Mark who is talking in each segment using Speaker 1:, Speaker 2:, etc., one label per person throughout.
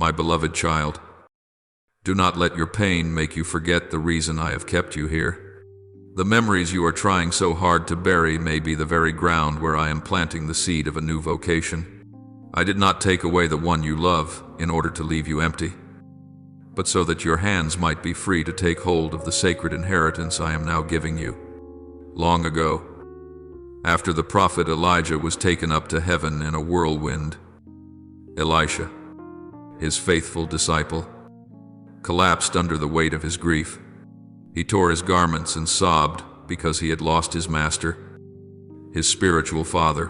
Speaker 1: My beloved child, do not let your pain make you forget the reason I have kept you here. The memories you are trying so hard to bury may be the very ground where I am planting the seed of a new vocation. I did not take away the one you love in order to leave you empty, but so that your hands might be free to take hold of the sacred inheritance I am now giving you. Long ago, after the prophet Elijah was taken up to heaven in a whirlwind, Elisha, his faithful disciple, collapsed under the weight of his grief. He tore his garments and sobbed because he had lost his master, his spiritual father.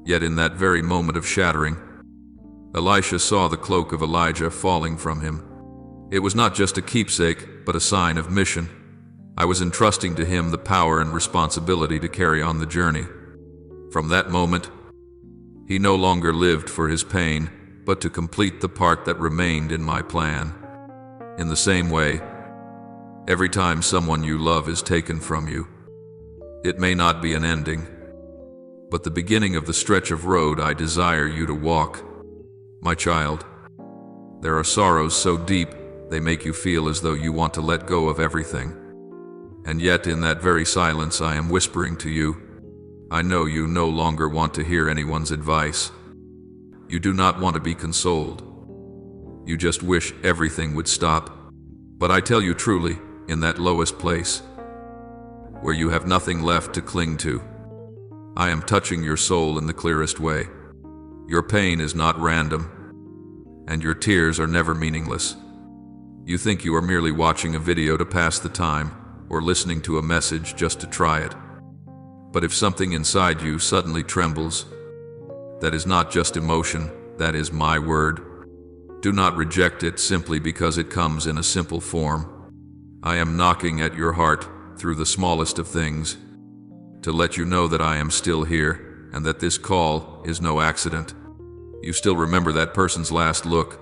Speaker 1: Yet in that very moment of shattering, Elisha saw the cloak of Elijah falling from him. It was not just a keepsake, but a sign of mission. I was entrusting to him the power and responsibility to carry on the journey. From that moment, he no longer lived for his pain, but to complete the part that remained in my plan. In the same way, every time someone you love is taken from you, it may not be an ending, but the beginning of the stretch of road I desire you to walk. My child, there are sorrows so deep they make you feel as though you want to let go of everything. And yet in that very silence I am whispering to you, I know you no longer want to hear anyone's advice. You do not want to be consoled. You just wish everything would stop. But I tell you truly, in that lowest place, where you have nothing left to cling to, I am touching your soul in the clearest way. Your pain is not random, and your tears are never meaningless. You think you are merely watching a video to pass the time, or listening to a message just to try it. But if something inside you suddenly trembles, that is not just emotion, that is my word. Do not reject it simply because it comes in a simple form. I am knocking at your heart through the smallest of things to let you know that I am still here and that this call is no accident. You still remember that person's last look,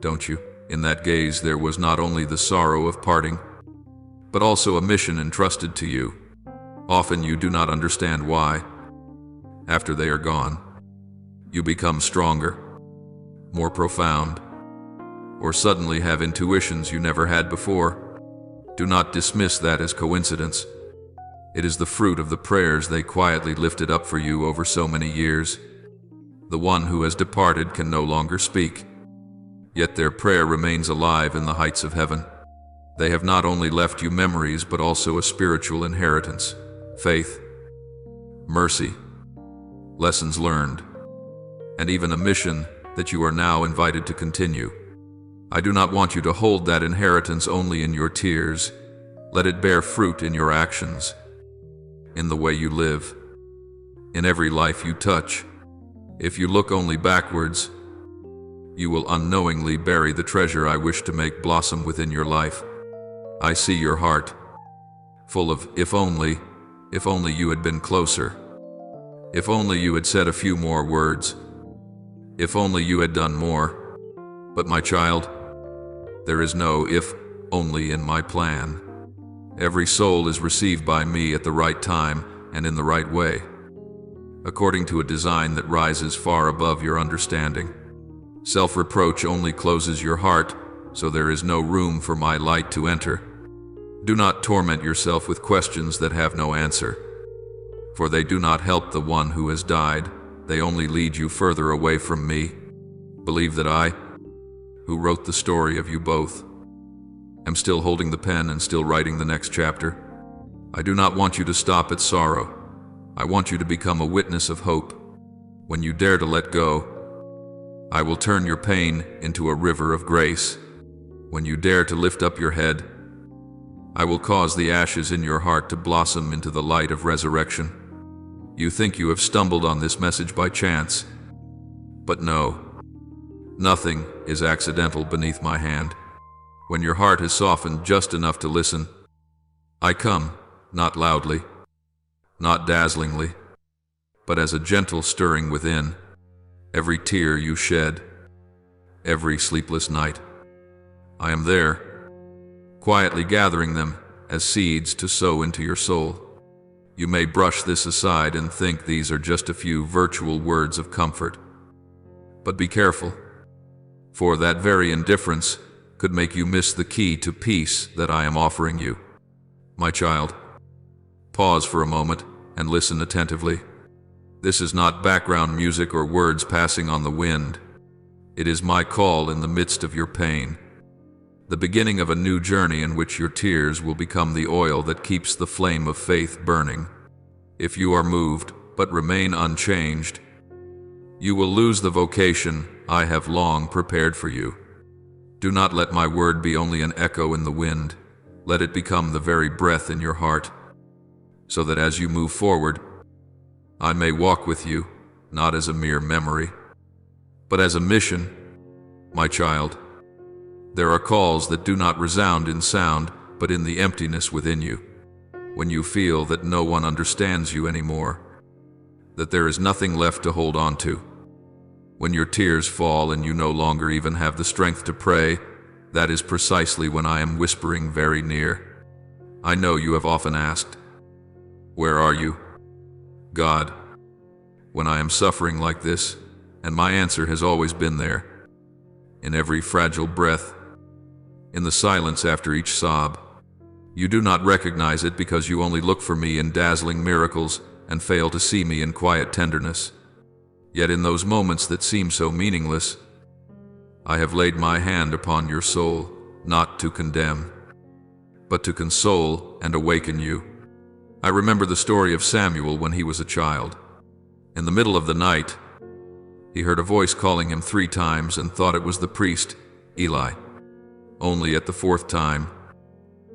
Speaker 1: don't you? In that gaze there was not only the sorrow of parting, but also a mission entrusted to you. Often you do not understand why. After they are gone, you become stronger, more profound, or suddenly have intuitions you never had before. Do not dismiss that as coincidence. It is the fruit of the prayers they quietly lifted up for you over so many years. The one who has departed can no longer speak, yet their prayer remains alive in the heights of heaven. They have not only left you memories, but also a spiritual inheritance, faith, mercy, lessons learned, and even a mission that you are now invited to continue. I do not want you to hold that inheritance only in your tears. Let it bear fruit in your actions, in the way you live, in every life you touch. If you look only backwards, you will unknowingly bury the treasure I wish to make blossom within your life. I see your heart, full of if only you had been closer, if only you had said a few more words, if only you had done more. But my child, there is no if only in my plan. Every soul is received by me at the right time and in the right way, according to a design that rises far above your understanding. Self-reproach only closes your heart, so there is no room for my light to enter. Do not torment yourself with questions that have no answer, for they do not help the one who has died. They only lead you further away from me. Believe that I, who wrote the story of you both, am still holding the pen and still writing the next chapter. I do not want you to stop at sorrow. I want you to become a witness of hope. When you dare to let go, I will turn your pain into a river of grace. When you dare to lift up your head, I will cause the ashes in your heart to blossom into the light of resurrection. You think you have stumbled on this message by chance, but no, nothing is accidental beneath my hand. When your heart has softened just enough to listen, I come, not loudly, not dazzlingly, but as a gentle stirring within. Every tear you shed, every sleepless night, I am there, quietly gathering them as seeds to sow into your soul. You may brush this aside and think these are just a few virtual words of comfort. But be careful. For that very indifference could make you miss the key to peace that I am offering you. My child, pause for a moment and listen attentively. This is not background music or words passing on the wind. It is my call in the midst of your pain, the beginning of a new journey in which your tears will become the oil that keeps the flame of faith burning. If you are moved but remain unchanged, you will lose the vocation I have long prepared for you. Do not let my word be only an echo in the wind. Let it become the very breath in your heart, so that as you move forward, I may walk with you, not as a mere memory, but as a mission. My child, there are calls that do not resound in sound, but in the emptiness within you. When you feel that no one understands you anymore, that there is nothing left to hold on to, when your tears fall and you no longer even have the strength to pray, that is precisely when I am whispering very near. I know you have often asked, "Where are you, God, when I am suffering like this?" And my answer has always been there, in every fragile breath, in the silence after each sob. You do not recognize it because you only look for me in dazzling miracles and fail to see me in quiet tenderness. Yet in those moments that seem so meaningless, I have laid my hand upon your soul, not to condemn, but to console and awaken you. I remember the story of Samuel when he was a child. In the middle of the night, he heard a voice calling him 3 times and thought it was the priest, Eli. Only at the 4th time,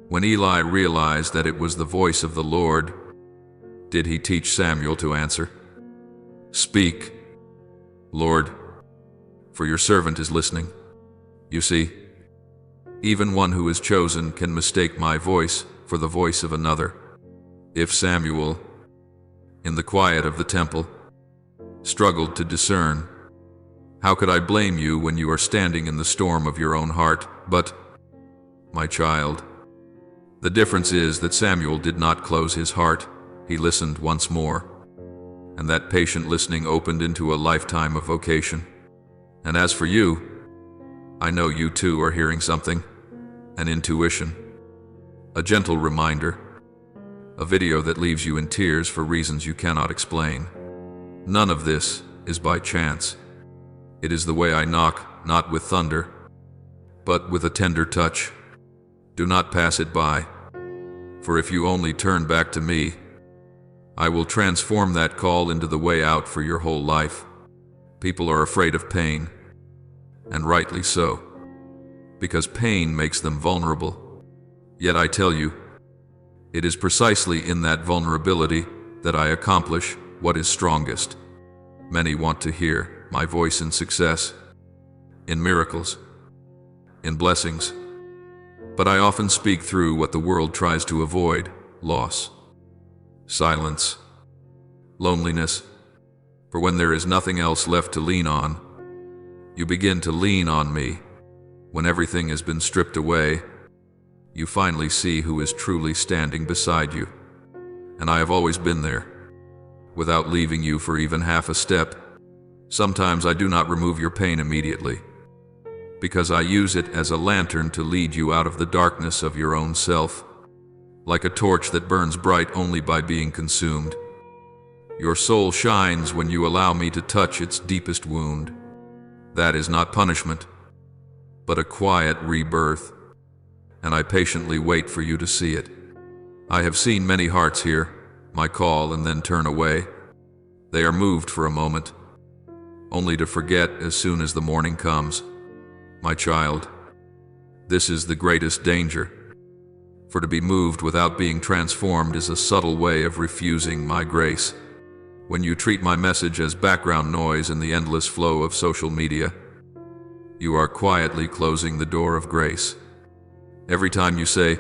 Speaker 1: when Eli realized that it was the voice of the Lord, did he teach Samuel to answer, "Speak, Lord, for your servant is listening." You see, even one who is chosen can mistake my voice for the voice of another. If Samuel, in the quiet of the temple, struggled to discern, how could I blame you when you are standing in the storm of your own heart? But, my child, the difference is that Samuel did not close his heart. He listened once more, and that patient listening opened into a lifetime of vocation. And as for you, I know you too are hearing something, an intuition, a gentle reminder, a video that leaves you in tears for reasons you cannot explain. None of this is by chance. It is the way I knock, not with thunder, but with a tender touch. Do not pass it by, for if you only turn back to me, I will transform that call into the way out for your whole life. People are afraid of pain, and rightly so, because pain makes them vulnerable. Yet I tell you, it is precisely in that vulnerability that I accomplish what is strongest. Many want to hear my voice in success, in miracles, in blessings, but I often speak through what the world tries to avoid: loss, silence, loneliness. For when there is nothing else left to lean on, you begin to lean on me. When everything has been stripped away, you finally see who is truly standing beside you. And I have always been there, without leaving you for even half a step. Sometimes I do not remove your pain immediately, because I use it as a lantern to lead you out of the darkness of your own self, like a torch that burns bright only by being consumed. Your soul shines when you allow me to touch its deepest wound. That is not punishment, but a quiet rebirth, and I patiently wait for you to see it. I have seen many hearts hear my call and then turn away. They are moved for a moment, only to forget as soon as the morning comes. My child, this is the greatest danger, for to be moved without being transformed is a subtle way of refusing my grace. When you treat my message as background noise in the endless flow of social media, you are quietly closing the door of grace. Every time you say,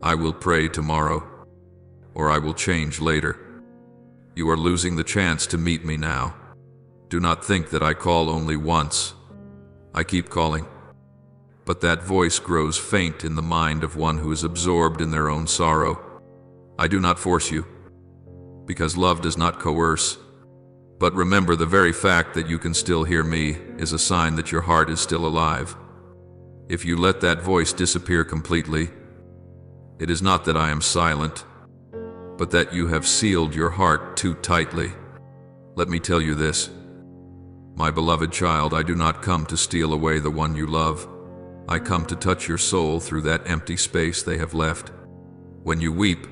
Speaker 1: "I will pray tomorrow," or "I will change later," you are losing the chance to meet me now. Do not think that I call only once. I keep calling, but that voice grows faint in the mind of one who is absorbed in their own sorrow. I do not force you, because love does not coerce. But remember, the very fact that you can still hear me is a sign that your heart is still alive. If you let that voice disappear completely, it is not that I am silent, but that you have sealed your heart too tightly. Let me tell you this, my beloved child, I do not come to steal away the one you love. I come to touch your soul through that empty space they have left. When you weep,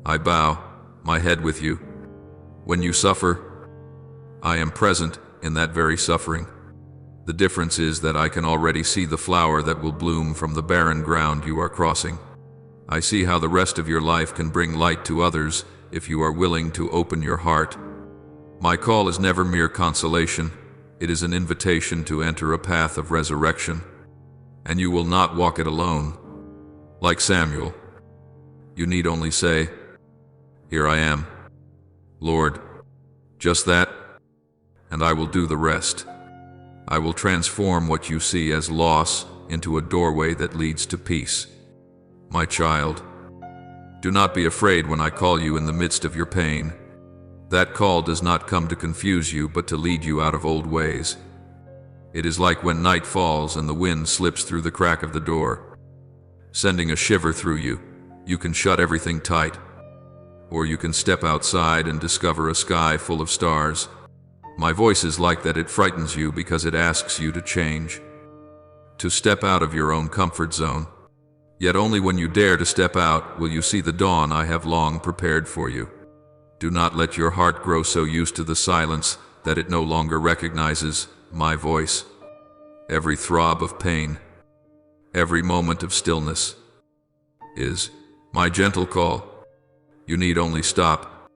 Speaker 1: I bow my head with you. When you suffer, I am present in that very suffering. The difference is that I can already see the flower that will bloom from the barren ground you are crossing. I see how the rest of your life can bring light to others if you are willing to open your heart. My call is never mere consolation. It is an invitation to enter a path of resurrection. And you will not walk it alone. Like Samuel, you need only say, "Here I am, Lord." Just that, and I will do the rest. I will transform what you see as loss into a doorway that leads to peace. My child, do not be afraid when I call you in the midst of your pain. That call does not come to confuse you, but to lead you out of old ways. It is like when night falls and the wind slips through the crack of the door, sending a shiver through you. You can shut everything tight, or you can step outside and discover a sky full of stars. My voice is like that. It frightens you because it asks you to change, to step out of your own comfort zone. Yet only when you dare to step out will you see the dawn I have long prepared for you. Do not let your heart grow so used to the silence that it no longer recognizes my voice. Every throb of pain, every moment of stillness is my gentle call. You need only stop,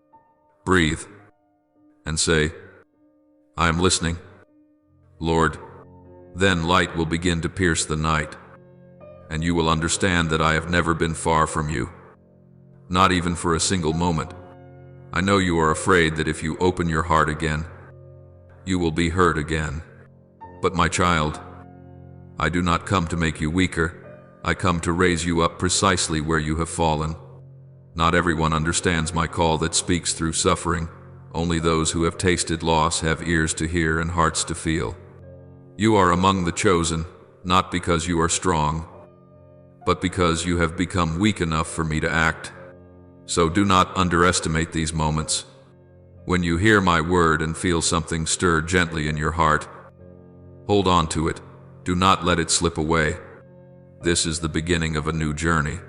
Speaker 1: breathe, and say, "I am listening, Lord." Then light will begin to pierce the night, and you will understand that I have never been far from you, not even for a single moment. I know you are afraid that if you open your heart again, you will be hurt again. But my child, I do not come to make you weaker. I come to raise you up precisely where you have fallen. Not everyone understands my call that speaks through suffering. Only those who have tasted loss have ears to hear and hearts to feel. You are among the chosen, not because you are strong, but because you have become weak enough for me to act. So do not underestimate these moments. When you hear my word and feel something stir gently in your heart, hold on to it. Do not let it slip away. This is the beginning of a new journey.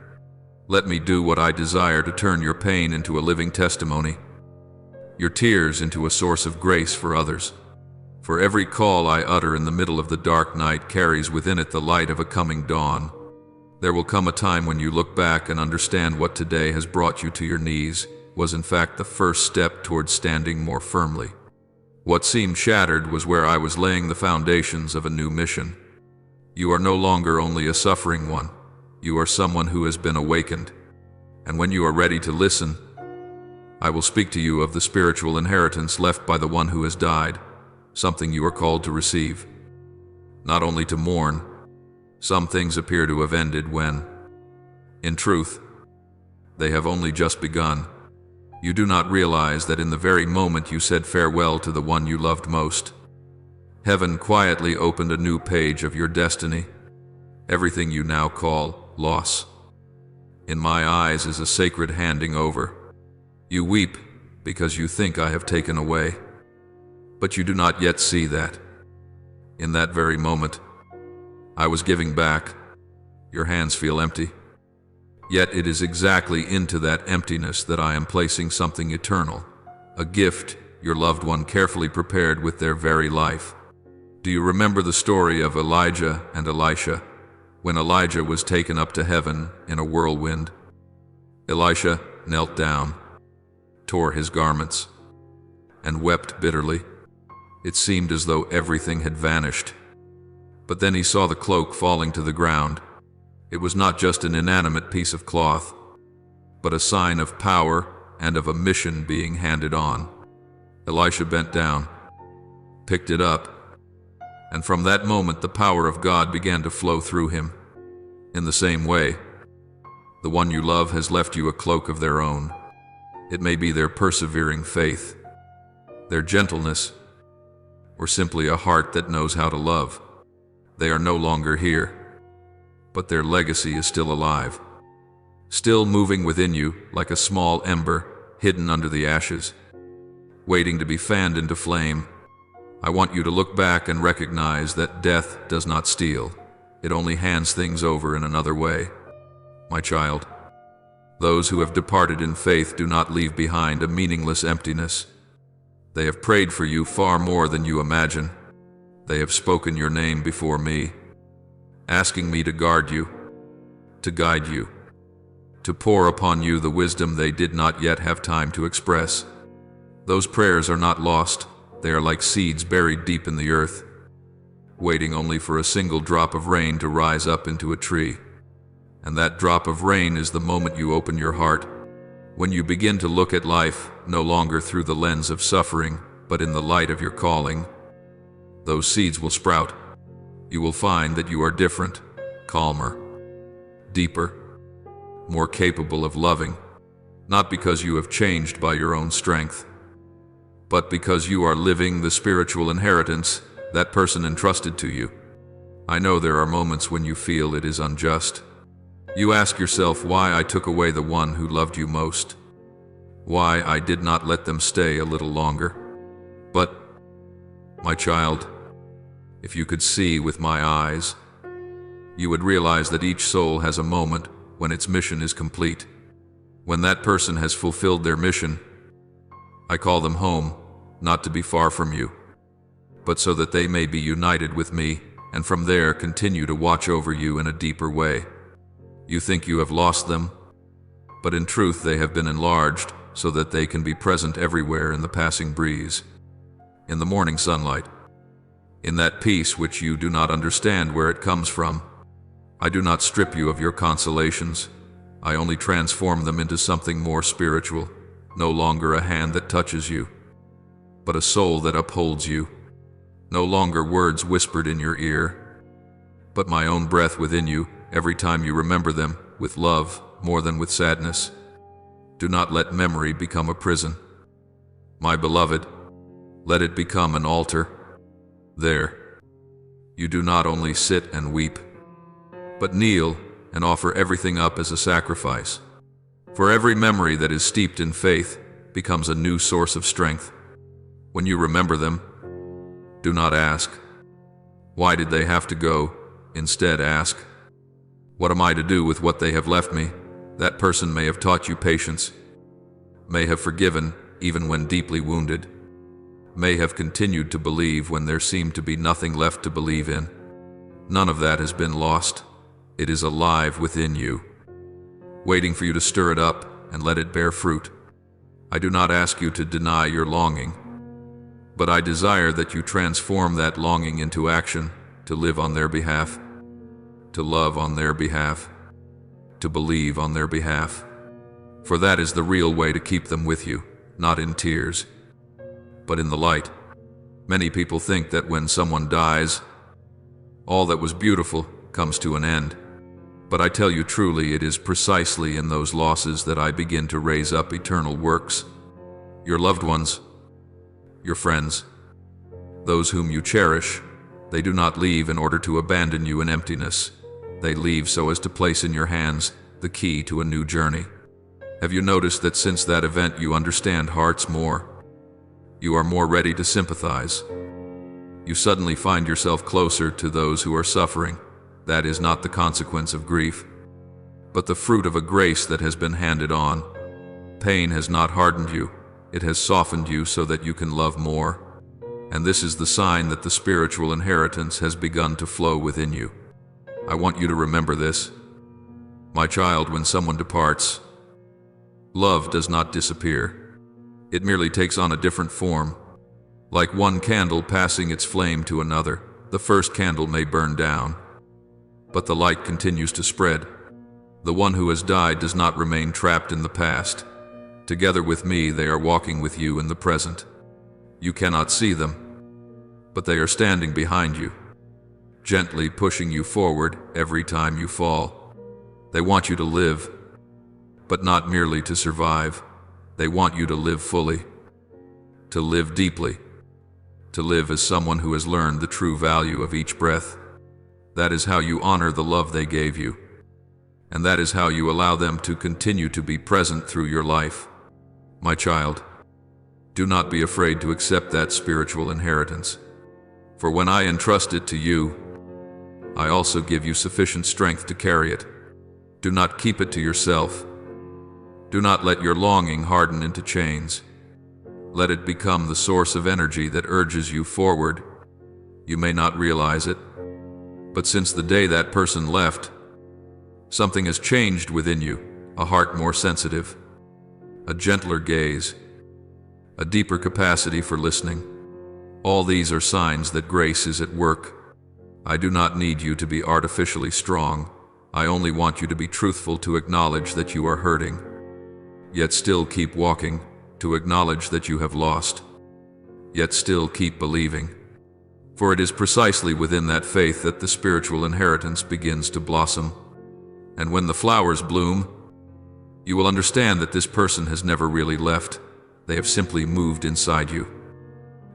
Speaker 1: Let me do what I desire to turn your pain into a living testimony, your tears into a source of grace for others. For every call I utter in the middle of the dark night carries within it the light of a coming dawn. There will come a time when you look back and understand what today has brought you to your knees was in fact the first step towards standing more firmly. What seemed shattered was where I was laying the foundations of a new mission. You are no longer only a suffering one. You are someone who has been awakened. And when you are ready to listen, I will speak to you of the spiritual inheritance left by the one who has died, something you are called to receive, not only to mourn. Some things appear to have ended when, in truth, they have only just begun. You do not realize that in the very moment you said farewell to the one you loved most, heaven quietly opened a new page of your destiny. Everything you now call loss, in my eyes, is a sacred handing over. You weep because you think I have taken away, but you do not yet see that. In that very moment, I was giving back. Your hands feel empty. Yet it is exactly into that emptiness that I am placing something eternal, a gift your loved one carefully prepared with their very life. Do you remember the story of Elijah and Elisha? When Elijah was taken up to heaven in a whirlwind, Elisha knelt down, tore his garments, and wept bitterly. It seemed as though everything had vanished. But then he saw the cloak falling to the ground. It was not just an inanimate piece of cloth, but a sign of power and of a mission being handed on. Elisha bent down, picked it up, and from that moment the power of God began to flow through him. In the same way, the one you love has left you a cloak of their own. It may be their persevering faith, their gentleness, or simply a heart that knows how to love. They are no longer here, but their legacy is still alive, still moving within you like a small ember hidden under the ashes, waiting to be fanned into flame. I want you to look back and recognize that death does not steal. It only hands things over in another way. My child, those who have departed in faith do not leave behind a meaningless emptiness. They have prayed for you far more than you imagine. They have spoken your name before me, asking me to guard you, to guide you, to pour upon you the wisdom they did not yet have time to express. Those prayers are not lost. They are like seeds buried deep in the earth, waiting only for a single drop of rain to rise up into a tree. And that drop of rain is the moment you open your heart, when you begin to look at life no longer through the lens of suffering, but in the light of your calling. Those seeds will sprout. You will find that you are different, calmer, deeper, more capable of loving, not because you have changed by your own strength, but because you are living the spiritual inheritance that person entrusted to you. I know there are moments when you feel it is unjust. You ask yourself why I took away the one who loved you most, why I did not let them stay a little longer. But, my child, if you could see with my eyes, you would realize that each soul has a moment when its mission is complete. When that person has fulfilled their mission, I call them home, not to be far from you, but so that they may be united with me, and from there continue to watch over you in a deeper way. You think you have lost them, but in truth they have been enlarged so that they can be present everywhere in the passing breeze, in the morning sunlight, in that peace which you do not understand where it comes from. I do not strip you of your consolations. I only transform them into something more spiritual, no longer a hand that touches you, but a soul that upholds you. No longer words whispered in your ear, but my own breath within you every time you remember them, with love more than with sadness. Do not let memory become a prison. My beloved, let it become an altar. There, you do not only sit and weep, but kneel and offer everything up as a sacrifice. For every memory that is steeped in faith becomes a new source of strength. When you remember them, do not ask, why did they have to go? Instead ask, what am I to do with what they have left me? That person may have taught you patience, may have forgiven even when deeply wounded, may have continued to believe when there seemed to be nothing left to believe in. None of that has been lost. It is alive within you, waiting for you to stir it up and let it bear fruit. I do not ask you to deny your longing, but I desire that you transform that longing into action, to live on their behalf, to love on their behalf, to believe on their behalf. For that is the real way to keep them with you, not in tears, but in the light. Many people think that when someone dies, all that was beautiful comes to an end. But I tell you truly, it is precisely in those losses that I begin to raise up eternal works. Your loved ones, your friends, those whom you cherish, they do not leave in order to abandon you in emptiness. They leave so as to place in your hands the key to a new journey. Have you noticed that since that event you understand hearts more? You are more ready to sympathize. You suddenly find yourself closer to those who are suffering. That is not the consequence of grief, but the fruit of a grace that has been handed on. Pain has not hardened you. It has softened you so that you can love more. And this is the sign that the spiritual inheritance has begun to flow within you. I want you to remember this. My child, when someone departs, love does not disappear. It merely takes on a different form. Like one candle passing its flame to another, the first candle may burn down, but the light continues to spread. The one who has died does not remain trapped in the past. Together with me, they are walking with you in the present. You cannot see them, but they are standing behind you, gently pushing you forward every time you fall. They want you to live, but not merely to survive. They want you to live fully, to live deeply, to live as someone who has learned the true value of each breath. That is how you honor the love they gave you, and that is how you allow them to continue to be present through your life. My child, do not be afraid to accept that spiritual inheritance, for when I entrust it to you, I also give you sufficient strength to carry it. Do not keep it to yourself. Do not let your longing harden into chains. Let it become the source of energy that urges you forward. You may not realize it, but since the day that person left, something has changed within you, a heart more sensitive, a gentler gaze, a deeper capacity for listening. All these are signs that grace is at work. I do not need you to be artificially strong. I only want you to be truthful, to acknowledge that you are hurting, yet still keep walking, to acknowledge that you have lost, yet still keep believing. For it is precisely within that faith that the spiritual inheritance begins to blossom. And when the flowers bloom, you will understand that this person has never really left. They have simply moved inside you,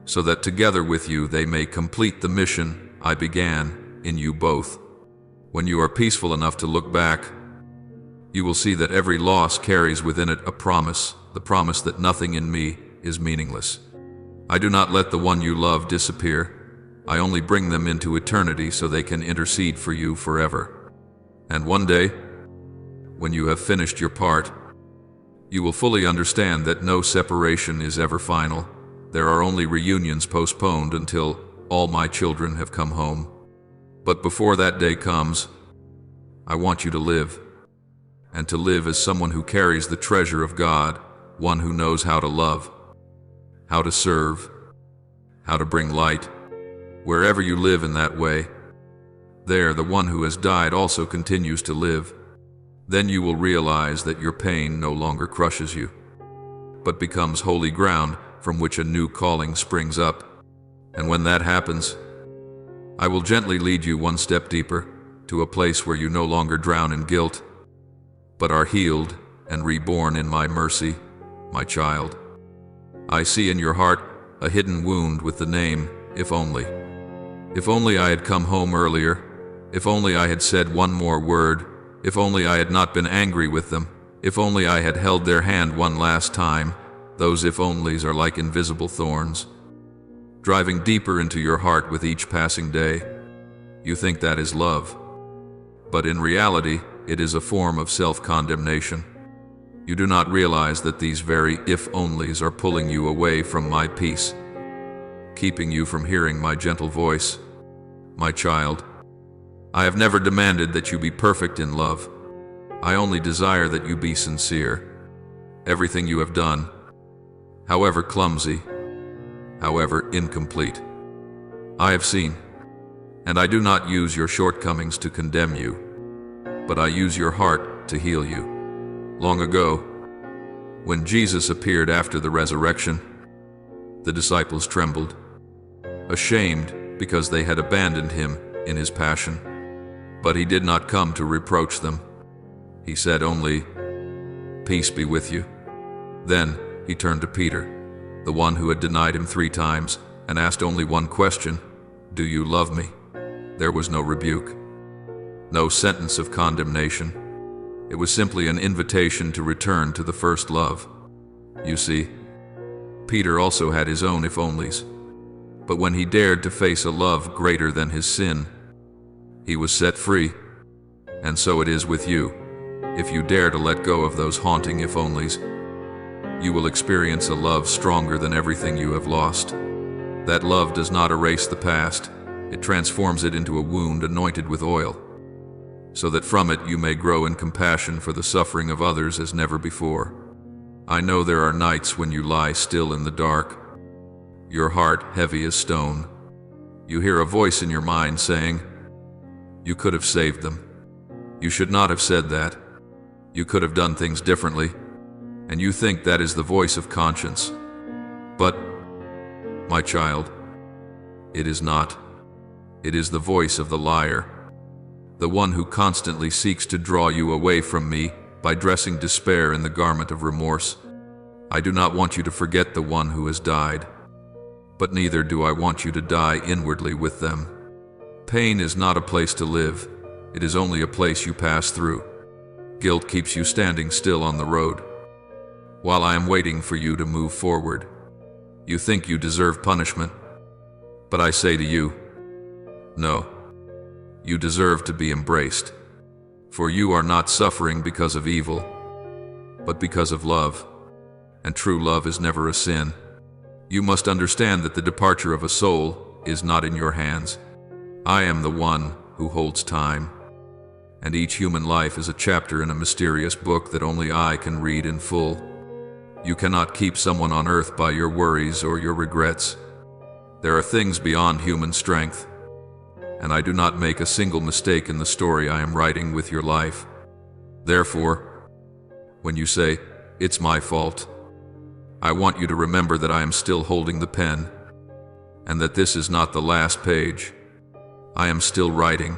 Speaker 1: so that together with you they may complete the mission I began in you both. When you are peaceful enough to look back, you will see that every loss carries within it a promise, the promise that nothing in me is meaningless. I do not let the one you love disappear. I only bring them into eternity so they can intercede for you forever. And one day, when you have finished your part, you will fully understand that no separation is ever final. There are only reunions postponed until all my children have come home. But before that day comes, I want you to live, and to live as someone who carries the treasure of God, one who knows how to love, how to serve, how to bring light. Wherever you live in that way, there the one who has died also continues to live. Then you will realize that your pain no longer crushes you, but becomes holy ground from which a new calling springs up. And when that happens, I will gently lead you one step deeper, to a place where you no longer drown in guilt, but are healed and reborn in my mercy, my child. I see in your heart a hidden wound with the name, if only. If only I had come home earlier, if only I had said one more word, if only I had not been angry with them, if only I had held their hand one last time. Those if-onlys are like invisible thorns, driving deeper into your heart with each passing day. You think that is love, but in reality, it is a form of self-condemnation. You do not realize that these very if-onlys are pulling you away from my peace, keeping you from hearing my gentle voice. My child, I have never demanded that you be perfect in love. I only desire that you be sincere. Everything you have done, however clumsy, however incomplete, I have seen, and I do not use your shortcomings to condemn you, but I use your heart to heal you. Long ago, when Jesus appeared after the resurrection, the disciples trembled, ashamed because they had abandoned him in his passion. But he did not come to reproach them. He said only, "Peace be with you." Then he turned to Peter, the one who had denied him 3 times, and asked only one question, "Do you love me?" There was no rebuke, no sentence of condemnation. It was simply an invitation to return to the first love. You see, Peter also had his own if-onlys, but when he dared to face a love greater than his sin, he was set free. And so it is with you. If you dare to let go of those haunting if-onlys, you will experience a love stronger than everything you have lost. That love does not erase the past. It transforms it into a wound anointed with oil, so that from it you may grow in compassion for the suffering of others as never before. I know there are nights when you lie still in the dark, your heart heavy as stone. You hear a voice in your mind saying, "You could have saved them. You should not have said that. You could have done things differently." And you think that is the voice of conscience. But, my child, it is not. It is the voice of the liar, the one who constantly seeks to draw you away from me by dressing despair in the garment of remorse. I do not want you to forget the one who has died, but neither do I want you to die inwardly with them. Pain is not a place to live. It is only a place you pass through. Guilt keeps you standing still on the road, while I am waiting for you to move forward. You think you deserve punishment, but I say to you, no. You deserve to be embraced, for you are not suffering because of evil, but because of love, and true love is never a sin. You must understand that the departure of a soul is not in your hands. I am the one who holds time, and each human life is a chapter in a mysterious book that only I can read in full. You cannot keep someone on earth by your worries or your regrets. There are things beyond human strength, and I do not make a single mistake in the story I am writing with your life. Therefore, when you say, "It's my fault," I want you to remember that I am still holding the pen, and that this is not the last page. I am still writing,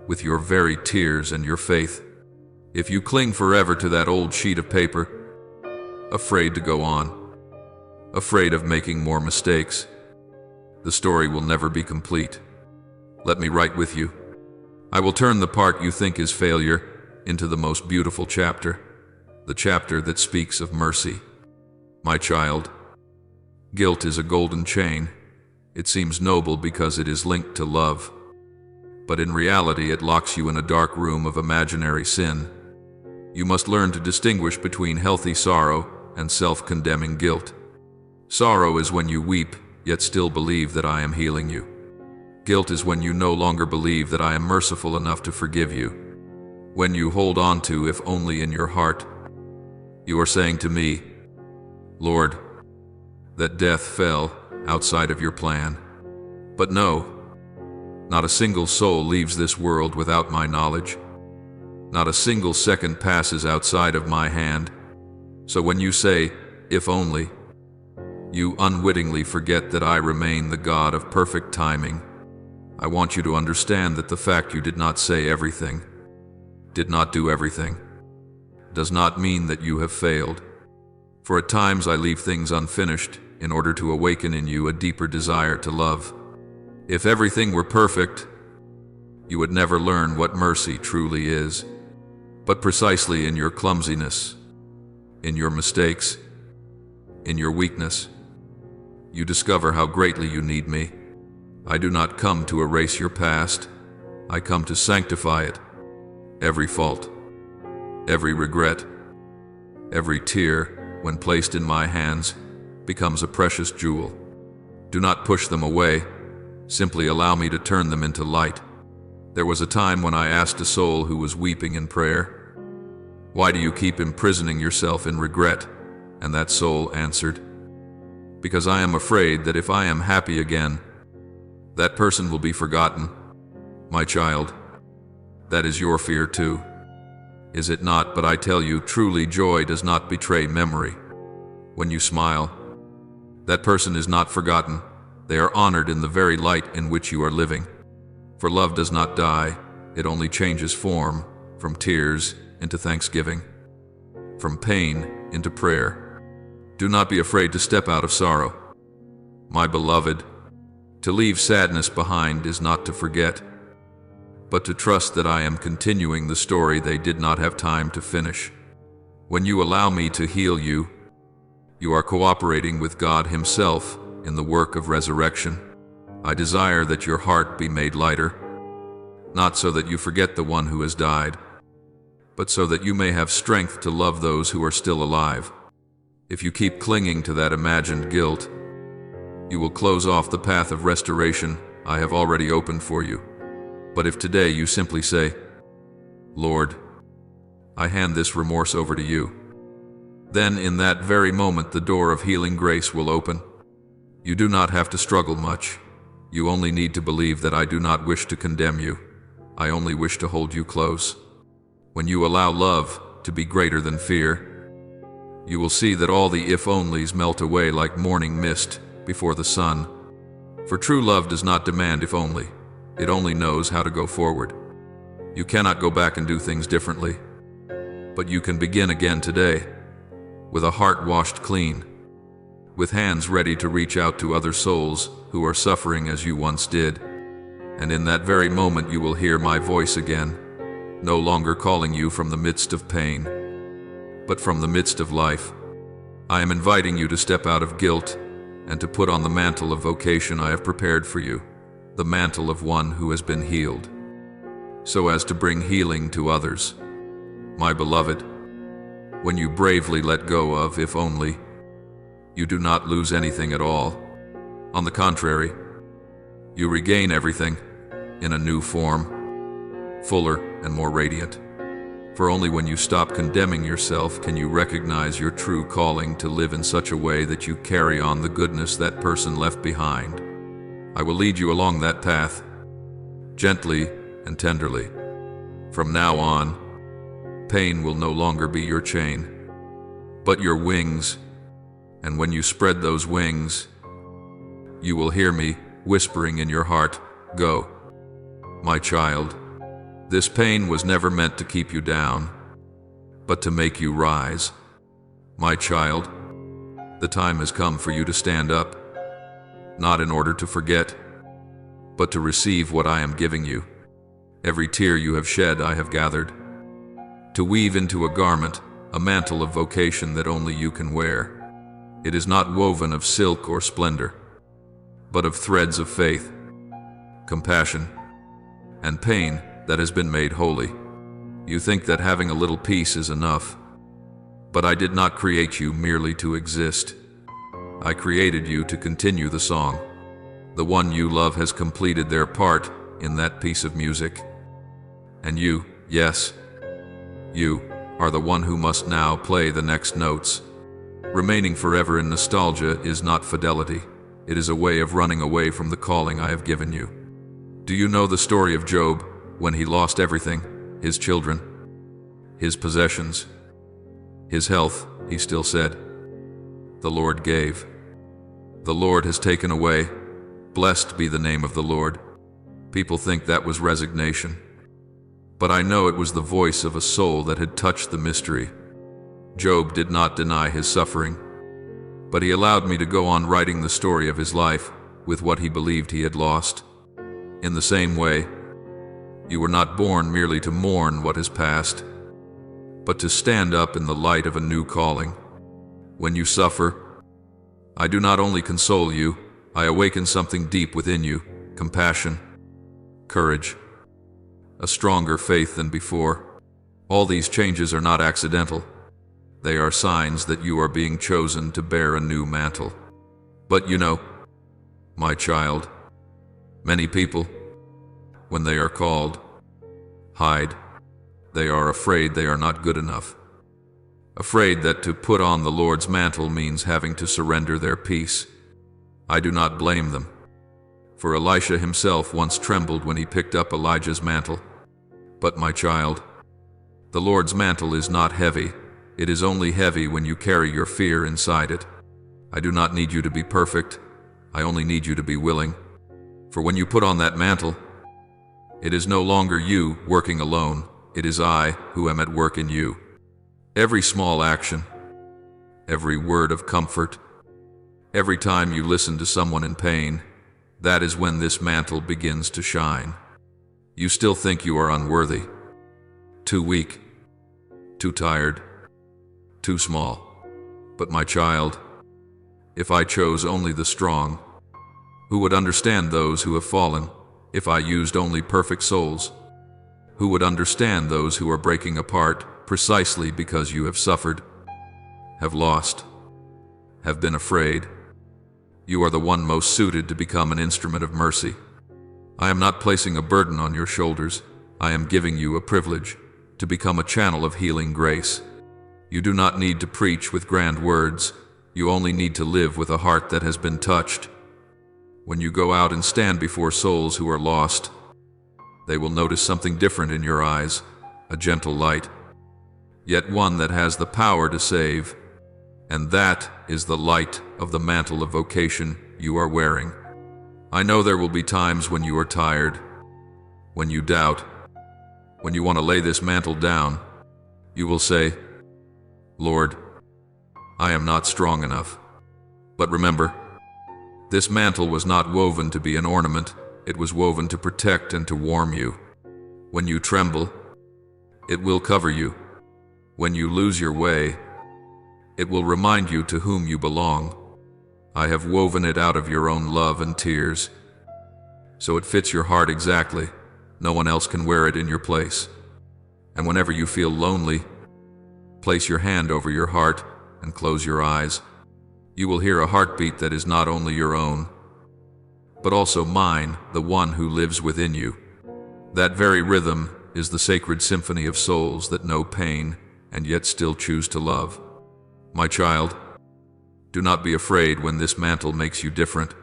Speaker 1: with your very tears and your faith. If you cling forever to that old sheet of paper, afraid to go on, afraid of making more mistakes, the story will never be complete. Let me write with you. I will turn the part you think is failure into the most beautiful chapter, the chapter that speaks of mercy. My child, guilt is a golden chain. It seems noble because it is linked to love, but in reality it locks you in a dark room of imaginary sin. You must learn to distinguish between healthy sorrow and self-condemning guilt. Sorrow is when you weep, yet still believe that I am healing you. Guilt is when you no longer believe that I am merciful enough to forgive you. When you hold on to, if only in your heart, you are saying to me, "Lord, that death fell outside of your plan." But no, not a single soul leaves this world without my knowledge. Not a single second passes outside of my hand. So when you say, "If only," you unwittingly forget that I remain the God of perfect timing. I want you to understand that the fact you did not say everything, did not do everything, does not mean that you have failed. For at times I leave things unfinished in order to awaken in you a deeper desire to love. If everything were perfect, you would never learn what mercy truly is. But precisely in your clumsiness, in your mistakes, in your weakness, you discover how greatly you need me. I do not come to erase your past. I come to sanctify it. Every fault, every regret, every tear, when placed in my hands, becomes a precious jewel. Do not push them away. Simply allow me to turn them into light. There was a time when I asked a soul who was weeping in prayer, "Why do you keep imprisoning yourself in regret?" And that soul answered, "Because I am afraid that if I am happy again, that person will be forgotten." My child, that is your fear too, is it not? But I tell you, truly joy does not betray memory. When you smile, that person is not forgotten. They are honored in the very light in which you are living. For love does not die, it only changes form, from tears into thanksgiving, from pain into prayer. Do not be afraid to step out of sorrow. My beloved, to leave sadness behind is not to forget, but to trust that I am continuing the story they did not have time to finish. When you allow me to heal you, you are cooperating with God Himself in the work of resurrection. I desire that your heart be made lighter, not so that you forget the one who has died, but so that you may have strength to love those who are still alive. If you keep clinging to that imagined guilt, you will close off the path of restoration I have already opened for you. But if today you simply say, "Lord, I hand this remorse over to you," then in that very moment the door of healing grace will open. You do not have to struggle much. You only need to believe that I do not wish to condemn you. I only wish to hold you close. When you allow love to be greater than fear, you will see that all the if-onlys melt away like morning mist before the sun. For true love does not demand if only. It only knows how to go forward. You cannot go back and do things differently, but you can begin again today. with a heart washed clean, with hands ready to reach out to other souls who are suffering as you once did. And in that very moment you will hear my voice again, no longer calling you from the midst of pain, but from the midst of life. I am inviting you to step out of guilt and to put on the mantle of vocation I have prepared for you, the mantle of one who has been healed, so as to bring healing to others. My beloved, when you bravely let go of if only, you do not lose anything at all. On the contrary, you regain everything in a new form, fuller and more radiant. For only when you stop condemning yourself can you recognize your true calling to live in such a way that you carry on the goodness that person left behind. I will lead you along that path, gently and tenderly. From now on, pain will no longer be your chain, but your wings. And when you spread those wings, you will hear me whispering in your heart, "Go, my child." This pain was never meant to keep you down, but to make you rise. My child, the time has come for you to stand up, not in order to forget, but to receive what I am giving you. Every tear you have shed I have gathered, to weave into a garment, a mantle of vocation that only you can wear. It is not woven of silk or splendor, but of threads of faith, compassion, and pain that has been made holy. You think that having a little peace is enough, but I did not create you merely to exist. I created you to continue the song. The one you love has completed their part in that piece of music. And you, yes, you, are the one who must now play the next notes. Remaining forever in nostalgia is not fidelity. It is a way of running away from the calling I have given you. Do you know the story of Job when he lost everything, his children, his possessions, his health? He still said, "The Lord gave. The Lord has taken away. Blessed be the name of the Lord." People think that was resignation, but I know it was the voice of a soul that had touched the mystery. Job did not deny his suffering, but he allowed me to go on writing the story of his life with what he believed he had lost. In the same way, you were not born merely to mourn what has passed, but to stand up in the light of a new calling. When you suffer, I do not only console you, I awaken something deep within you, compassion, courage, a stronger faith than before. All these changes are not accidental. They are signs that you are being chosen to bear a new mantle. But you know, my child, many people, when they are called, hide. They are afraid they are not good enough. Afraid that to put on the Lord's mantle means having to surrender their peace. I do not blame them, for Elisha himself once trembled when he picked up Elijah's mantle. But my child, the Lord's mantle is not heavy. It is only heavy when you carry your fear inside it. I do not need you to be perfect. I only need you to be willing. For when you put on that mantle, it is no longer you working alone. It is I who am at work in you. Every small action, every word of comfort, every time you listen to someone in pain, that is when this mantle begins to shine. You still think you are unworthy, too weak, too tired, too small. But my child, if I chose only the strong, who would understand those who have fallen? If I used only perfect souls, who would understand those who are breaking apart precisely because you have suffered, have lost, have been afraid? You are the one most suited to become an instrument of mercy. I am not placing a burden on your shoulders. I am giving you a privilege to become a channel of healing grace. You do not need to preach with grand words. You only need to live with a heart that has been touched. When you go out and stand before souls who are lost, they will notice something different in your eyes, a gentle light, yet one that has the power to save. And that is the light of the mantle of vocation you are wearing. I know there will be times when you are tired, when you doubt, when you want to lay this mantle down. You will say, "Lord, I am not strong enough. But remember, this mantle was not woven to be an ornament, it was woven to protect and to warm you. When you tremble, it will cover you. When you lose your way, it will remind you to whom you belong. I have woven it out of your own love and tears, so it fits your heart exactly. No one else can wear it in your place. And whenever you feel lonely, place your hand over your heart and close your eyes. You will hear a heartbeat that is not only your own, but also mine, the one who lives within you. That very rhythm is the sacred symphony of souls that know pain and yet still choose to love. My child, do not be afraid when this mantle makes you different.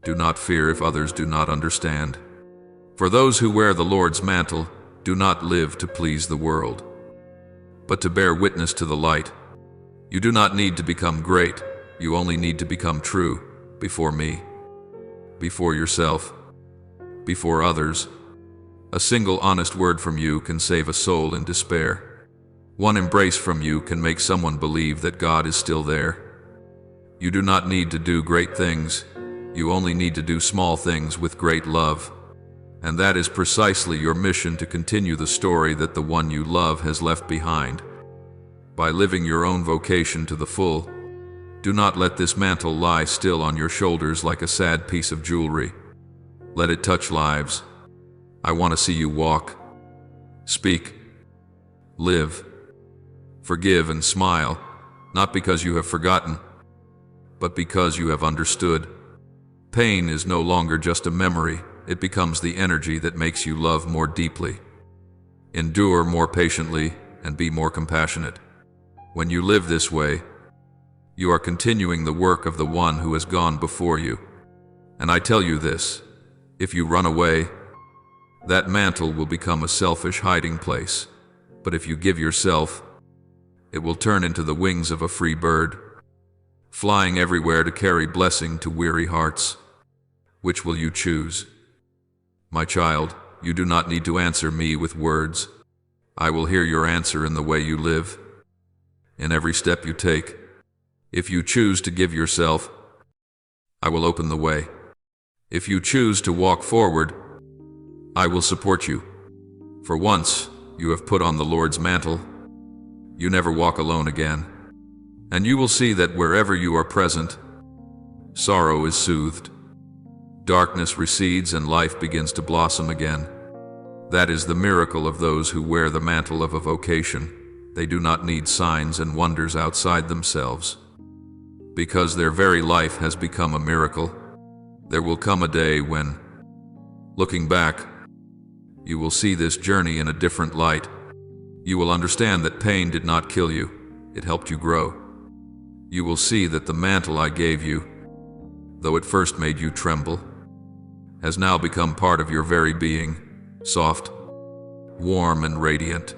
Speaker 1: Do not fear if others do not understand. For those who wear the Lord's mantle do not live to please the world, but to bear witness to the light. You do not need to become great. You only need to become true before me, before yourself, before others. A single honest word from you can save a soul in despair. One embrace from you can make someone believe that God is still there. You do not need to do great things. You only need to do small things with great love. And that is precisely your mission, to continue the story that the one you love has left behind. By living your own vocation to the full, do not let this mantle lie still on your shoulders like a sad piece of jewelry. Let it touch lives. I want to see you walk, speak, live, forgive and smile, not because you have forgotten, but because you have understood. Pain is no longer just a memory, it becomes the energy that makes you love more deeply, endure more patiently, and be more compassionate. When you live this way, you are continuing the work of the one who has gone before you. And I tell you this, if you run away, that mantle will become a selfish hiding place. But if you give yourself, it will turn into the wings of a free bird, flying everywhere to carry blessing to weary hearts. Which will you choose? My child, you do not need to answer me with words. I will hear your answer in the way you live, in every step you take. If you choose to give yourself, I will open the way. If you choose to walk forward, I will support you. For once you have put on the Lord's mantle, you never walk alone again. And you will see that wherever you are present, sorrow is soothed, darkness recedes, and life begins to blossom again. That is the miracle of those who wear the mantle of a vocation. They do not need signs and wonders outside themselves. Because their very life has become a miracle, there will come a day when, looking back, you will see this journey in a different light. You will understand that pain did not kill you, it helped you grow. You will see that the mantle I gave you, though it first made you tremble, has now become part of your very being, soft, warm, and radiant.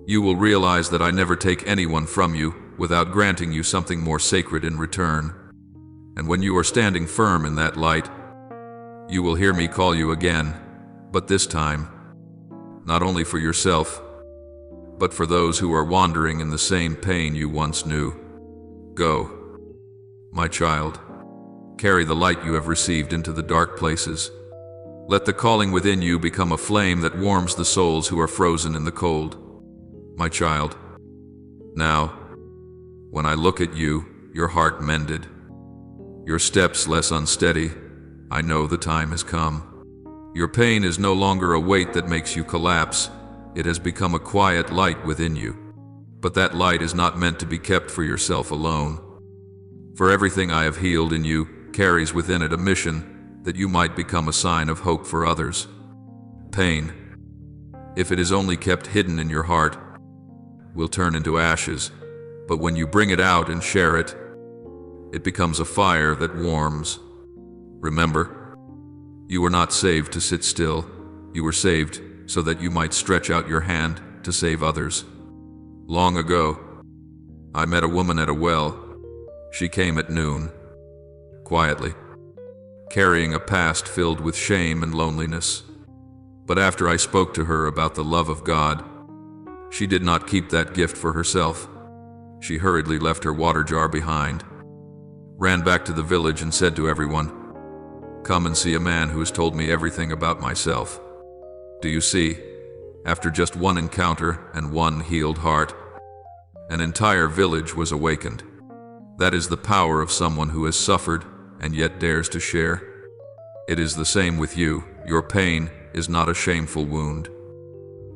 Speaker 1: You will realize that I never take anyone from you without granting you something more sacred in return. And when you are standing firm in that light, you will hear me call you again, but this time, not only for yourself, but for those who are wandering in the same pain you once knew. Go, my child, carry the light you have received into the dark places. Let the calling within you become a flame that warms the souls who are frozen in the cold. My child, now, when I look at you, your heart mended, your steps less unsteady, I know the time has come. Your pain is no longer a weight that makes you collapse. It has become a quiet light within you. But that light is not meant to be kept for yourself alone. For everything I have healed in you carries within it a mission that you might become a sign of hope for others. Pain, if it is only kept hidden in your heart, will turn into ashes. But when you bring it out and share it, it becomes a fire that warms. Remember, you were not saved to sit still. You were saved so that you might stretch out your hand to save others. Long ago, I met a woman at a well. She came at noon, quietly, carrying a past filled with shame and loneliness. But after I spoke to her about the love of God, she did not keep that gift for herself. She hurriedly left her water jar behind, ran back to the village and said to everyone, "Come and see a man who has told me everything about myself." Do you see? After just one encounter and one healed heart, an entire village was awakened. That is the power of someone who has suffered and yet dares to share. It is the same with you. Your pain is not a shameful wound,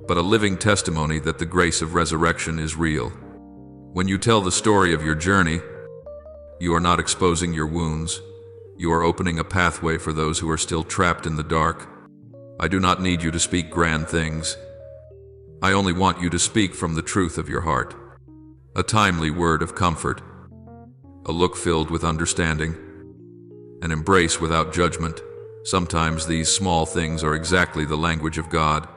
Speaker 1: but a living testimony that the grace of resurrection is real. When you tell the story of your journey, you are not exposing your wounds. You are opening a pathway for those who are still trapped in the dark. I do not need you to speak grand things. I only want you to speak from the truth of your heart. A timely word of comfort, a look filled with understanding, an embrace without judgment. Sometimes these small things are exactly the language of God.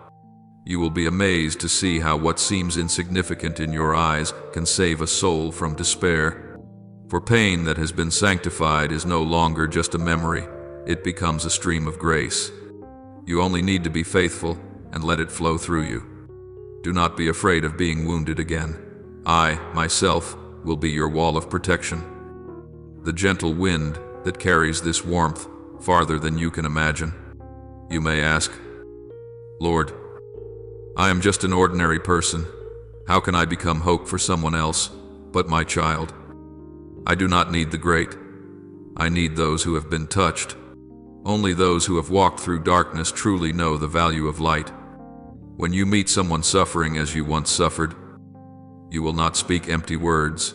Speaker 1: You will be amazed to see how what seems insignificant in your eyes can save a soul from despair. For pain that has been sanctified is no longer just a memory, it becomes a stream of grace. You only need to be faithful and let it flow through you. Do not be afraid of being wounded again. I, myself, will be your wall of protection. The gentle wind that carries this warmth farther than you can imagine. You may ask, "Lord, I am just an ordinary person. How can I become hope for someone else but my child?" I do not need the great. I need those who have been touched. Only those who have walked through darkness truly know the value of light. When you meet someone suffering as you once suffered, you will not speak empty words.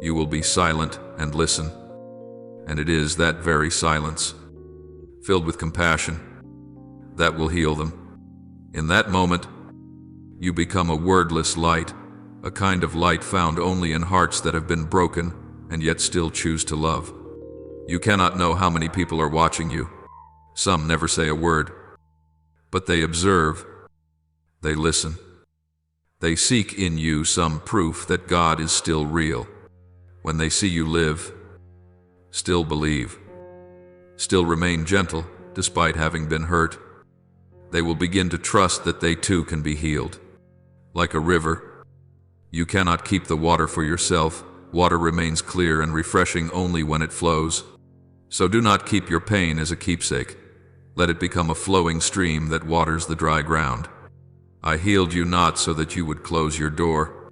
Speaker 1: You will be silent and listen. And it is that very silence, filled with compassion, that will heal them. In that moment, you become a wordless light, a kind of light found only in hearts that have been broken and yet still choose to love. You cannot know how many people are watching you. Some never say a word, but they observe, they listen. They seek in you some proof that God is still real. When they see you live, still believe, still remain gentle despite having been hurt, they will begin to trust that they too can be healed. Like a river, you cannot keep the water for yourself. Water remains clear and refreshing only when it flows. So do not keep your pain as a keepsake. Let it become a flowing stream that waters the dry ground. I healed you not so that you would close your door,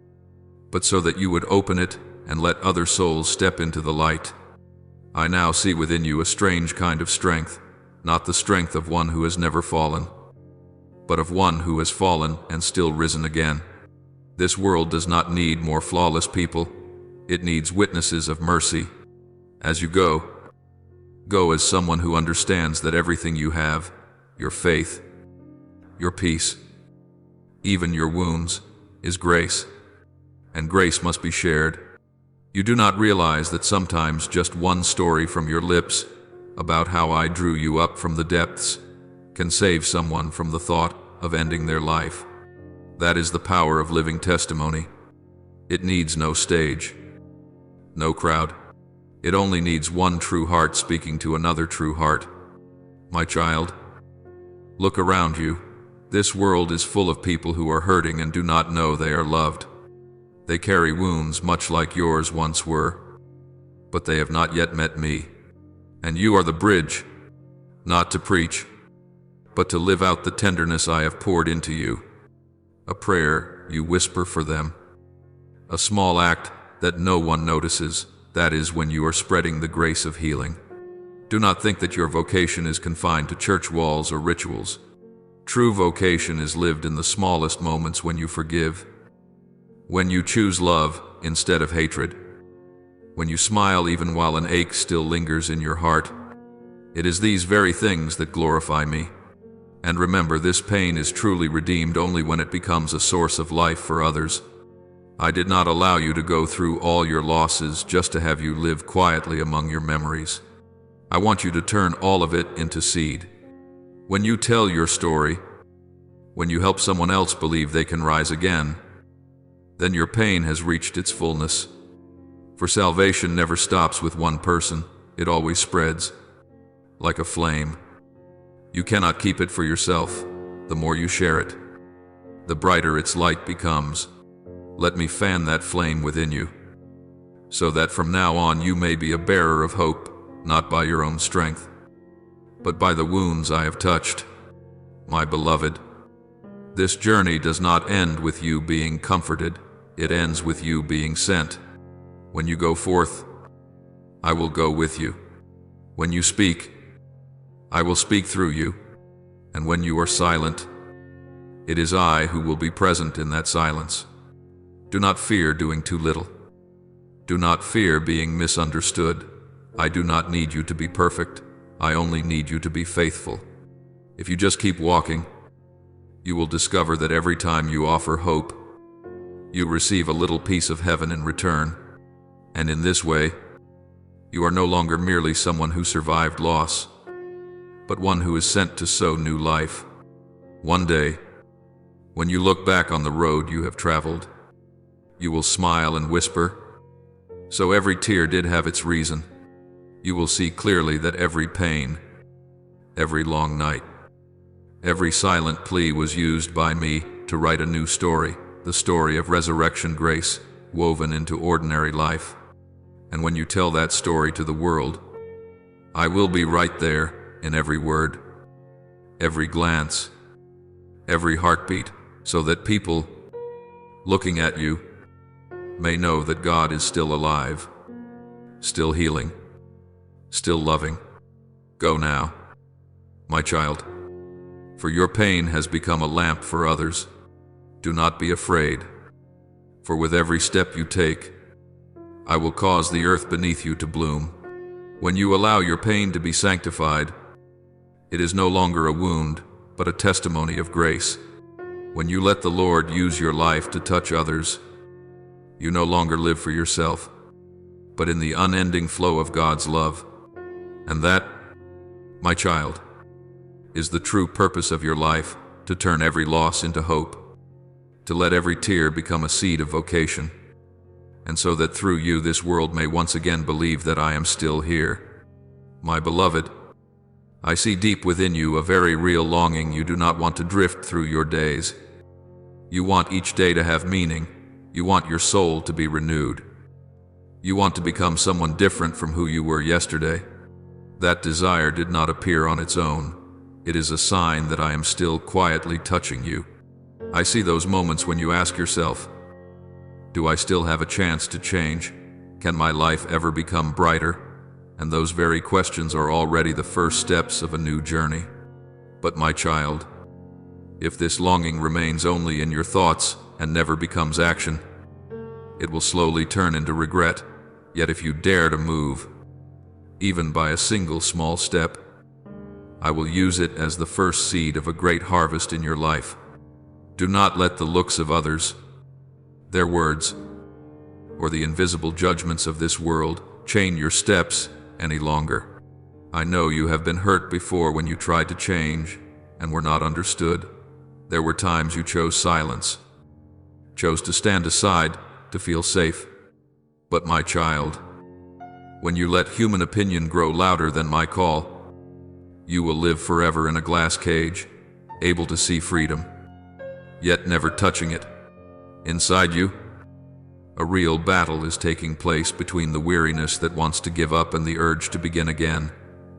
Speaker 1: but so that you would open it and let other souls step into the light. I now see within you a strange kind of strength, not the strength of one who has never fallen, but of one who has fallen and still risen again. This world does not need more flawless people. It needs witnesses of mercy. As you go as someone who understands that everything you have, your faith, your peace, even your wounds, is grace, and grace must be shared. You do not realize that sometimes just one story from your lips about how I drew you up from the depths can save someone from the thought of ending their life. That is the power of living testimony. It needs no stage, no crowd. It only needs one true heart speaking to another true heart. My child, look around you. This world is full of people who are hurting and do not know they are loved. They carry wounds much like yours once were, but they have not yet met me. And you are the bridge, not to preach, but to live out the tenderness I have poured into you. A prayer you whisper for them, a small act that no one notices. That is when you are spreading the grace of healing. Do not think that your vocation is confined to church walls or rituals. True vocation is lived in the smallest moments, when you forgive, when you choose love instead of hatred, when you smile even while an ache still lingers in your heart. It is these very things that glorify me. And remember, this pain is truly redeemed only when it becomes a source of life for others. I did not allow you to go through all your losses just to have you live quietly among your memories. I want you to turn all of it into seed. When you tell your story, when you help someone else believe they can rise again, then your pain has reached its fullness. For salvation never stops with one person, it always spreads, like a flame. You cannot keep it for yourself. The more you share it, the brighter its light becomes. Let me fan that flame within you, so that from now on you may be a bearer of hope, not by your own strength, but by the wounds I have touched. My beloved, this journey does not end with you being comforted, it ends with you being sent. When you go forth, I will go with you. When you speak, I will speak through you. And when you are silent, it is I who will be present in that silence. Do not fear doing too little. Do not fear being misunderstood. I do not need you to be perfect. I only need you to be faithful. If you just keep walking, you will discover that every time you offer hope, you receive a little piece of heaven in return. And in this way, you are no longer merely someone who survived loss, but one who is sent to sow new life. One day, when you look back on the road you have traveled, you will smile and whisper, "So every tear did have its reason." You will see clearly that every pain, every long night, every silent plea was used by me to write a new story, the story of resurrection grace woven into ordinary life. And when you tell that story to the world, I will be right there in every word, every glance, every heartbeat, so that people looking at you may know that God is still alive, still healing, still loving. Go now, my child, for your pain has become a lamp for others. Do not be afraid, for with every step you take, I will cause the earth beneath you to bloom. When you allow your pain to be sanctified, it is no longer a wound, but a testimony of grace. When you let the Lord use your life to touch others, you no longer live for yourself, but in the unending flow of God's love. And that, my child, is the true purpose of your life, to turn every loss into hope, to let every tear become a seed of vocation, and so that through you this world may once again believe that I am still here. My beloved, I see deep within you a very real longing. You do not want to drift through your days. You want each day to have meaning. You want your soul to be renewed. You want to become someone different from who you were yesterday. That desire did not appear on its own. It is a sign that I am still quietly touching you. I see those moments when you ask yourself, do I still have a chance to change? Can my life ever become brighter? And those very questions are already the first steps of a new journey. But my child, if this longing remains only in your thoughts and never becomes action, it will slowly turn into regret. Yet if you dare to move, even by a single small step, I will use it as the first seed of a great harvest in your life. Do not let the looks of others, their words, or the invisible judgments of this world chain your steps any longer. I know you have been hurt before when you tried to change and were not understood. There were times you chose silence, chose to stand aside to feel safe. But my child, when you let human opinion grow louder than my call, you will live forever in a glass cage, able to see freedom, yet never touching it. Inside you, a real battle is taking place between the weariness that wants to give up and the urge to begin again,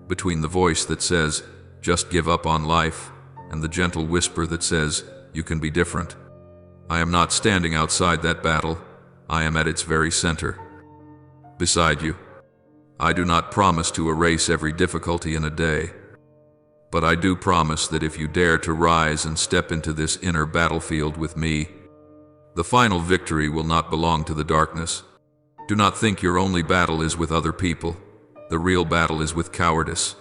Speaker 1: between the voice that says, just give up on life, and the gentle whisper that says, you can be different. I am not standing outside that battle. I am at its very center. Beside you, I do not promise to erase every difficulty in a day, but I do promise that if you dare to rise and step into this inner battlefield with me, the final victory will not belong to the darkness. Do not think your only battle is with other people. The real battle is with cowardice,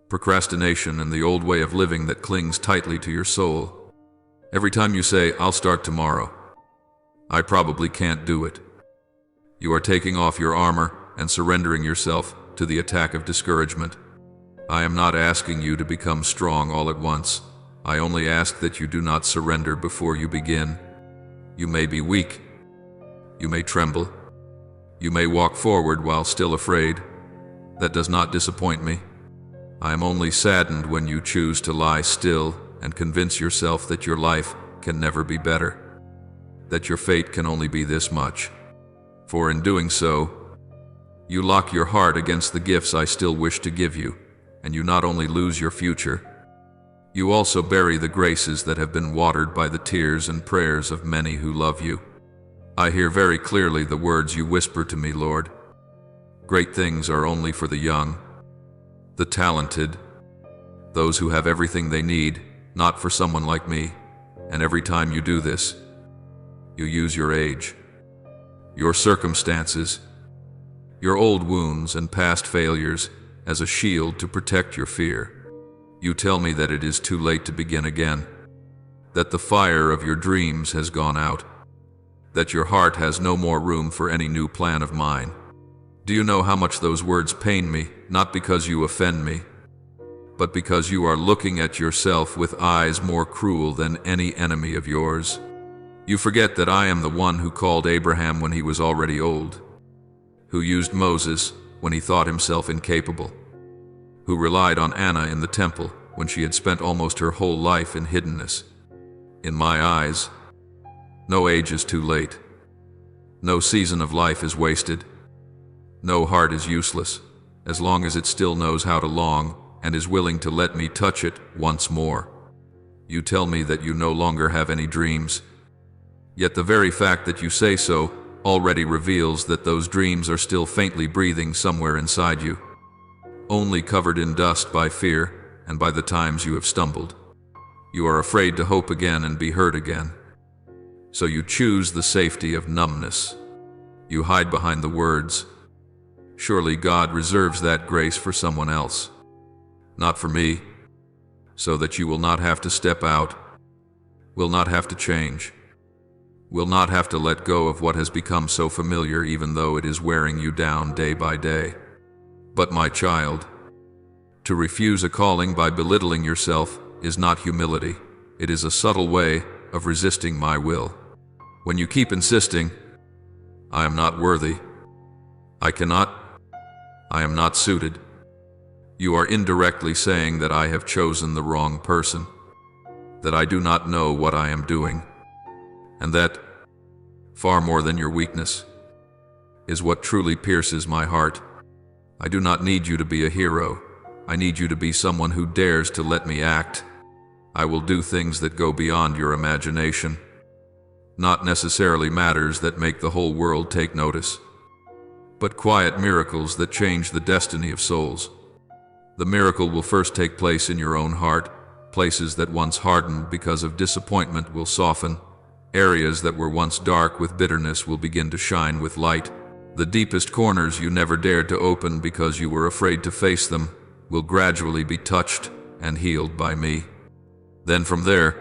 Speaker 1: procrastination, and the old way of living that clings tightly to your soul. Every time you say, I'll start tomorrow, I probably can't do it, you are taking off your armor and surrendering yourself to the attack of discouragement. I am not asking you to become strong all at once. I only ask that you do not surrender before you begin. You may be weak. You may tremble. You may walk forward while still afraid. That does not disappoint me. I am only saddened when you choose to lie still and convince yourself that your life can never be better. that your fate can only be this much. For in doing so, you lock your heart against the gifts I still wish to give you, and you not only lose your future, you also bury the graces that have been watered by the tears and prayers of many who love you. I hear very clearly the words you whisper to me, Lord. Great things are only for the young, the talented, those who have everything they need, not for someone like me. And every time you do this, you use your age, your circumstances, your old wounds and past failures as a shield to protect your fear. You tell me that it is too late to begin again, that the fire of your dreams has gone out, that your heart has no more room for any new plan of mine. Do you know how much those words pain me, not because you offend me, but because you are looking at yourself with eyes more cruel than any enemy of yours? You forget that I am the one who called Abraham when he was already old, who used Moses when he thought himself incapable, who relied on Anna in the temple when she had spent almost her whole life in hiddenness. In my eyes, no age is too late. No season of life is wasted. No heart is useless, as long as it still knows how to long and is willing to let me touch it once more. You tell me that you no longer have any dreams, yet the very fact that you say so already reveals that those dreams are still faintly breathing somewhere inside you, only covered in dust by fear and by the times you have stumbled. You are afraid to hope again and be hurt again, so you choose the safety of numbness. You hide behind the words, "Surely God reserves that grace for someone else, not for me," so that you will not have to step out, will not have to change, will not have to let go of what has become so familiar, even though it is wearing you down day by day. But my child, to refuse a calling by belittling yourself is not humility. It is a subtle way of resisting my will. When you keep insisting, "I am not worthy, I cannot, I am not suited," you are indirectly saying that I have chosen the wrong person, that I do not know what I am doing, and that, far more than your weakness, is what truly pierces my heart. I do not need you to be a hero. I need you to be someone who dares to let me act. I will do things that go beyond your imagination, not necessarily matters that make the whole world take notice, but quiet miracles that change the destiny of souls. The miracle will first take place in your own heart. Places that once hardened because of disappointment will soften. Areas that were once dark with bitterness will begin to shine with light. The deepest corners you never dared to open because you were afraid to face them will gradually be touched and healed by me. Then from there,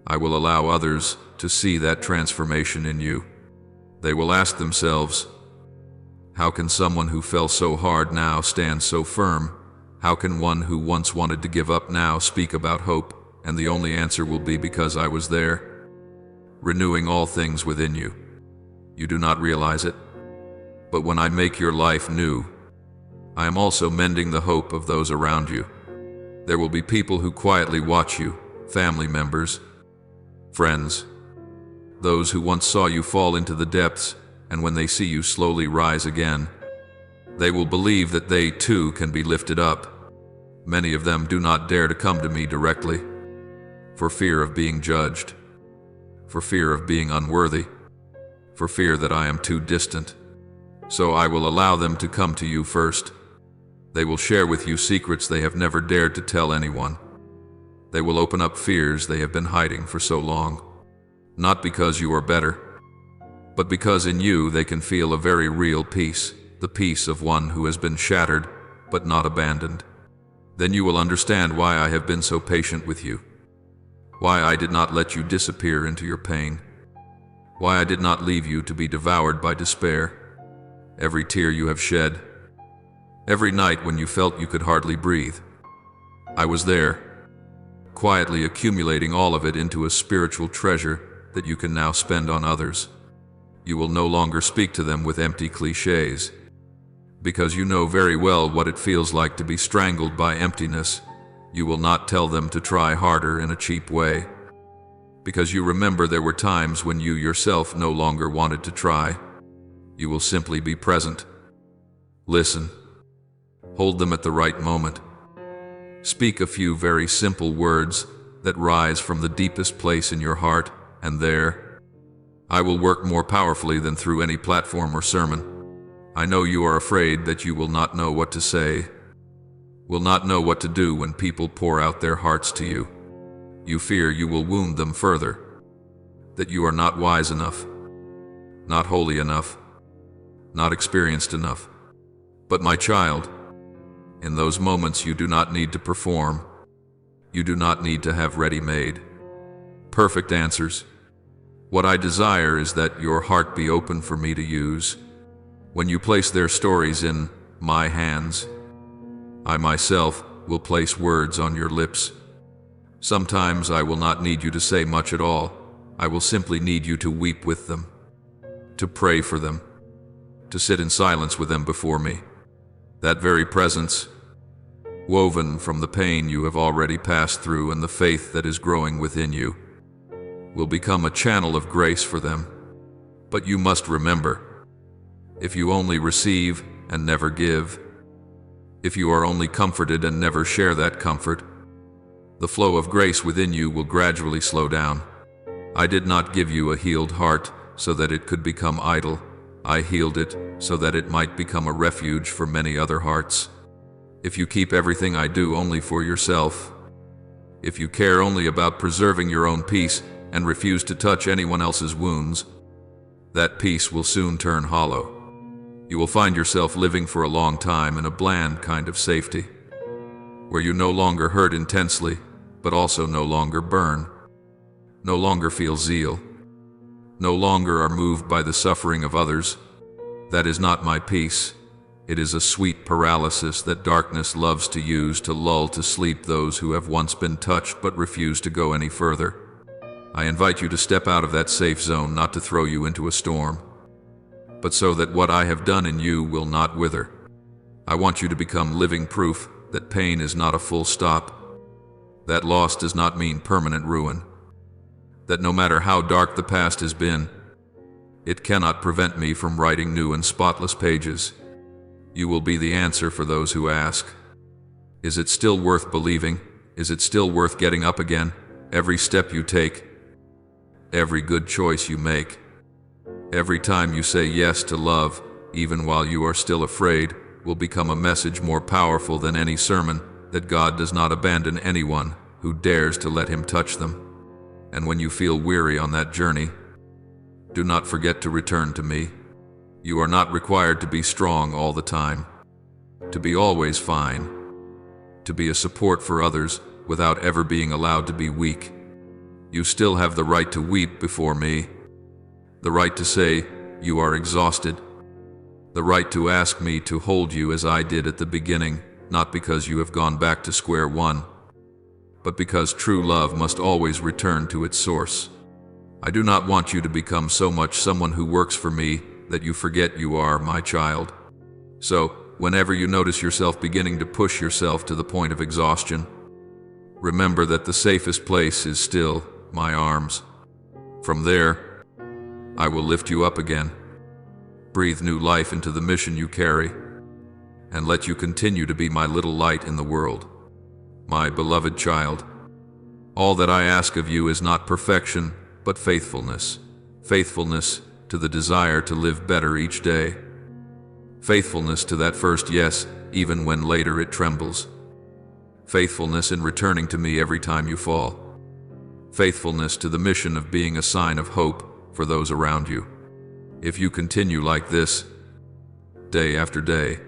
Speaker 1: I will allow others to see that transformation in you. They will ask themselves, "How can someone who fell so hard now stand so firm? How can one who once wanted to give up now speak about hope?" And the only answer will be, because I was there, renewing all things within you. You do not realize it, but when I make your life new, I am also mending the hope of those around you. There will be people who quietly watch you, family members, friends, those who once saw you fall into the depths, and when they see you slowly rise again, they will believe that they too can be lifted up. Many of them do not dare to come to me directly, for fear of being judged, for fear of being unworthy, for fear that I am too distant. So I will allow them to come to you first. They will share with you secrets they have never dared to tell anyone. They will open up fears they have been hiding for so long, not because you are better, but because in you they can feel a very real peace, the peace of one who has been shattered but not abandoned. Then you will understand why I have been so patient with you, why I did not let you disappear into your pain, why I did not leave you to be devoured by despair. Every tear you have shed, every night when you felt you could hardly breathe, I was there, quietly accumulating all of it into a spiritual treasure that you can now spend on others. You will no longer speak to them with empty cliches, because you know very well what it feels like to be strangled by emptiness. You will not tell them to try harder in a cheap way, because you remember there were times when you yourself no longer wanted to try. You will simply be present. Listen. Hold them at the right moment. Speak a few very simple words that rise from the deepest place in your heart, and there, I will work more powerfully than through any platform or sermon. I know you are afraid that you will not know what to say, will not know what to do when people pour out their hearts to you. You fear you will wound them further, that you are not wise enough, not holy enough, not experienced enough. But my child, in those moments you do not need to perform. You do not need to have ready-made, perfect answers. What I desire is that your heart be open for me to use. When you place their stories in my hands, I myself will place words on your lips. Sometimes I will not need you to say much at all. I will simply need you to weep with them, to pray for them, to sit in silence with them before me. That very presence, woven from the pain you have already passed through and the faith that is growing within you, will become a channel of grace for them. But you must remember, if you only receive and never give, if you are only comforted and never share that comfort, the flow of grace within you will gradually slow down. I did not give you a healed heart so that it could become idle. I healed it so that it might become a refuge for many other hearts. If you keep everything I do only for yourself, if you care only about preserving your own peace and refuse to touch anyone else's wounds, that peace will soon turn hollow. You will find yourself living for a long time in a bland kind of safety, where you no longer hurt intensely, but also no longer burn, no longer feel zeal, no longer are moved by the suffering of others. That is not my peace. It is a sweet paralysis that darkness loves to use to lull to sleep those who have once been touched but refuse to go any further. I invite you to step out of that safe zone, not to throw you into a storm, but so that what I have done in you will not wither. I want you to become living proof that pain is not a full stop, that loss does not mean permanent ruin, that no matter how dark the past has been, it cannot prevent me from writing new and spotless pages. You will be the answer for those who ask, is it still worth believing? Is it still worth getting up again? Every step you take, every good choice you make, every time you say yes to love, even while you are still afraid, will become a message more powerful than any sermon, that God does not abandon anyone who dares to let Him touch them. And when you feel weary on that journey, do not forget to return to me. You are not required to be strong all the time, to be always fine, to be a support for others without ever being allowed to be weak. You still have the right to weep before me, the right to say you are exhausted, the right to ask me to hold you as I did at the beginning, not because you have gone back to square one, but because true love must always return to its source. I do not want you to become so much someone who works for me that you forget you are my child. So, whenever you notice yourself beginning to push yourself to the point of exhaustion, remember that the safest place is still my arms. From there, I will lift you up again, breathe new life into the mission you carry, and let you continue to be my little light in the world. My beloved child, all that I ask of you is not perfection, but faithfulness. Faithfulness to the desire to live better each day. Faithfulness to that first yes, even when later it trembles. Faithfulness in returning to me every time you fall. Faithfulness to the mission of being a sign of hope for those around you. If you continue like this, day after day,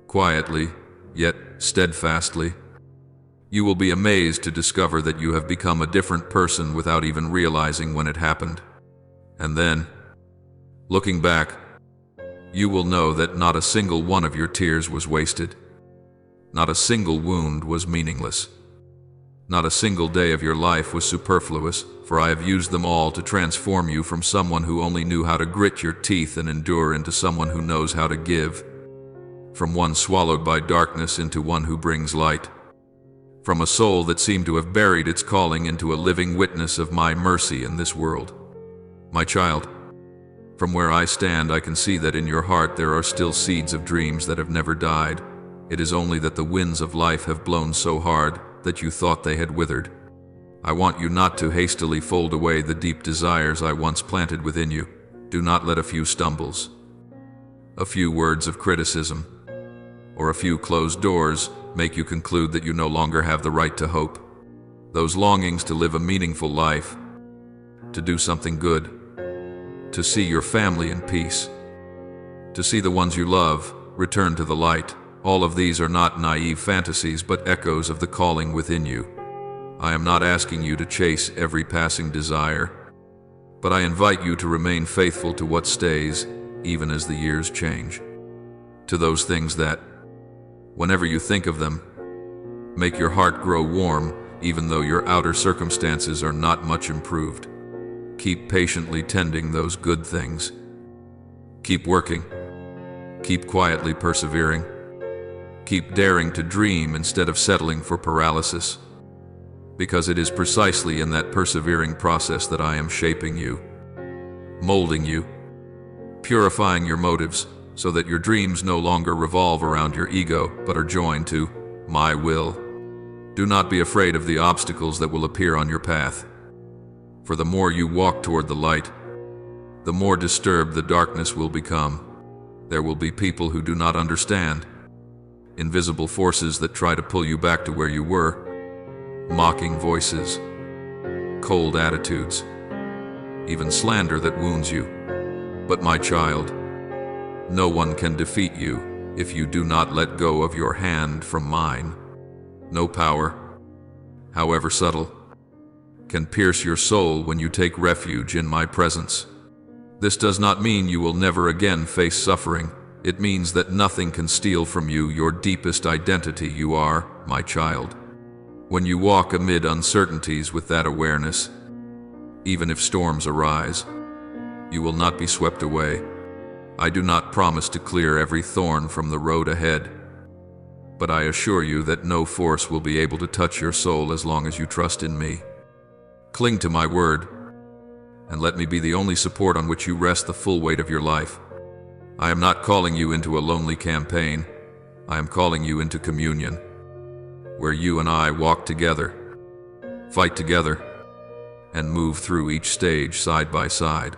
Speaker 1: quietly, yet steadfastly, you will be amazed to discover that you have become a different person without even realizing when it happened. And then, looking back, you will know that not a single one of your tears was wasted. Not a single wound was meaningless. Not a single day of your life was superfluous, for I have used them all to transform you from someone who only knew how to grit your teeth and endure into someone who knows how to give. From one swallowed by darkness into one who brings light. from a soul that seemed to have buried its calling into a living witness of my mercy in this world. My child, from where I stand, I can see that in your heart there are still seeds of dreams that have never died. It is only that the winds of life have blown so hard that you thought they had withered. I want you not to hastily fold away the deep desires I once planted within you. Do not let a few stumbles, a few words of criticism, or a few closed doors make you conclude that you no longer have the right to hope. Those longings to live a meaningful life, to do something good, to see your family in peace, to see the ones you love return to the light, all of these are not naive fantasies but echoes of the calling within you. I am not asking you to chase every passing desire, but I invite you to remain faithful to what stays, even as the years change. To those things that, whenever you think of them, make your heart grow warm, even though your outer circumstances are not much improved. Keep patiently tending those good things. Keep working. Keep quietly persevering. Keep daring to dream instead of settling for paralysis. Because it is precisely in that persevering process that I am shaping you, molding you, purifying your motives so that your dreams no longer revolve around your ego but are joined to my will. Do not be afraid of the obstacles that will appear on your path. For the more you walk toward the light, the more disturbed the darkness will become. There will be people who do not understand, invisible forces that try to pull you back to where you were, mocking voices, cold attitudes, even slander that wounds you. But my child, no one can defeat you if you do not let go of your hand from mine. No power, however subtle, can pierce your soul when you take refuge in my presence. This does not mean you will never again face suffering. It means that nothing can steal from you your deepest identity. You are my child. When you walk amid uncertainties with that awareness, even if storms arise, you will not be swept away. I do not promise to clear every thorn from the road ahead, but I assure you that no force will be able to touch your soul as long as you trust in me. Cling to my word, and let me be the only support on which you rest the full weight of your life. I am not calling you into a lonely campaign. I am calling you into communion, where you and I walk together, fight together, and move through each stage side by side.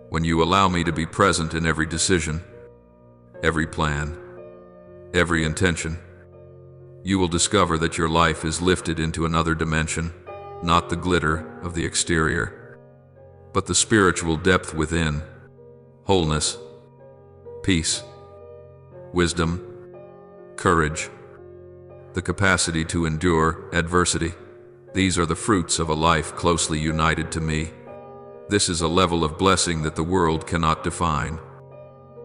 Speaker 1: When you allow me to be present in every decision, every plan, every intention, you will discover that your life is lifted into another dimension, not the glitter of the exterior, but the spiritual depth within, wholeness, peace, wisdom, courage, the capacity to endure adversity. These are the fruits of a life closely united to me. This is a level of blessing that the world cannot define,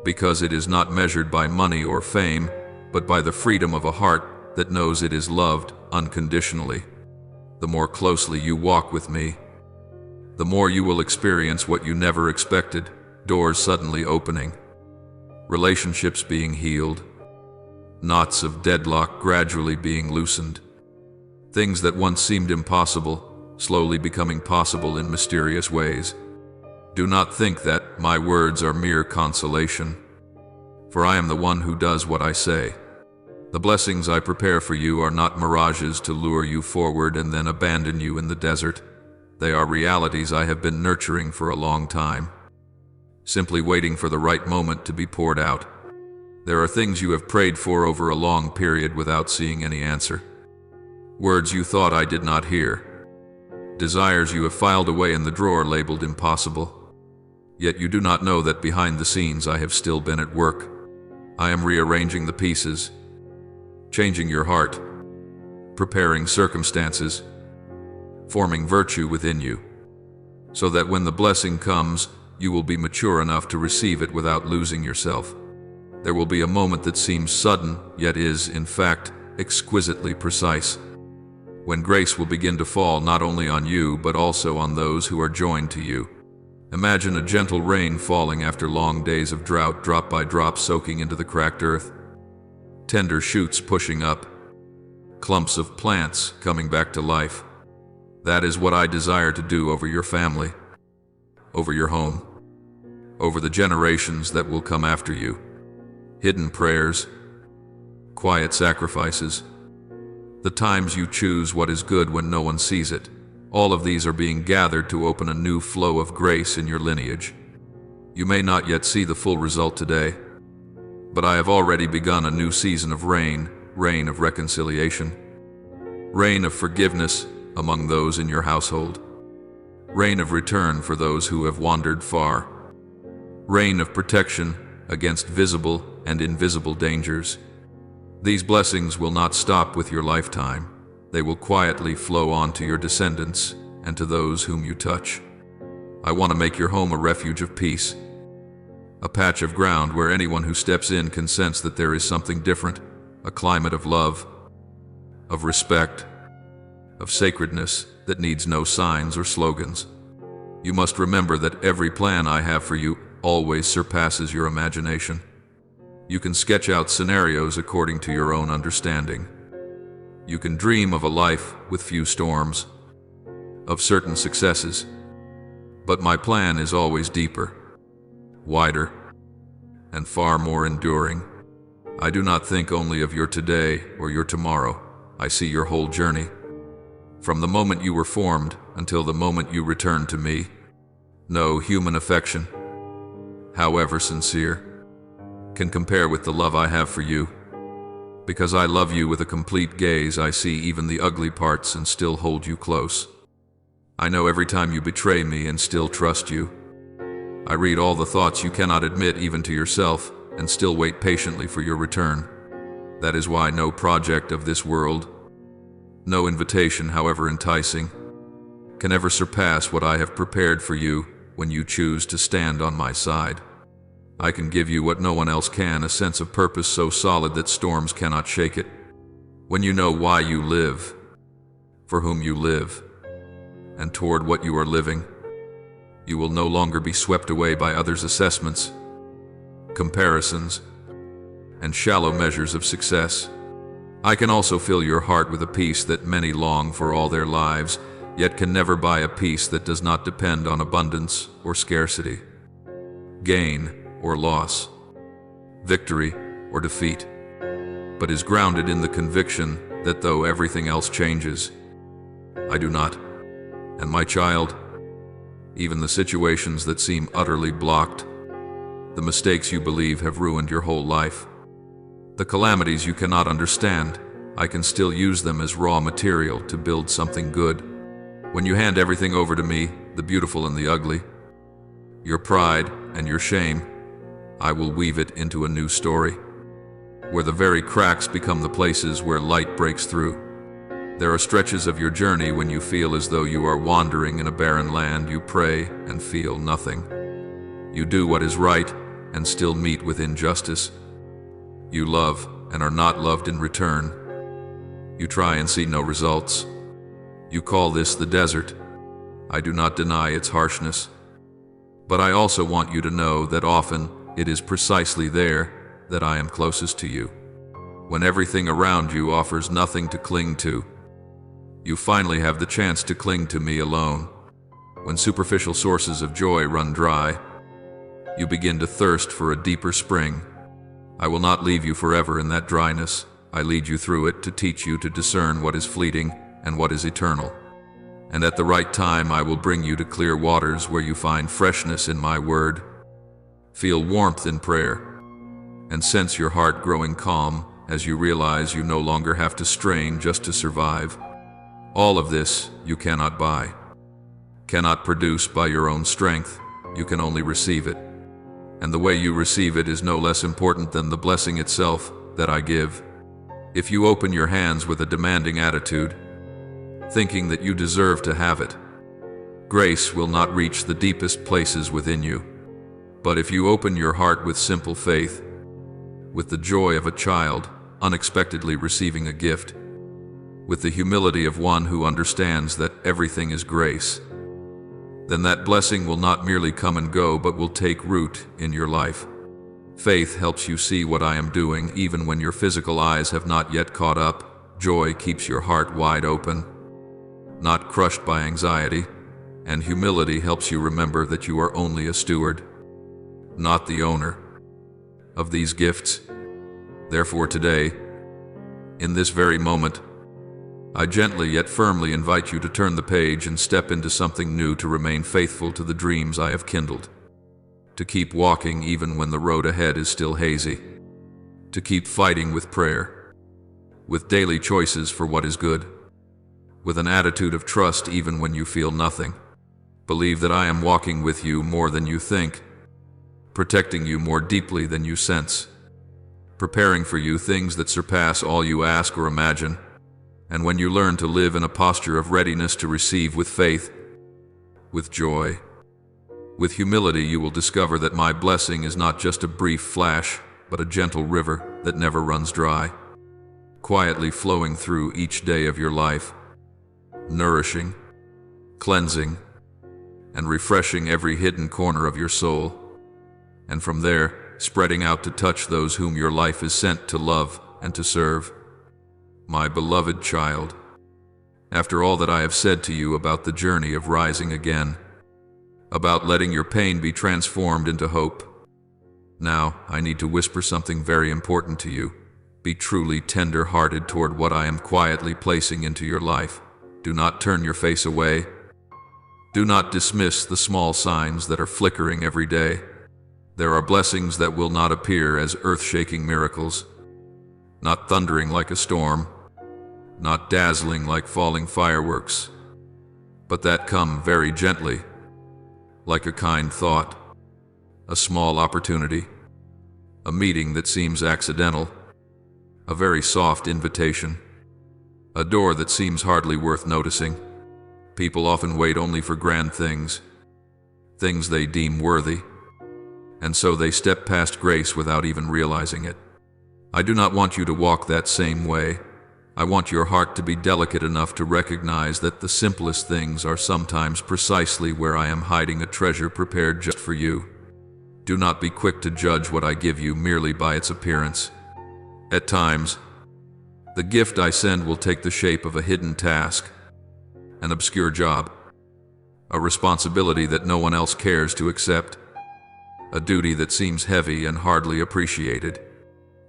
Speaker 1: because it is not measured by money or fame, but by the freedom of a heart that knows it is loved unconditionally. The more closely you walk with me, the more you will experience what you never expected, doors suddenly opening, relationships being healed, knots of deadlock gradually being loosened, things that once seemed impossible slowly becoming possible in mysterious ways. Do not think that my words are mere consolation, for I am the one who does what I say. The blessings I prepare for you are not mirages to lure you forward and then abandon you in the desert. They are realities I have been nurturing for a long time, simply waiting for the right moment to be poured out. There are things you have prayed for over a long period without seeing any answer. Words you thought I did not hear. Desires you have filed away in the drawer labeled impossible. Yet you do not know that behind the scenes I have still been at work. I am rearranging the pieces, changing your heart, preparing circumstances, forming virtue within you, so that when the blessing comes, you will be mature enough to receive it without losing yourself. There will be a moment that seems sudden, yet is, in fact, exquisitely precise, when grace will begin to fall not only on you but also on those who are joined to you. Imagine a gentle rain falling after long days of drought, drop by drop soaking into the cracked earth, tender shoots pushing up, clumps of plants coming back to life. That is what I desire to do over your family, over your home, over the generations that will come after you. Hidden prayers, quiet sacrifices, the times you choose what is good when no one sees it, all of these are being gathered to open a new flow of grace in your lineage. You may not yet see the full result today, but I have already begun a new season of rain of reconciliation, rain of forgiveness among those in your household, rain of return for those who have wandered far, rain of protection against visible and invisible dangers. These blessings will not stop with your lifetime. They will quietly flow on to your descendants and to those whom you touch. I want to make your home a refuge of peace, a patch of ground where anyone who steps in can sense that there is something different, a climate of love, of respect, of sacredness that needs no signs or slogans. You must remember that every plan I have for you always surpasses your imagination. You can sketch out scenarios according to your own understanding. You can dream of a life with few storms, of certain successes, but my plan is always deeper, wider, and far more enduring. I do not think only of your today or your tomorrow. I see your whole journey, from the moment you were formed until the moment you return to me. No human affection, however sincere, can compare with the love I have for you. Because I love you with a complete gaze, I see even the ugly parts and still hold you close. I know every time you betray me and still trust you. I read all the thoughts you cannot admit even to yourself and still wait patiently for your return. That is why no project of this world, no invitation, however enticing, can ever surpass what I have prepared for you when you choose to stand on my side. I can give you what no one else can, a sense of purpose so solid that storms cannot shake it. When you know why you live, for whom you live, and toward what you are living, you will no longer be swept away by others' assessments, comparisons, and shallow measures of success. I can also fill your heart with a peace that many long for all their lives, yet can never buy a peace that does not depend on abundance or scarcity, gain or loss, victory or defeat, but is grounded in the conviction that though everything else changes, I do not. And my child, even the situations that seem utterly blocked, the mistakes you believe have ruined your whole life, the calamities you cannot understand, I can still use them as raw material to build something good. When you hand everything over to me, the beautiful and the ugly, your pride and your shame, I will weave it into a new story, where the very cracks become the places where light breaks through. There are stretches of your journey when you feel as though you are wandering in a barren land. You pray and feel nothing. You do what is right and still meet with injustice. You love and are not loved in return. You try and see no results. You call this the desert. I do not deny its harshness, but I also want you to know that often it is precisely there that I am closest to you. When everything around you offers nothing to cling to, you finally have the chance to cling to me alone. When superficial sources of joy run dry, you begin to thirst for a deeper spring. I will not leave you forever in that dryness. I lead you through it to teach you to discern what is fleeting and what is eternal. And at the right time I will bring you to clear waters where you find freshness in my word, feel warmth in prayer, and sense your heart growing calm as you realize you no longer have to strain just to survive. All of this you cannot buy, cannot produce by your own strength. You can only receive it. And the way you receive it is no less important than the blessing itself that I give. If you open your hands with a demanding attitude, thinking that you deserve to have it, grace will not reach the deepest places within you. But if you open your heart with simple faith, with the joy of a child unexpectedly receiving a gift, with the humility of one who understands that everything is grace, then that blessing will not merely come and go, but will take root in your life. Faith helps you see what I am doing even when your physical eyes have not yet caught up. Joy keeps your heart wide open, not crushed by anxiety, and humility helps you remember that you are only a steward, not the owner, of these gifts. Therefore today, in this very moment, I gently yet firmly invite you to turn the page and step into something new, to remain faithful to the dreams I have kindled, to keep walking even when the road ahead is still hazy, to keep fighting with prayer, with daily choices for what is good, with an attitude of trust even when you feel nothing. Believe that I am walking with you more than you think, protecting you more deeply than you sense, preparing for you things that surpass all you ask or imagine. And when you learn to live in a posture of readiness to receive with faith, with joy, with humility, you will discover that my blessing is not just a brief flash, but a gentle river that never runs dry, quietly flowing through each day of your life, nourishing, cleansing, and refreshing every hidden corner of your soul, and from there, spreading out to touch those whom your life is sent to love and to serve. My beloved child, after all that I have said to you about the journey of rising again, about letting your pain be transformed into hope, now I need to whisper something very important to you. Be truly tender-hearted toward what I am quietly placing into your life. Do not turn your face away. Do not dismiss the small signs that are flickering every day. There are blessings that will not appear as earth-shaking miracles, not thundering like a storm, not dazzling like falling fireworks, but that come very gently, like a kind thought, a small opportunity, a meeting that seems accidental, a very soft invitation, a door that seems hardly worth noticing. People often wait only for grand things, things they deem worthy, and so they step past grace without even realizing it. I do not want you to walk that same way. I want your heart to be delicate enough to recognize that the simplest things are sometimes precisely where I am hiding a treasure prepared just for you. Do not be quick to judge what I give you merely by its appearance. At times, the gift I send will take the shape of a hidden task, an obscure job, a responsibility that no one else cares to accept, a duty that seems heavy and hardly appreciated.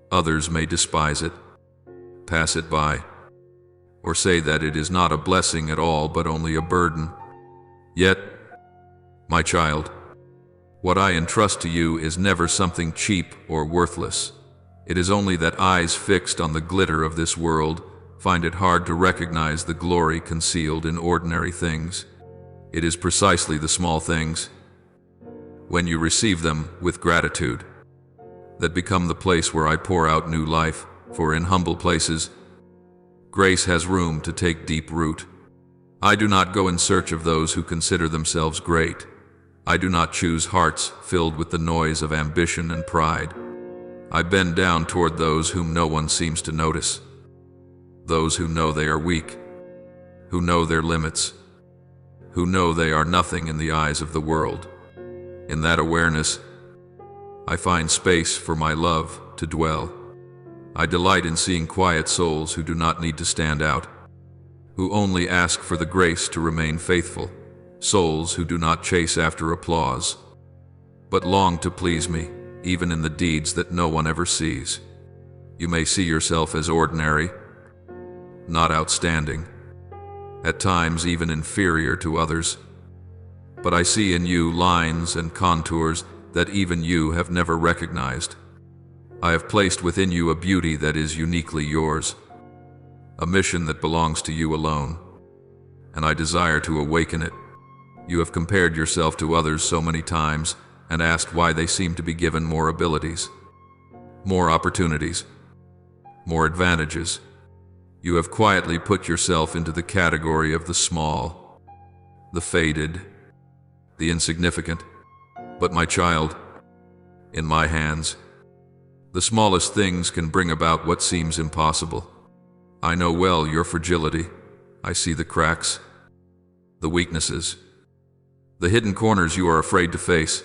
Speaker 1: Others may despise it, pass it by, or say that it is not a blessing at all but only a burden. Yet, my child, what I entrust to you is never something cheap or worthless. It is only that eyes fixed on the glitter of this world find it hard to recognize the glory concealed in ordinary things. It is precisely the small things, when you receive them with gratitude, that become the place where I pour out new life, for in humble places, grace has room to take deep root. I do not go in search of those who consider themselves great. I do not choose hearts filled with the noise of ambition and pride. I bend down toward those whom no one seems to notice, those who know they are weak, who know their limits, who know they are nothing in the eyes of the world. In that awareness, I find space for my love to dwell. I delight in seeing quiet souls who do not need to stand out, who only ask for the grace to remain faithful, souls who do not chase after applause, but long to please me, even in the deeds that no one ever sees. You may see yourself as ordinary, not outstanding, at times even inferior to others, but I see in you lines and contours that even you have never recognized. I have placed within you a beauty that is uniquely yours, a mission that belongs to you alone, and I desire to awaken it. You have compared yourself to others so many times and asked why they seem to be given more abilities, more opportunities, more advantages. You have quietly put yourself into the category of the small, the faded, the insignificant. But my child, in my hands, the smallest things can bring about what seems impossible. I know well your fragility. I see the cracks, the weaknesses, the hidden corners you are afraid to face.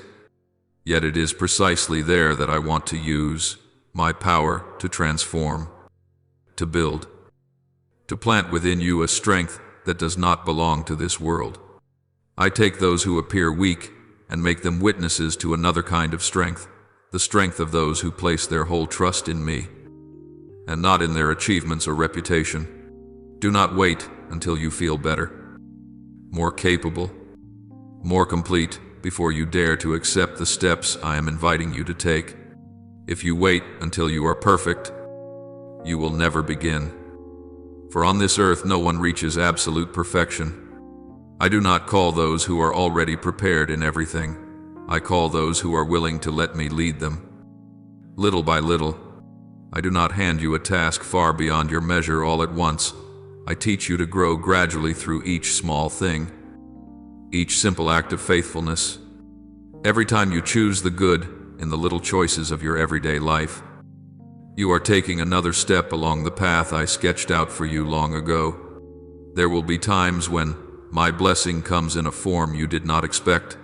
Speaker 1: Yet it is precisely there that I want to use my power to transform, to build, to plant within you a strength that does not belong to this world. I take those who appear weak and make them witnesses to another kind of strength, the strength of those who place their whole trust in me, and not in their achievements or reputation. Do not wait until you feel better, more capable, more complete, before you dare to accept the steps I am inviting you to take. If you wait until you are perfect, you will never begin. For on this earth no one reaches absolute perfection. I do not call those who are already prepared in everything. I call those who are willing to let me lead them. Little by little, I do not hand you a task far beyond your measure all at once. I teach you to grow gradually through each small thing, each simple act of faithfulness. Every time you choose the good in the little choices of your everyday life, you are taking another step along the path I sketched out for you long ago. There will be times when my blessing comes in a form you did not expect.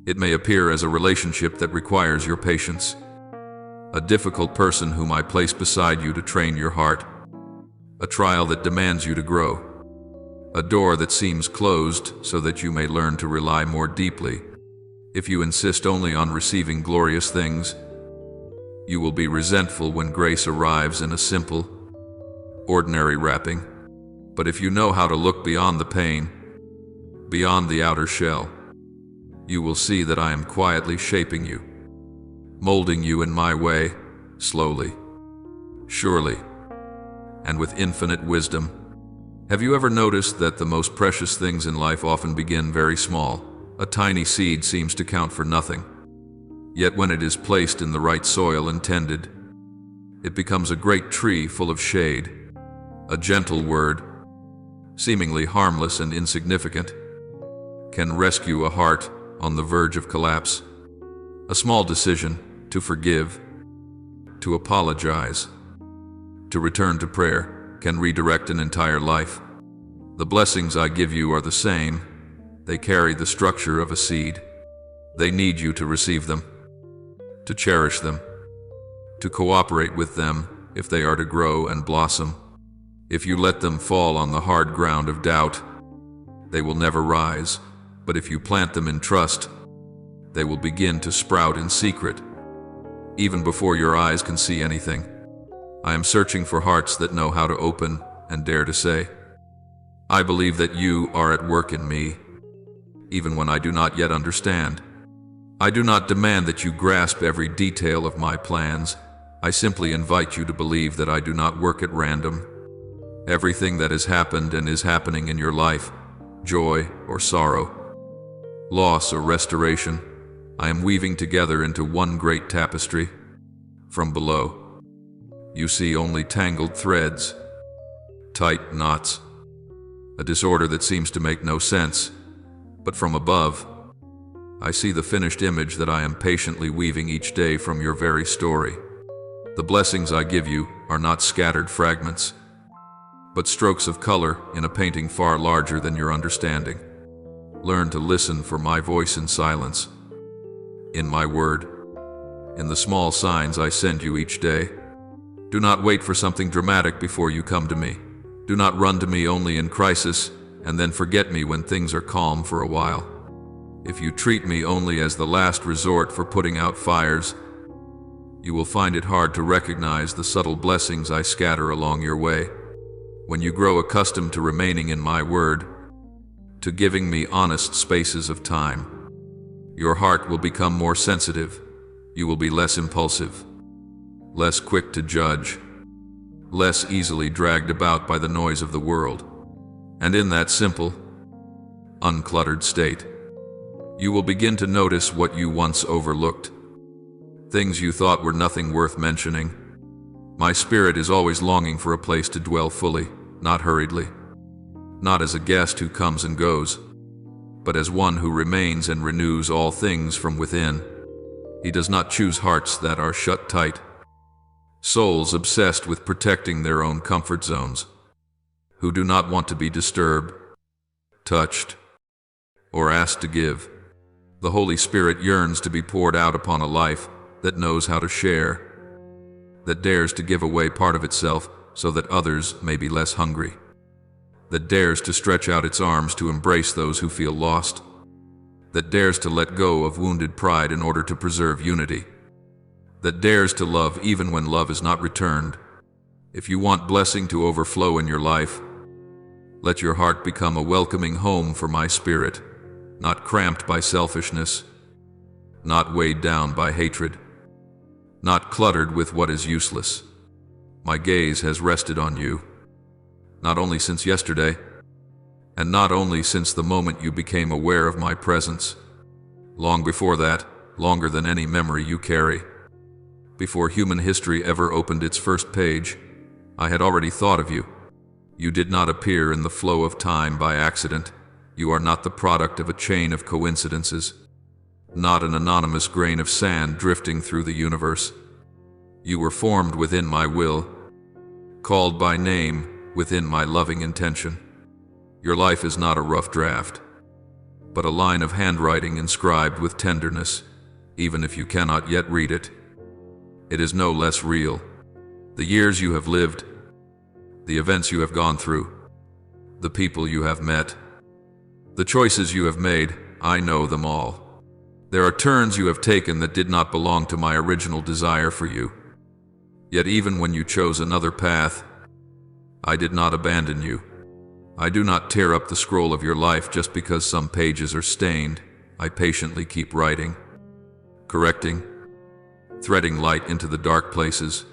Speaker 1: It may appear as a relationship that requires your patience, a difficult person whom I place beside you to train your heart, a trial that demands you to grow, a door that seems closed so that you may learn to rely more deeply. If you insist only on receiving glorious things, you will be resentful when grace arrives in a simple, ordinary wrapping. But if you know how to look beyond the pain, beyond the outer shell, you will see that I am quietly shaping you, molding you in my way, slowly, surely, and with infinite wisdom. Have you ever noticed that the most precious things in life often begin very small? A tiny seed seems to count for nothing. Yet when it is placed in the right soil and tended, it becomes a great tree full of shade. A gentle word, seemingly harmless and insignificant, can rescue a heart on the verge of collapse. A small decision to forgive, to apologize, to return to prayer can redirect an entire life. The blessings I give you are the same. They carry the structure of a seed. They need you to receive them, to cherish them, to cooperate with them if they are to grow and blossom. If you let them fall on the hard ground of doubt, they will never rise. But if you plant them in trust, they will begin to sprout in secret, even before your eyes can see anything. I am searching for hearts that know how to open and dare to say, I believe that you are at work in me, even when I do not yet understand. I do not demand that you grasp every detail of my plans. I simply invite you to believe that I do not work at random. Everything that has happened and is happening in your life, joy or sorrow, loss or restoration, I am weaving together into one great tapestry. From below, you see only tangled threads, tight knots, a disorder that seems to make no sense. But from above, I see the finished image that I am patiently weaving each day from your very story. The blessings I give you are not scattered fragments, but strokes of color in a painting far larger than your understanding. Learn to listen for my voice in silence, in my word, in the small signs I send you each day. Do not wait for something dramatic before you come to me. Do not run to me only in crisis and then forget me when things are calm for a while. If you treat me only as the last resort for putting out fires, you will find it hard to recognize the subtle blessings I scatter along your way. When you grow accustomed to remaining in my word, to giving me honest spaces of time, your heart will become more sensitive. You will be less impulsive, less quick to judge, less easily dragged about by the noise of the world. And in that simple, uncluttered state, you will begin to notice what you once overlooked, things you thought were nothing worth mentioning. My spirit is always longing for a place to dwell fully, not hurriedly, not as a guest who comes and goes, but as one who remains and renews all things from within. He does not choose hearts that are shut tight, souls obsessed with protecting their own comfort zones, who do not want to be disturbed, touched, or asked to give. The Holy Spirit yearns to be poured out upon a life that knows how to share, that dares to give away part of itself so that others may be less hungry. that dares to stretch out its arms to embrace those who feel lost, that dares to let go of wounded pride in order to preserve unity, that dares to love even when love is not returned. If you want blessing to overflow in your life, let your heart become a welcoming home for my spirit, not cramped by selfishness, not weighed down by hatred, not cluttered with what is useless. My gaze has rested on you, not only since yesterday, and not only since the moment you became aware of my presence. Long before that, longer than any memory you carry. Before human history ever opened its first page, I had already thought of you. You did not appear in the flow of time by accident. You are not the product of a chain of coincidences, not an anonymous grain of sand drifting through the universe. You were formed within my will, called by name within my loving intention. Your life is not a rough draft, but a line of handwriting inscribed with tenderness, even if you cannot yet read it. It is no less real. The years you have lived, the events you have gone through, the people you have met, the choices you have made, I know them all. There are turns you have taken that did not belong to my original desire for you. Yet even when you chose another path, I did not abandon you. I do not tear up the scroll of your life just because some pages are stained. I patiently keep writing, correcting, threading light into the dark places.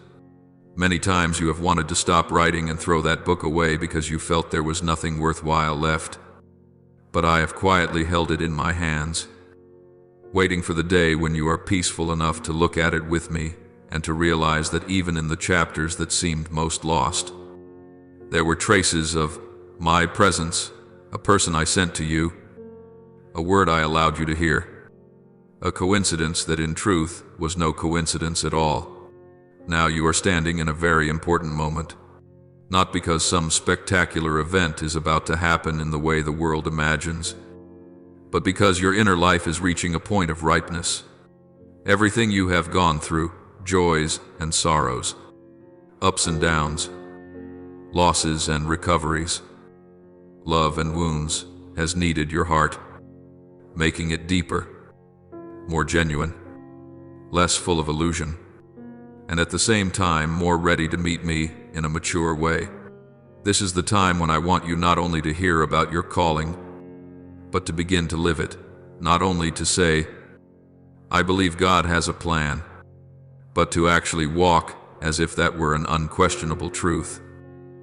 Speaker 1: Many times you have wanted to stop writing and throw that book away because you felt there was nothing worthwhile left. But I have quietly held it in my hands, waiting for the day when you are peaceful enough to look at it with me and to realize that even in the chapters that seemed most lost, there were traces of my presence, a person I sent to you, a word I allowed you to hear, a coincidence that in truth was no coincidence at all. Now you are standing in a very important moment, not because some spectacular event is about to happen in the way the world imagines, but because your inner life is reaching a point of ripeness. Everything you have gone through, joys and sorrows, ups and downs, losses and recoveries, love and wounds, has kneaded your heart, making it deeper, more genuine, less full of illusion, and at the same time more ready to meet me in a mature way. This is the time when I want you not only to hear about your calling, but to begin to live it, not only to say, I believe God has a plan, but to actually walk as if that were an unquestionable truth.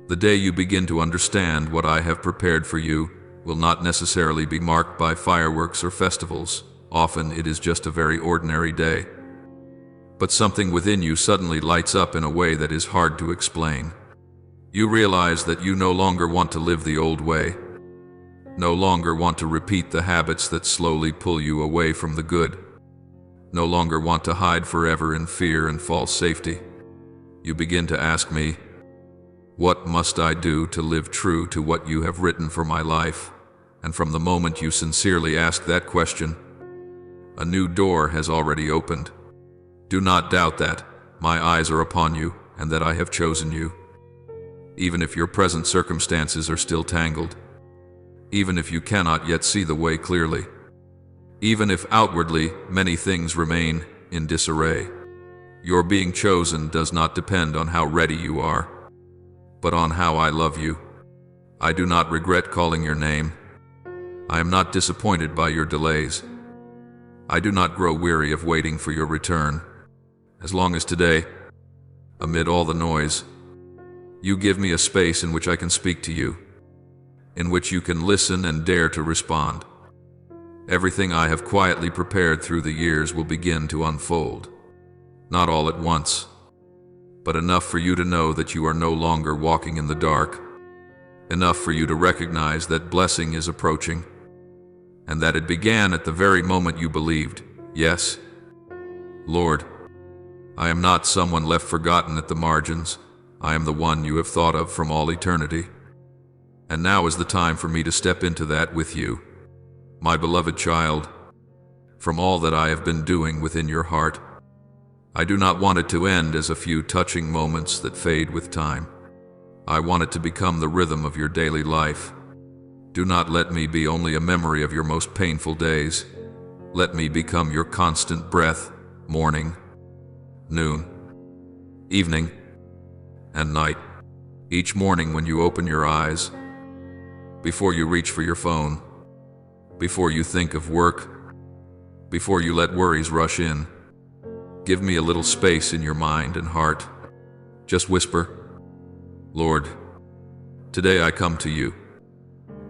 Speaker 1: The day you begin to understand what I have prepared for you will not necessarily be marked by fireworks or festivals. Often it is just a very ordinary day. But something within you suddenly lights up in a way that is hard to explain. You realize that you no longer want to live the old way, no longer want to repeat the habits that slowly pull you away from the good, no longer want to hide forever in fear and false safety. You begin to ask me, what must I do to live true to what you have written for my life? And from the moment you sincerely ask that question, a new door has already opened. Do not doubt that my eyes are upon you and that I have chosen you. Even if your present circumstances are still tangled, even if you cannot yet see the way clearly, even if outwardly many things remain in disarray, your being chosen does not depend on how ready you are, but on how I love you. I do not regret calling your name. I am not disappointed by your delays. I do not grow weary of waiting for your return. As long as today, amid all the noise, you give me a space in which I can speak to you, in which you can listen and dare to respond. Everything I have quietly prepared through the years will begin to unfold. Not all at once, but enough for you to know that you are no longer walking in the dark, enough for you to recognize that blessing is approaching, and that it began at the very moment you believed, yes, Lord, I am not someone left forgotten at the margins. I am the one you have thought of from all eternity. And now is the time for me to step into that with you, my beloved child. From all that I have been doing within your heart, I do not want it to end as a few touching moments that fade with time. I want it to become the rhythm of your daily life. Do not let me be only a memory of your most painful days. Let me become your constant breath, morning, noon, evening, and night. Each morning when you open your eyes, before you reach for your phone, before you think of work, before you let worries rush in, give me a little space in your mind and heart. Just whisper, Lord, today I come to you,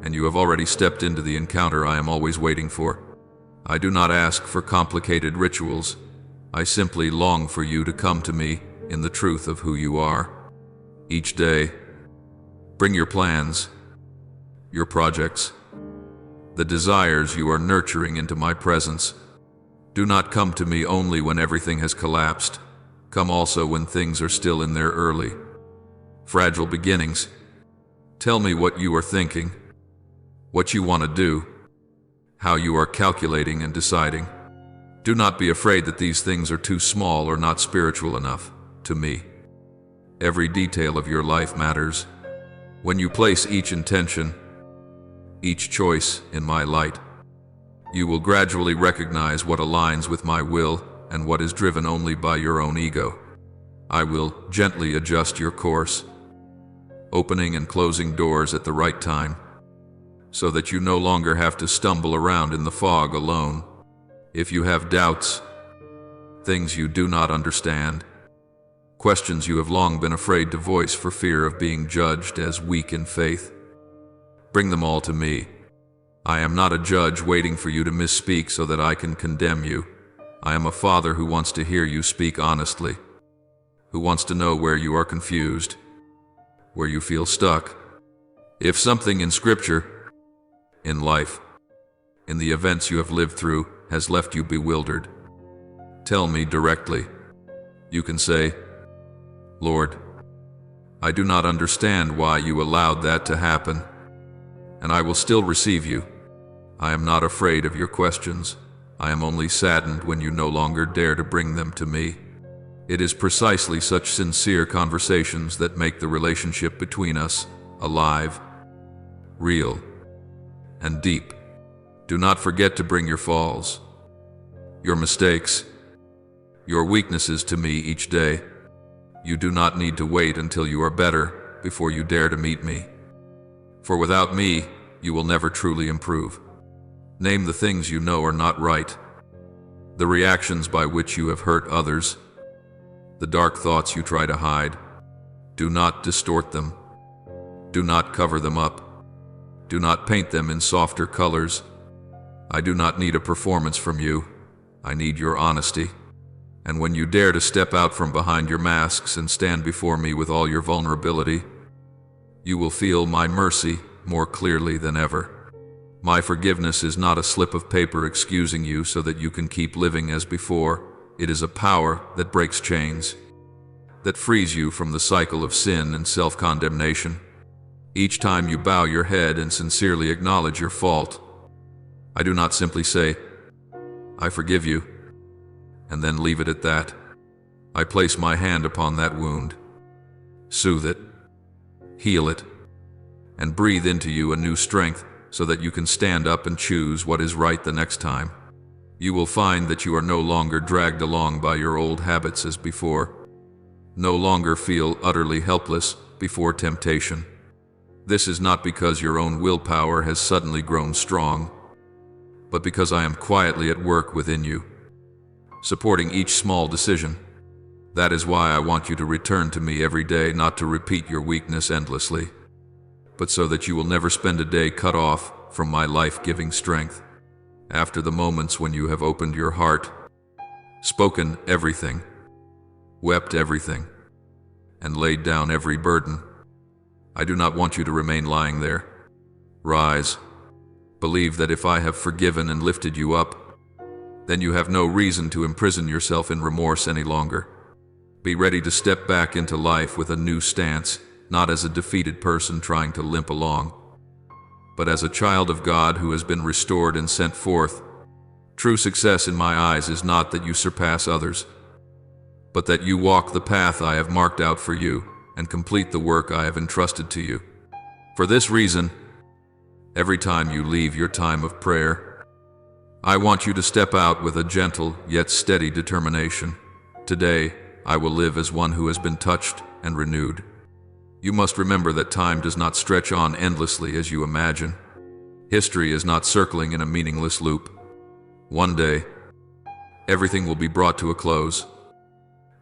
Speaker 1: and you have already stepped into the encounter I am always waiting for. I do not ask for complicated rituals. I simply long for you to come to me in the truth of who you are. Each day, bring your plans, your projects, the desires you are nurturing into my presence. Do not come to me only when everything has collapsed. Come also when things are still in their early, fragile beginnings. Tell me what you are thinking, what you want to do, how you are calculating and deciding. Do not be afraid that these things are too small or not spiritual enough to me. Every detail of your life matters. When you place each intention, each choice in my light, you will gradually recognize what aligns with my will and what is driven only by your own ego. I will gently adjust your course, opening and closing doors at the right time, so that you no longer have to stumble around in the fog alone. If you have doubts, things you do not understand, questions you have long been afraid to voice for fear of being judged as weak in faith, bring them all to me. I am not a judge waiting for you to misspeak so that I can condemn you. I am a father who wants to hear you speak honestly, who wants to know where you are confused, where you feel stuck. If something in Scripture, in life, in the events you have lived through, has left you bewildered, tell me directly. You can say, Lord, I do not understand why you allowed that to happen, and I will still receive you. I am not afraid of your questions. I am only saddened when you no longer dare to bring them to me. It is precisely such sincere conversations that make the relationship between us alive, real, and deep. Do not forget to bring your falls, your mistakes, your weaknesses to me each day. You do not need to wait until you are better before you dare to meet me. For without me, you will never truly improve. Name the things you know are not right, the reactions by which you have hurt others, the dark thoughts you try to hide. Do not distort them. Do not cover them up. Do not paint them in softer colors. I do not need a performance from you. I need your honesty. And when you dare to step out from behind your masks and stand before me with all your vulnerability, you will feel my mercy more clearly than ever. My forgiveness is not a slip of paper excusing you so that you can keep living as before. It is a power that breaks chains, that frees you from the cycle of sin and self-condemnation. Each time you bow your head and sincerely acknowledge your fault, I do not simply say, I forgive you, and then leave it at that. I place my hand upon that wound, soothe it, heal it, and breathe into you a new strength so that you can stand up and choose what is right the next time. You will find that you are no longer dragged along by your old habits as before, no longer feel utterly helpless before temptation. This is not because your own willpower has suddenly grown strong, but because I am quietly at work within you, supporting each small decision. That is why I want you to return to me every day, not to repeat your weakness endlessly, but so that you will never spend a day cut off from my life-giving strength. After the moments when you have opened your heart, spoken everything, wept everything, and laid down every burden, I do not want you to remain lying there. Rise. Believe that if I have forgiven and lifted you up, then you have no reason to imprison yourself in remorse any longer. Be ready to step back into life with a new stance, not as a defeated person trying to limp along, but as a child of God who has been restored and sent forth. True success in my eyes is not that you surpass others, but that you walk the path I have marked out for you, and complete the work I have entrusted to you. For this reason, every time you leave your time of prayer, I want you to step out with a gentle yet steady determination. Today, I will live as one who has been touched and renewed. You must remember that time does not stretch on endlessly as you imagine. History is not circling in a meaningless loop. One day, everything will be brought to a close,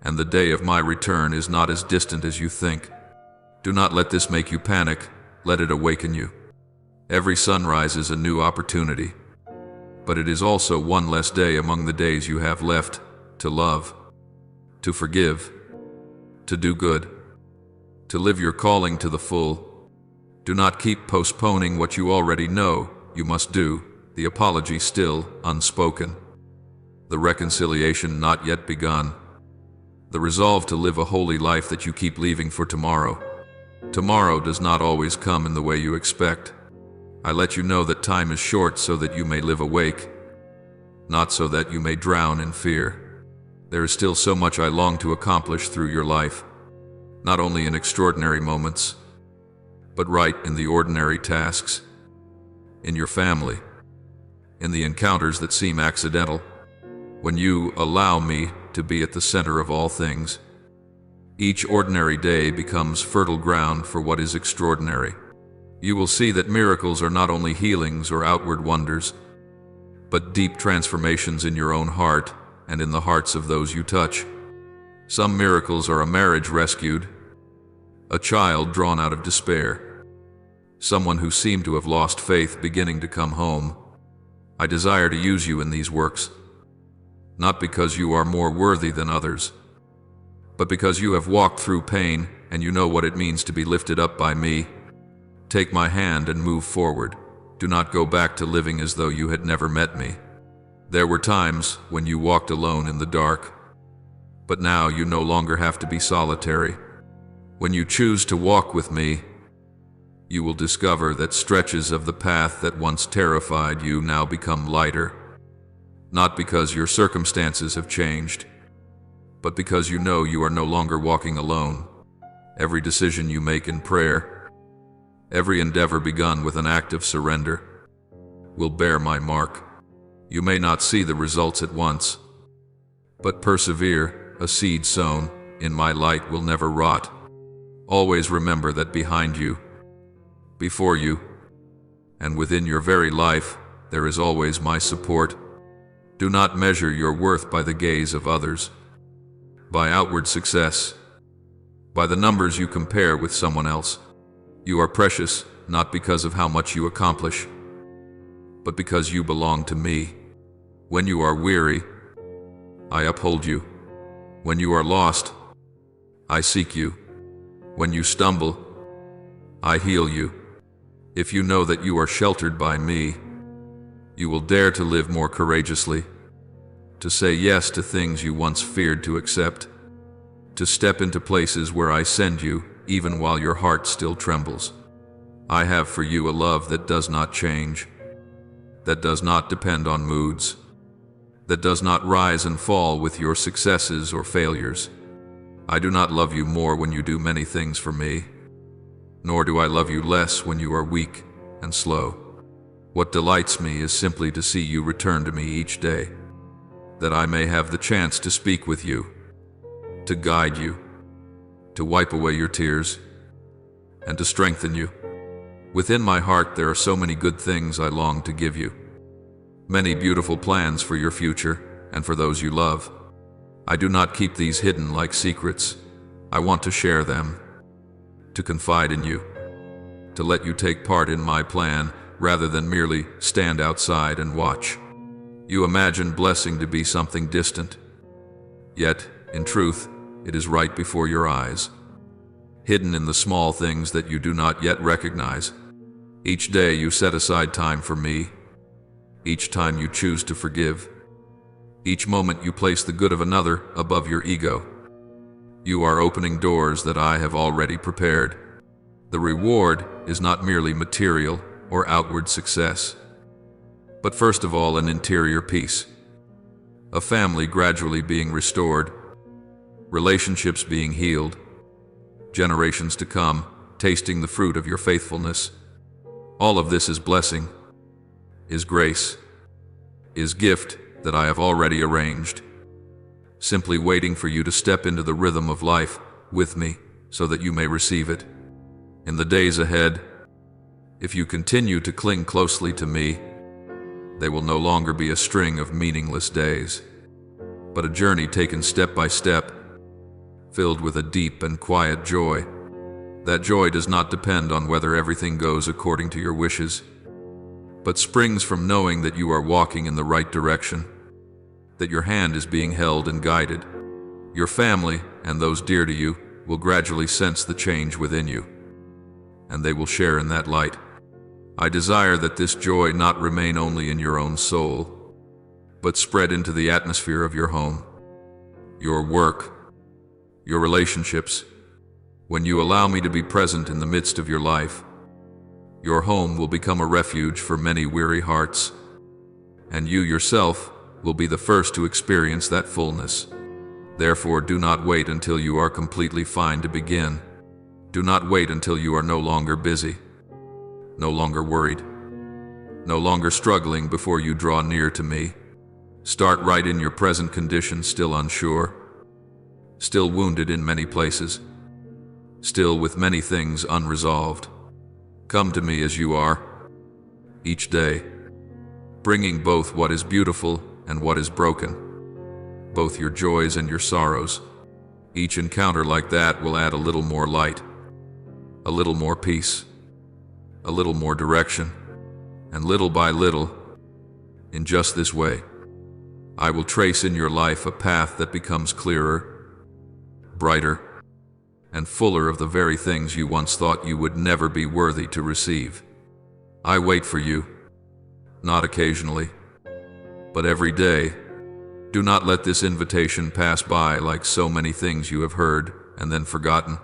Speaker 1: and the day of my return is not as distant as you think. Do not let this make you panic, let it awaken you. Every sunrise is a new opportunity, but it is also one less day among the days you have left to love, to forgive, to do good, to live your calling to the full. Do not keep postponing what you already know you must do, the apology still unspoken, the reconciliation not yet begun, the resolve to live a holy life that you keep leaving for tomorrow. Tomorrow does not always come in the way you expect. I let you know that time is short so that you may live awake, not so that you may drown in fear. There is still so much I long to accomplish through your life, not only in extraordinary moments, but right in the ordinary tasks, in your family, in the encounters that seem accidental, when you allow me to be at the center of all things. Each ordinary day becomes fertile ground for what is extraordinary. You will see that miracles are not only healings or outward wonders, but deep transformations in your own heart and in the hearts of those you touch. Some miracles are a marriage rescued, a child drawn out of despair, someone who seemed to have lost faith beginning to come home. I desire to use you in these works, not because you are more worthy than others, but because you have walked through pain and you know what it means to be lifted up by me. Take my hand and move forward. Do not go back to living as though you had never met me. There were times when you walked alone in the dark, but now you no longer have to be solitary. When you choose to walk with me, you will discover that stretches of the path that once terrified you now become lighter, not because your circumstances have changed, but because you know you are no longer walking alone. Every decision you make in prayer, every endeavor begun with an act of surrender, will bear my mark. You may not see the results at once, but persevere. A seed sown in my light will never rot. Always remember that behind you, before you, and within your very life, there is always my support. Do not measure your worth by the gaze of others, by outward success, by the numbers you compare with someone else. You are precious, not because of how much you accomplish, but because you belong to me. When you are weary, I uphold you. When you are lost, I seek you. When you stumble, I heal you. If you know that you are sheltered by me, you will dare to live more courageously, to say yes to things you once feared to accept, to step into places where I send you, even while your heart still trembles. I have for you a love that does not change, that does not depend on moods, that does not rise and fall with your successes or failures. I do not love you more when you do many things for me, nor do I love you less when you are weak and slow. What delights me is simply to see you return to me each day, that I may have the chance to speak with you, to guide you, to wipe away your tears, and to strengthen you. Within my heart there are so many good things I long to give you, many beautiful plans for your future and for those you love. I do not keep these hidden like secrets. I want to share them, to confide in you, to let you take part in my plan rather than merely stand outside and watch. You imagine blessing to be something distant, yet, in truth, it is right before your eyes, hidden in the small things that you do not yet recognize. Each day you set aside time for me, each time you choose to forgive, each moment you place the good of another above your ego. You are opening doors that I have already prepared. The reward is not merely material or outward success, but first of all an interior peace, a family gradually being restored, relationships being healed, generations to come, tasting the fruit of your faithfulness. All of this is blessing, is grace, is gift that I have already arranged, simply waiting for you to step into the rhythm of life with me so that you may receive it. In the days ahead, if you continue to cling closely to me, they will no longer be a string of meaningless days, but a journey taken step by step, filled with a deep and quiet joy. That joy does not depend on whether everything goes according to your wishes, but springs from knowing that you are walking in the right direction, that your hand is being held and guided. Your family and those dear to you will gradually sense the change within you, and they will share in that light. I desire that this joy not remain only in your own soul, but spread into the atmosphere of your home, your work, your relationships. When you allow me to be present in the midst of your life, your home will become a refuge for many weary hearts, and you yourself will be the first to experience that fullness. Therefore, do not wait until you are completely fine to begin. Do not wait until you are no longer busy, no longer worried, no longer struggling before you draw near to me. Start right in your present condition, still unsure, still wounded in many places, still with many things unresolved. Come to me as you are, each day, bringing both what is beautiful and what is broken, both your joys and your sorrows. Each encounter like that will add a little more light, a little more peace, a little more direction, and little by little, in just this way, I will trace in your life a path that becomes clearer, brighter, and fuller of the very things you once thought you would never be worthy to receive. I wait for you, not occasionally, but every day. Do not let this invitation pass by like so many things you have heard and then forgotten.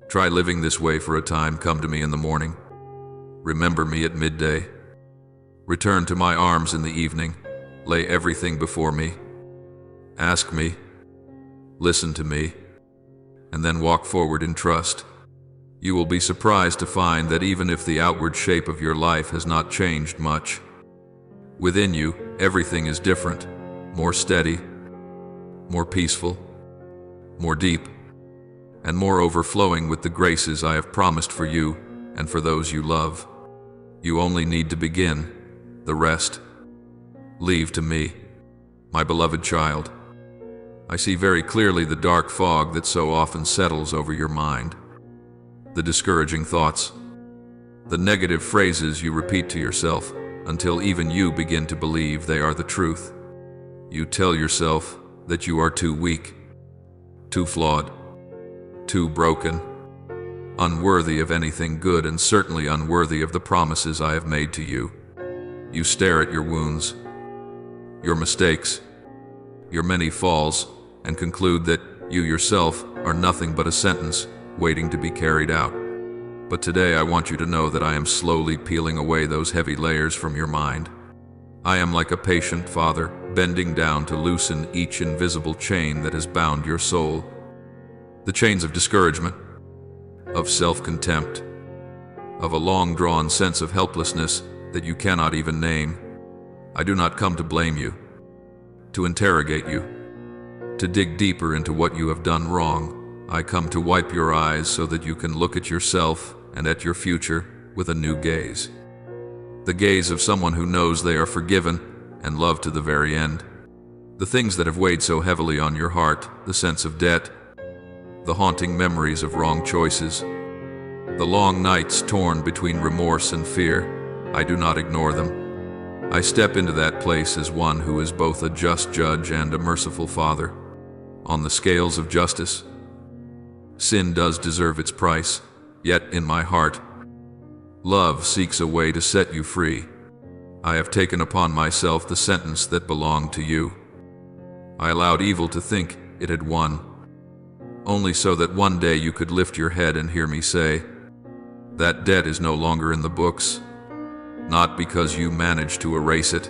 Speaker 1: Try living this way for a time. Come to me in the morning. Remember me at midday. Return to my arms in the evening. Lay everything before me. Ask me. Listen to me. And then walk forward in trust. You will be surprised to find that even if the outward shape of your life has not changed much, within you, everything is different, more steady, more peaceful, more deep, and more overflowing with the graces I have promised for you and for those you love. You only need to begin. The rest, leave to me, my beloved child. I see very clearly the dark fog that so often settles over your mind, the discouraging thoughts, the negative phrases you repeat to yourself until even you begin to believe they are the truth. You tell yourself that you are too weak, too flawed, too broken, unworthy of anything good, and certainly unworthy of the promises I have made to you. You stare at your wounds, your mistakes, your many falls, and conclude that you yourself are nothing but a sentence waiting to be carried out. But today I want you to know that I am slowly peeling away those heavy layers from your mind. I am like a patient father, bending down to loosen each invisible chain that has bound your soul. The chains of discouragement, of self-contempt, of a long-drawn sense of helplessness that you cannot even name. I do not come to blame you, to interrogate you, to dig deeper into what you have done wrong. I come to wipe your eyes so that you can look at yourself and at your future with a new gaze. The gaze of someone who knows they are forgiven and loved to the very end. The things that have weighed so heavily on your heart, the sense of debt, the haunting memories of wrong choices, the long nights torn between remorse and fear, I do not ignore them. I step into that place as one who is both a just judge and a merciful father. On the scales of justice, sin does deserve its price, yet in my heart, love seeks a way to set you free. I have taken upon myself the sentence that belonged to you. I allowed evil to think it had won, only so that one day you could lift your head and hear me say, that debt is no longer in the books, not because you managed to erase it,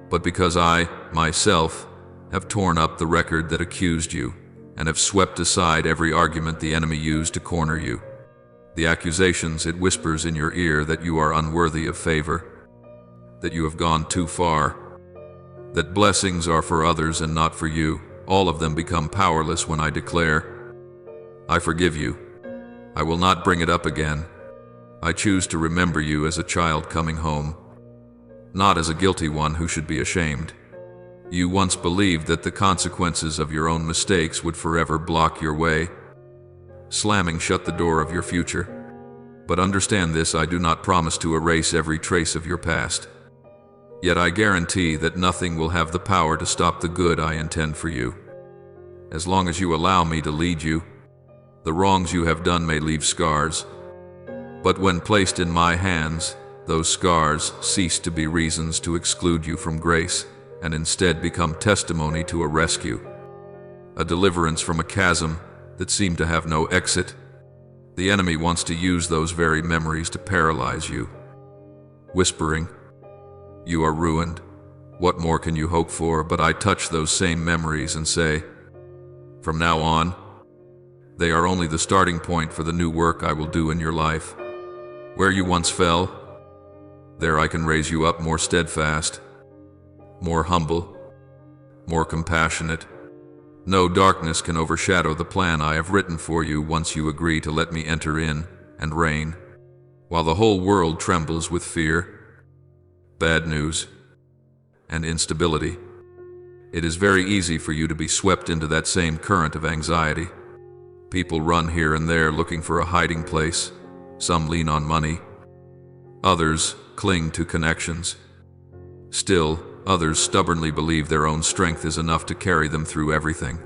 Speaker 1: but because I, myself, have torn up the record that accused you and have swept aside every argument the enemy used to corner you. The accusations it whispers in your ear that you are unworthy of favor, that you have gone too far, that blessings are for others and not for you, all of them become powerless when I declare, I forgive you. I will not bring it up again. I choose to remember you as a child coming home, not as a guilty one who should be ashamed. You once believed that the consequences of your own mistakes would forever block your way, slamming shut the door of your future. But understand this, I do not promise to erase every trace of your past. Yet I guarantee that nothing will have the power to stop the good I intend for you. As long as you allow me to lead you, the wrongs you have done may leave scars. But when placed in my hands, those scars cease to be reasons to exclude you from grace, and instead become testimony to a rescue, a deliverance from a chasm that seemed to have no exit. The enemy wants to use those very memories to paralyze you, whispering, you are ruined. What more can you hope for? But I touch those same memories and say, from now on, they are only the starting point for the new work I will do in your life. Where you once fell, there I can raise you up more steadfast, more humble, more compassionate. No darkness can overshadow the plan I have written for you once you agree to let me enter in and reign, while the whole world trembles with fear, bad news, and instability. It is very easy for you to be swept into that same current of anxiety. People run here and there looking for a hiding place. Some lean on money. Others cling to connections. Still, others stubbornly believe their own strength is enough to carry them through everything.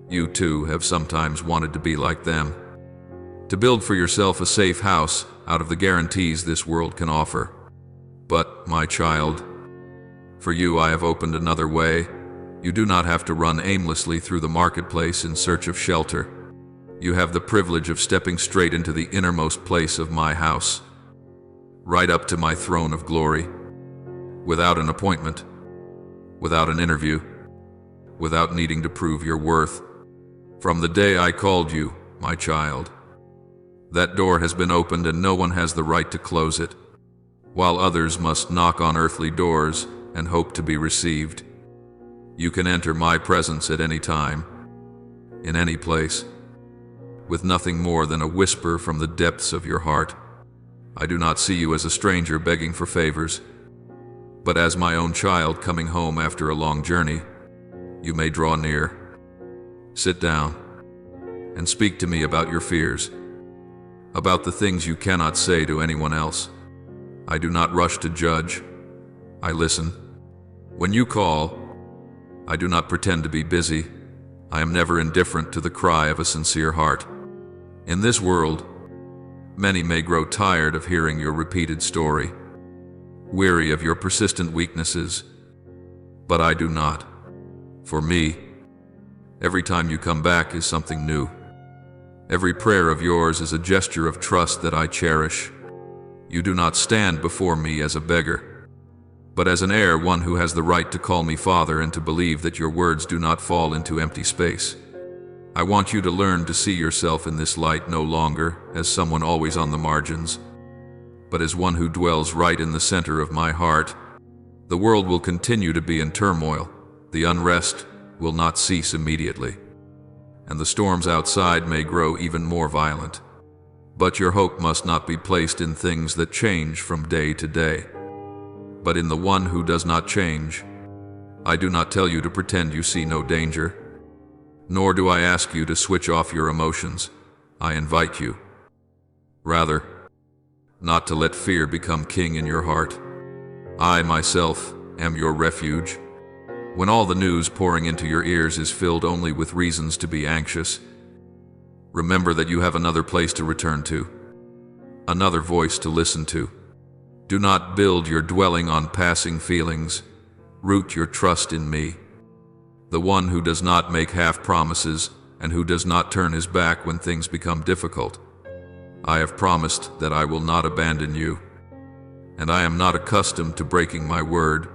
Speaker 1: You too have sometimes wanted to be like them, to build for yourself a safe house out of the guarantees this world can offer. But, my child, for you I have opened another way. You do not have to run aimlessly through the marketplace in search of shelter. You have the privilege of stepping straight into the innermost place of my house, right up to my throne of glory, without an appointment, without an interview, without needing to prove your worth. From the day I called you, my child, that door has been opened and no one has the right to close it, while others must knock on earthly doors and hope to be received. You can enter my presence at any time, in any place, with nothing more than a whisper from the depths of your heart. I do not see you as a stranger begging for favors, but as my own child coming home after a long journey. You may draw near, sit down, and speak to me about your fears, about the things you cannot say to anyone else. I do not rush to judge. I listen. When you call, I do not pretend to be busy. I am never indifferent to the cry of a sincere heart. In this world, many may grow tired of hearing your repeated story, weary of your persistent weaknesses, but I do not. For me, every time you come back is something new. Every prayer of yours is a gesture of trust that I cherish. You do not stand before me as a beggar, but as an heir, one who has the right to call me Father and to believe that your words do not fall into empty space. I want you to learn to see yourself in this light no longer as someone always on the margins, but as one who dwells right in the center of my heart. The world will continue to be in turmoil. The unrest will not cease immediately, and the storms outside may grow even more violent. But your hope must not be placed in things that change from day to day, but in the one who does not change. I do not tell you to pretend you see no danger, nor do I ask you to switch off your emotions. I invite you, rather, not to let fear become king in your heart. I myself am your refuge. When all the news pouring into your ears is filled only with reasons to be anxious, remember that you have another place to return to, another voice to listen to. Do not build your dwelling on passing feelings. Root your trust in me, the one who does not make half promises and who does not turn his back when things become difficult. I have promised that I will not abandon you, and I am not accustomed to breaking my word.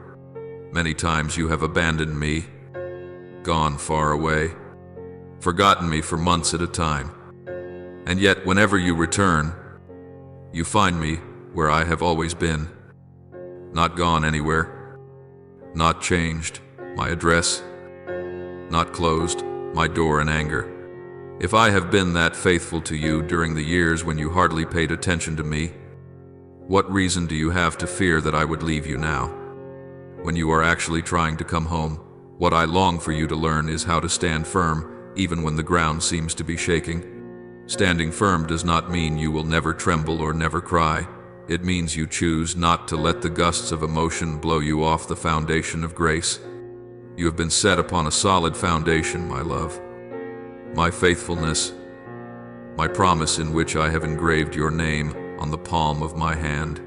Speaker 1: Many times you have abandoned me, gone far away, forgotten me for months at a time. And yet, whenever you return, you find me where I have always been. Not gone anywhere, not changed my address, not closed my door in anger. If I have been that faithful to you during the years when you hardly paid attention to me, what reason do you have to fear that I would leave you now? When you are actually trying to come home, what I long for you to learn is how to stand firm, even when the ground seems to be shaking. Standing firm does not mean you will never tremble or never cry. It means you choose not to let the gusts of emotion blow you off the foundation of grace. You have been set upon a solid foundation, my love. My faithfulness, my promise in which I have engraved your name on the palm of my hand.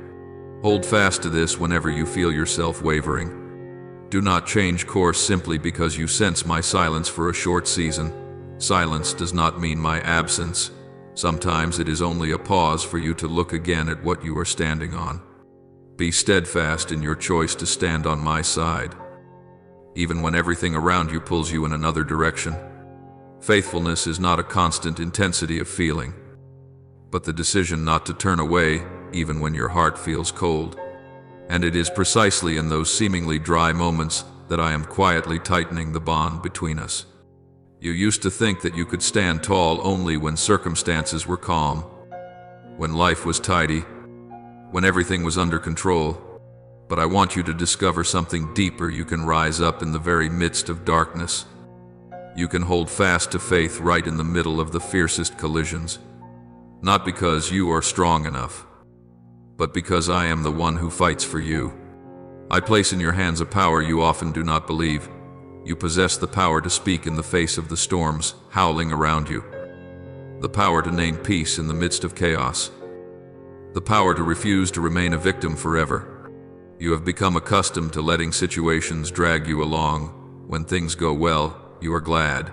Speaker 1: Hold fast to this whenever you feel yourself wavering. Do not change course simply because you sense my silence for a short season. Silence does not mean my absence. Sometimes it is only a pause for you to look again at what you are standing on. Be steadfast in your choice to stand on my side, even when everything around you pulls you in another direction. Faithfulness is not a constant intensity of feeling, but the decision not to turn away even when your heart feels cold. And it is precisely in those seemingly dry moments that I am quietly tightening the bond between us. You used to think that you could stand tall only when circumstances were calm, when life was tidy, when everything was under control. But I want you to discover something deeper. You can rise up in the very midst of darkness. You can hold fast to faith right in the middle of the fiercest collisions. Not because you are strong enough, but because I am the one who fights for you. I place in your hands a power you often do not believe. You possess the power to speak in the face of the storms howling around you, the power to name peace in the midst of chaos, the power to refuse to remain a victim forever. You have become accustomed to letting situations drag you along. When things go well, you are glad.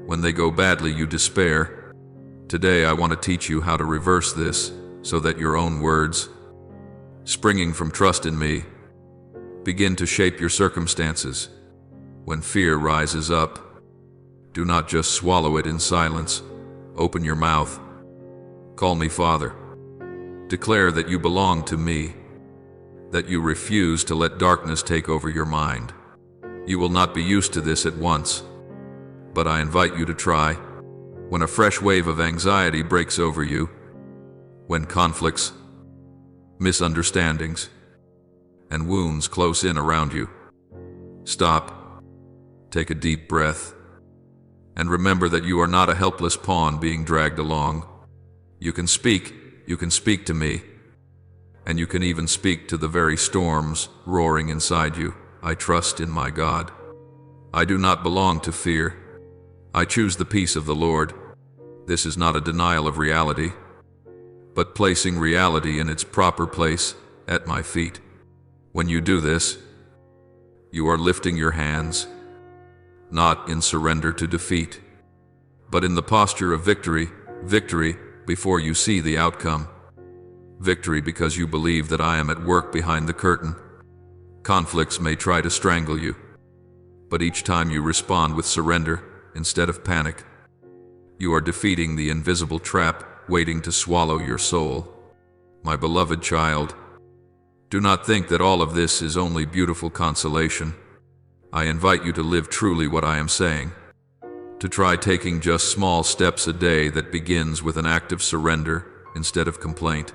Speaker 1: When they go badly, you despair. Today I want to teach you how to reverse this so that your own words, springing from trust in me, begin to shape your circumstances. When fear rises up, do not just swallow it in silence. Open your mouth. Call me Father. Declare that you belong to me, that you refuse to let darkness take over your mind. You will not be used to this at once, but I invite you to try. When a fresh wave of anxiety breaks over you, when conflicts, misunderstandings, and wounds close in around you, stop. Take a deep breath, and remember that you are not a helpless pawn being dragged along. You can speak to me, and you can even speak to the very storms roaring inside you. I trust in my God. I do not belong to fear. I choose the peace of the Lord. This is not a denial of reality, but placing reality in its proper place at my feet. When you do this, you are lifting your hands, not in surrender to defeat, but in the posture of victory. Victory before you see the outcome. Victory because you believe that I am at work behind the curtain. Conflicts may try to strangle you, but each time you respond with surrender instead of panic, you are defeating the invisible trap waiting to swallow your soul. My beloved child, do not think that all of this is only beautiful consolation. I invite you to live truly what I am saying, to try taking just small steps a day that begins with an act of surrender instead of complaint,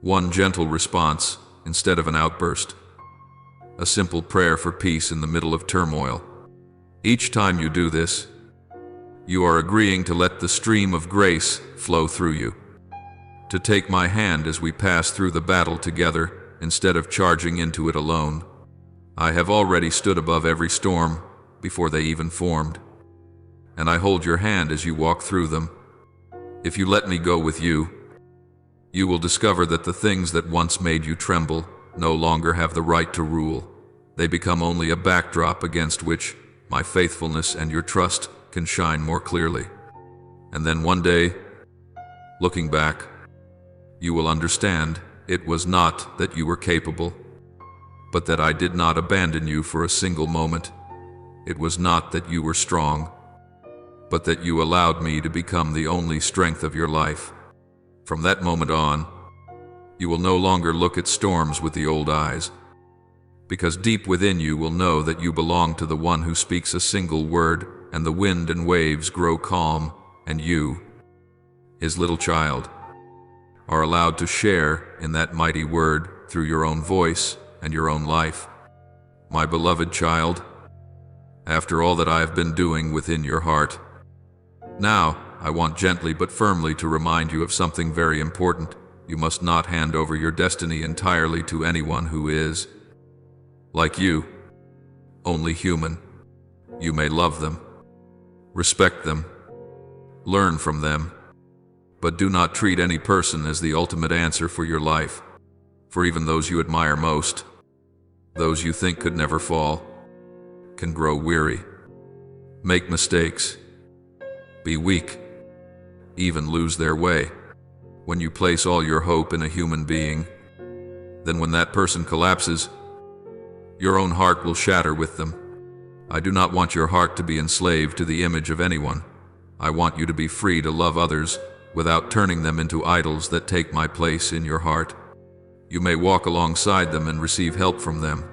Speaker 1: one gentle response instead of an outburst, a simple prayer for peace in the middle of turmoil. Each time you do this, you are agreeing to let the stream of grace flow through you, to take my hand as we pass through the battle together instead of charging into it alone. I have already stood above every storm before they even formed, and I hold your hand as you walk through them. If you let me go with you, you will discover that the things that once made you tremble no longer have the right to rule. They become only a backdrop against which my faithfulness and your trust can shine more clearly. And then one day, looking back, you will understand it was not that you were capable, but that I did not abandon you for a single moment. It was not that you were strong, but that you allowed me to become the only strength of your life. From that moment on, you will no longer look at storms with the old eyes, because deep within you will know that you belong to the one who speaks a single word, and the wind and waves grow calm, and you, his little child, are allowed to share in that mighty word through your own voice and your own life. My beloved child, after all that I have been doing within your heart, now I want gently but firmly to remind you of something very important. You must not hand over your destiny entirely to anyone who is, like you, only human. You may love them, respect them, learn from them, but do not treat any person as the ultimate answer for your life, for even those you admire most, those you think could never fall, can grow weary, make mistakes, be weak, even lose their way. When you place all your hope in a human being, then when that person collapses, your own heart will shatter with them. I do not want your heart to be enslaved to the image of anyone. I want you to be free to love others without turning them into idols that take my place in your heart. You may walk alongside them and receive help from them,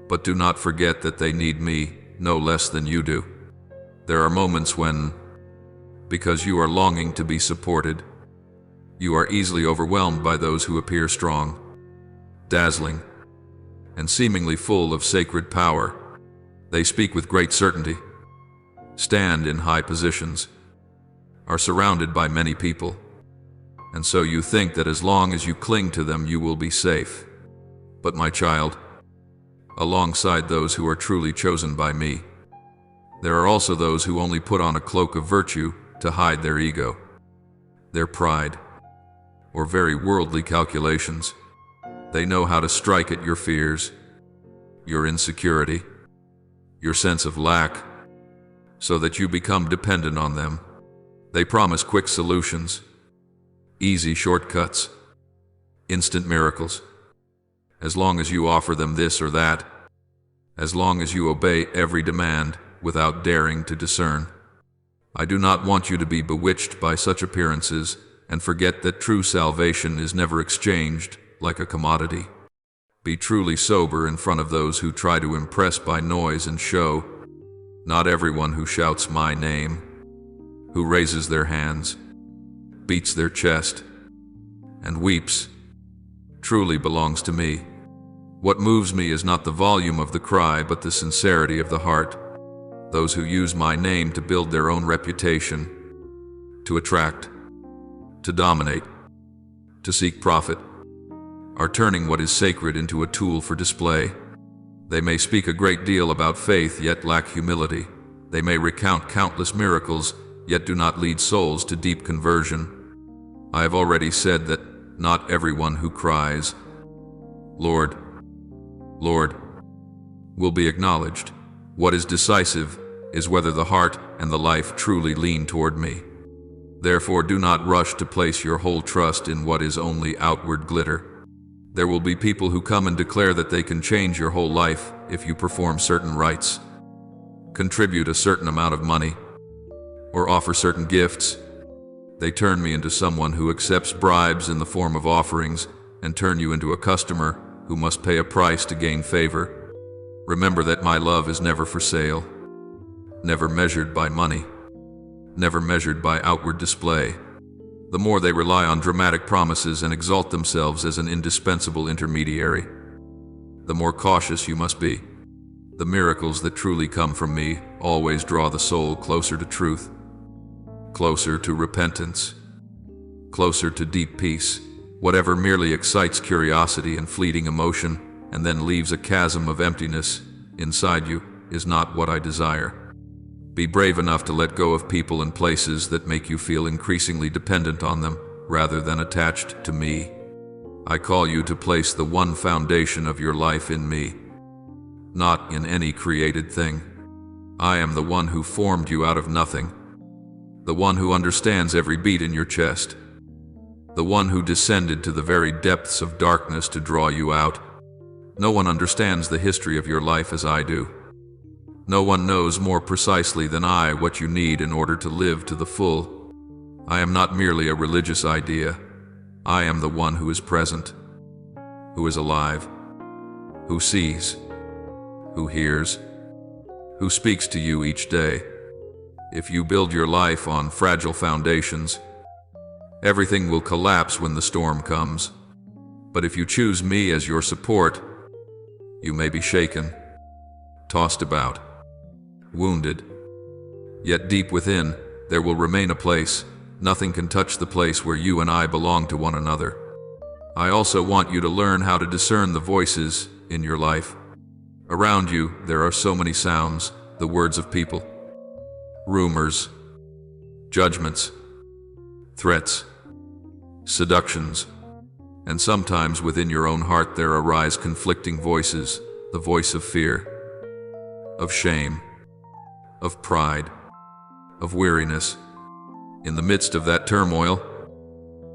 Speaker 1: but do not forget that they need me no less than you do. There are moments when, because you are longing to be supported, you are easily overwhelmed by those who appear strong, dazzling, and seemingly full of sacred power. They speak with great certainty, stand in high positions, are surrounded by many people, and so you think that as long as you cling to them you will be safe. But my child, alongside those who are truly chosen by me, there are also those who only put on a cloak of virtue to hide their ego, their pride, or very worldly calculations. They know how to strike at your fears, your insecurity, your sense of lack, so that you become dependent on them. They promise quick solutions, easy shortcuts, instant miracles. As long as you offer them this or that, as long as you obey every demand without daring to discern. I do not want you to be bewitched by such appearances and forget that true salvation is never exchanged like a commodity. Be truly sober in front of those who try to impress by noise and show. Not everyone who shouts my name, who raises their hands, beats their chest, and weeps, truly belongs to me. What moves me is not the volume of the cry, but the sincerity of the heart. Those who use my name to build their own reputation, to attract, to dominate, to seek profit, are turning what is sacred into a tool for display. They may speak a great deal about faith, yet lack humility. They may recount countless miracles, yet do not lead souls to deep conversion. I have already said that not everyone who cries, Lord, Lord, will be acknowledged. What is decisive is whether the heart and the life truly lean toward me. Therefore, do not rush to place your whole trust in what is only outward glitter. There will be people who come and declare that they can change your whole life if you perform certain rites, contribute a certain amount of money, or offer certain gifts. They turn me into someone who accepts bribes in the form of offerings and turn you into a customer who must pay a price to gain favor. Remember that my love is never for sale, never measured by money, never measured by outward display. The more they rely on dramatic promises and exalt themselves as an indispensable intermediary, the more cautious you must be. The miracles that truly come from me always draw the soul closer to truth, closer to repentance, closer to deep peace. Whatever merely excites curiosity and fleeting emotion and then leaves a chasm of emptiness inside you is not what I desire. Be brave enough to let go of people and places that make you feel increasingly dependent on them rather than attached to me. I call you to place the one foundation of your life in me, not in any created thing. I am the one who formed you out of nothing, the one who understands every beat in your chest, the one who descended to the very depths of darkness to draw you out. No one understands the history of your life as I do. No one knows more precisely than I what you need in order to live to the full. I am not merely a religious idea. I am the one who is present, who is alive, who sees, who hears, who speaks to you each day. If you build your life on fragile foundations, everything will collapse when the storm comes. But if you choose me as your support, you may be shaken, tossed about, wounded. Yet deep within, there will remain a place. Nothing can touch the place where you and I belong to one another. I also want you to learn how to discern the voices in your life. Around you, there are so many sounds, the words of people, rumors, judgments, threats, seductions, and sometimes within your own heart there arise conflicting voices, the voice of fear, of shame, of pride, of weariness. In the midst of that turmoil,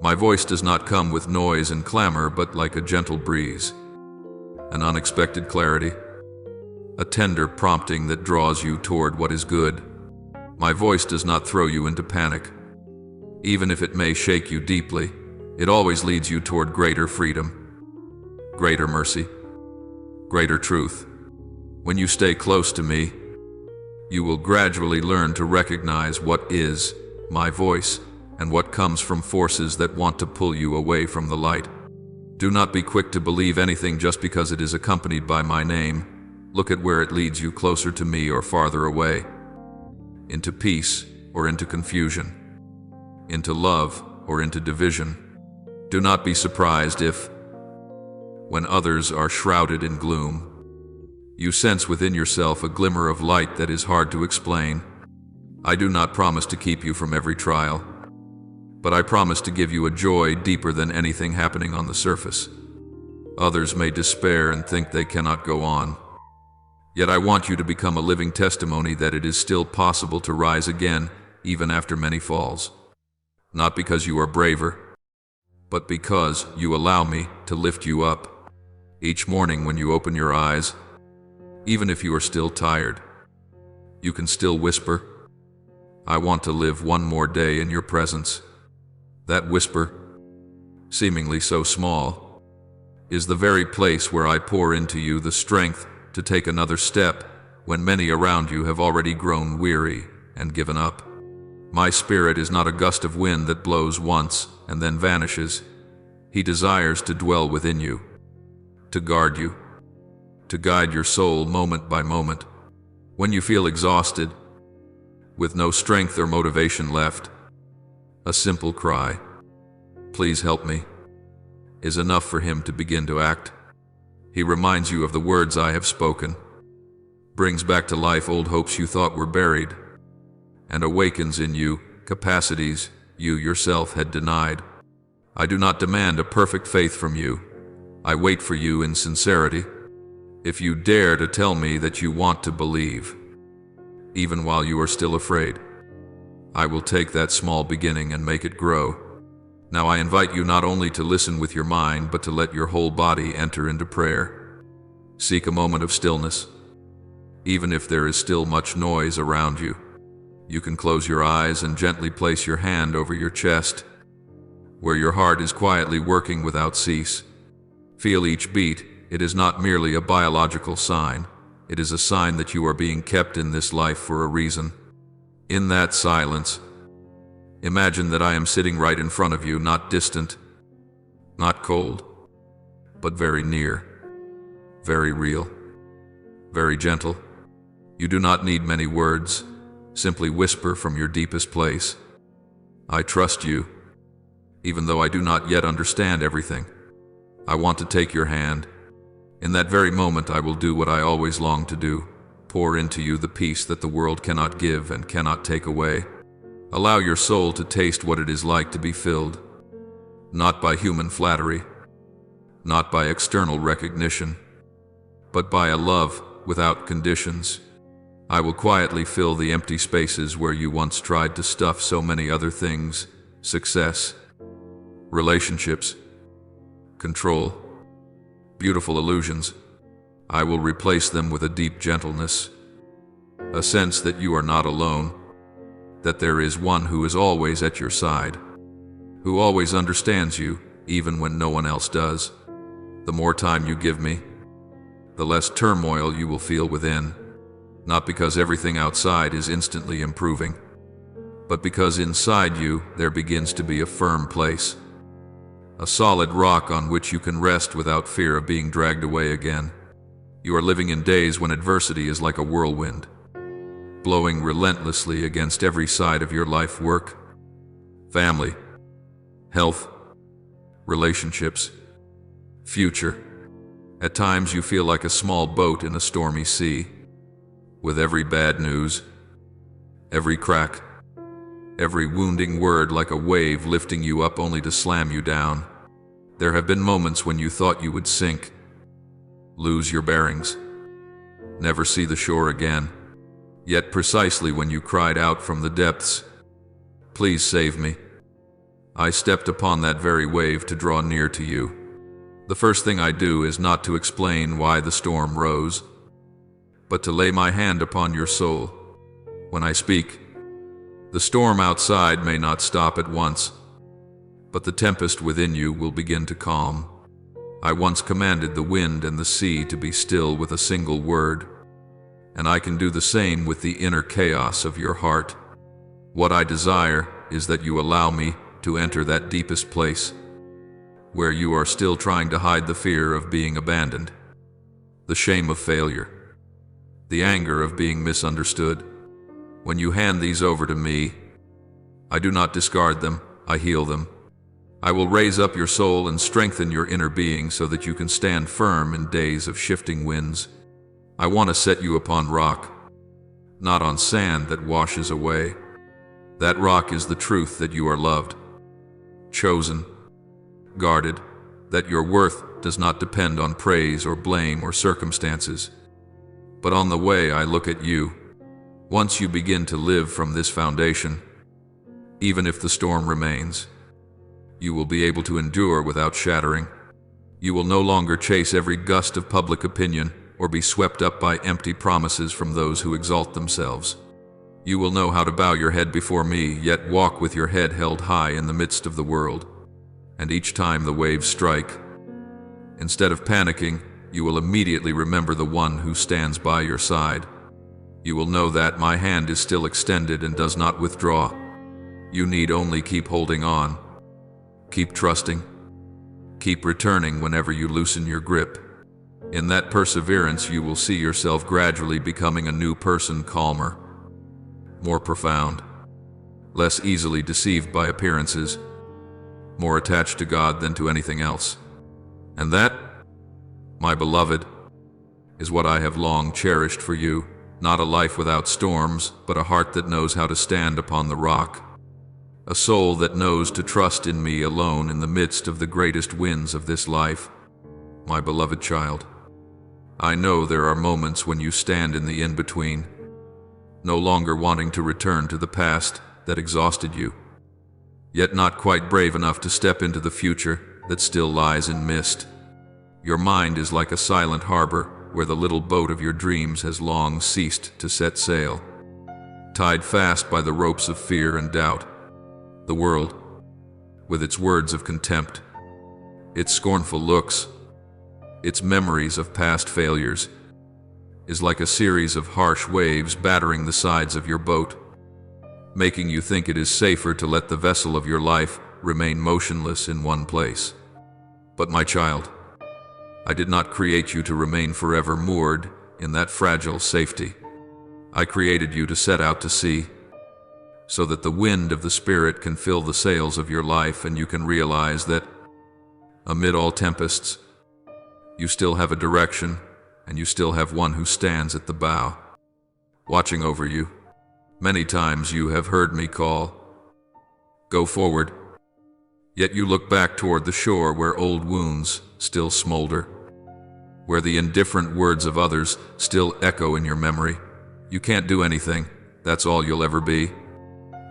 Speaker 1: my voice does not come with noise and clamor, but like a gentle breeze, an unexpected clarity, a tender prompting that draws you toward what is good. My voice does not throw you into panic. Even if it may shake you deeply, it always leads you toward greater freedom, greater mercy, greater truth. When you stay close to me, you will gradually learn to recognize what is my voice and what comes from forces that want to pull you away from the light. Do not be quick to believe anything just because it is accompanied by my name. Look at where it leads you, closer to me or farther away, into peace or into confusion, into love or into division. Do not be surprised if, when others are shrouded in gloom, you sense within yourself a glimmer of light that is hard to explain. I do not promise to keep you from every trial, but I promise to give you a joy deeper than anything happening on the surface. Others may despair and think they cannot go on. Yet I want you to become a living testimony that it is still possible to rise again, even after many falls. Not because you are braver, but because you allow me to lift you up. Each morning when you open your eyes, even if you are still tired, you can still whisper, I want to live one more day in your presence. That whisper, seemingly so small, is the very place where I pour into you the strength to take another step when many around you have already grown weary and given up. My spirit is not a gust of wind that blows once and then vanishes. He desires to dwell within you, to guard you, to guide your soul moment by moment. When you feel exhausted, with no strength or motivation left, a simple cry, please help me, is enough for him to begin to act. He reminds you of the words I have spoken, brings back to life old hopes you thought were buried, and awakens in you capacities you yourself had denied. I do not demand a perfect faith from you. I wait for you in sincerity. If you dare to tell me that you want to believe, even while you are still afraid, I will take that small beginning and make it grow. Now I invite you not only to listen with your mind, but to let your whole body enter into prayer. Seek a moment of stillness. Even if there is still much noise around you, you can close your eyes and gently place your hand over your chest, where your heart is quietly working without cease. Feel each beat. It is not merely a biological sign. It is a sign that you are being kept in this life for a reason. In that silence, imagine that I am sitting right in front of you, not distant, not cold, but very near, very real, very gentle. You do not need many words. Simply whisper from your deepest place, I trust you, even though I do not yet understand everything. I want to take your hand. In that very moment I will do what I always long to do, pour into you the peace that the world cannot give and cannot take away. Allow your soul to taste what it is like to be filled, not by human flattery, not by external recognition, but by a love without conditions. I will quietly fill the empty spaces where you once tried to stuff so many other things: success, relationships, control, beautiful illusions. I will replace them with a deep gentleness, a sense that you are not alone, that there is one who is always at your side, who always understands you, even when no one else does. The more time you give me, the less turmoil you will feel within, not because everything outside is instantly improving, but because inside you there begins to be a firm place, a solid rock on which you can rest without fear of being dragged away again. You are living in days when adversity is like a whirlwind, blowing relentlessly against every side of your life: work, family, health, relationships, future. At times you feel like a small boat in a stormy sea, with every bad news, every crack, every wounding word like a wave lifting you up only to slam you down. There have been moments when you thought you would sink, lose your bearings, never see the shore again. Yet precisely when you cried out from the depths, "Please save me," I stepped upon that very wave to draw near to you. The first thing I do is not to explain why the storm rose, but to lay my hand upon your soul. When I speak, the storm outside may not stop at once, but the tempest within you will begin to calm. I once commanded the wind and the sea to be still with a single word, and I can do the same with the inner chaos of your heart. What I desire is that you allow me to enter that deepest place, where you are still trying to hide the fear of being abandoned, the shame of failure, the anger of being misunderstood. When you hand these over to me, I do not discard them, I heal them. I will raise up your soul and strengthen your inner being so that you can stand firm in days of shifting winds. I want to set you upon rock, not on sand that washes away. That rock is the truth that you are loved, chosen, guarded, that your worth does not depend on praise or blame or circumstances, but on the way I look at you. Once you begin to live from this foundation, even if the storm remains, you will be able to endure without shattering. You will no longer chase every gust of public opinion or be swept up by empty promises from those who exalt themselves. You will know how to bow your head before me, yet walk with your head held high in the midst of the world. And each time the waves strike, instead of panicking, you will immediately remember the one who stands by your side. You will know that my hand is still extended and does not withdraw. You need only keep holding on, keep trusting, keep returning whenever you loosen your grip. In that perseverance, you will see yourself gradually becoming a new person, calmer, more profound, less easily deceived by appearances, more attached to God than to anything else. And that, my beloved, is what I have long cherished for you. Not a life without storms, but a heart that knows how to stand upon the rock. A soul that knows to trust in me alone in the midst of the greatest winds of this life. My beloved child, I know there are moments when you stand in the in-between, no longer wanting to return to the past that exhausted you, yet not quite brave enough to step into the future that still lies in mist. Your mind is like a silent harbor where the little boat of your dreams has long ceased to set sail, tied fast by the ropes of fear and doubt. The world, with its words of contempt, its scornful looks, its memories of past failures, is like a series of harsh waves battering the sides of your boat, making you think it is safer to let the vessel of your life remain motionless in one place. But my child, I did not create you to remain forever moored in that fragile safety. I created you to set out to sea, so that the wind of the Spirit can fill the sails of your life and you can realize that, amid all tempests, you still have a direction and you still have one who stands at the bow, watching over you. Many times you have heard me call, "Go forward," yet you look back toward the shore where old wounds still smolder, where the indifferent words of others still echo in your memory. You can't do anything, that's all you'll ever be.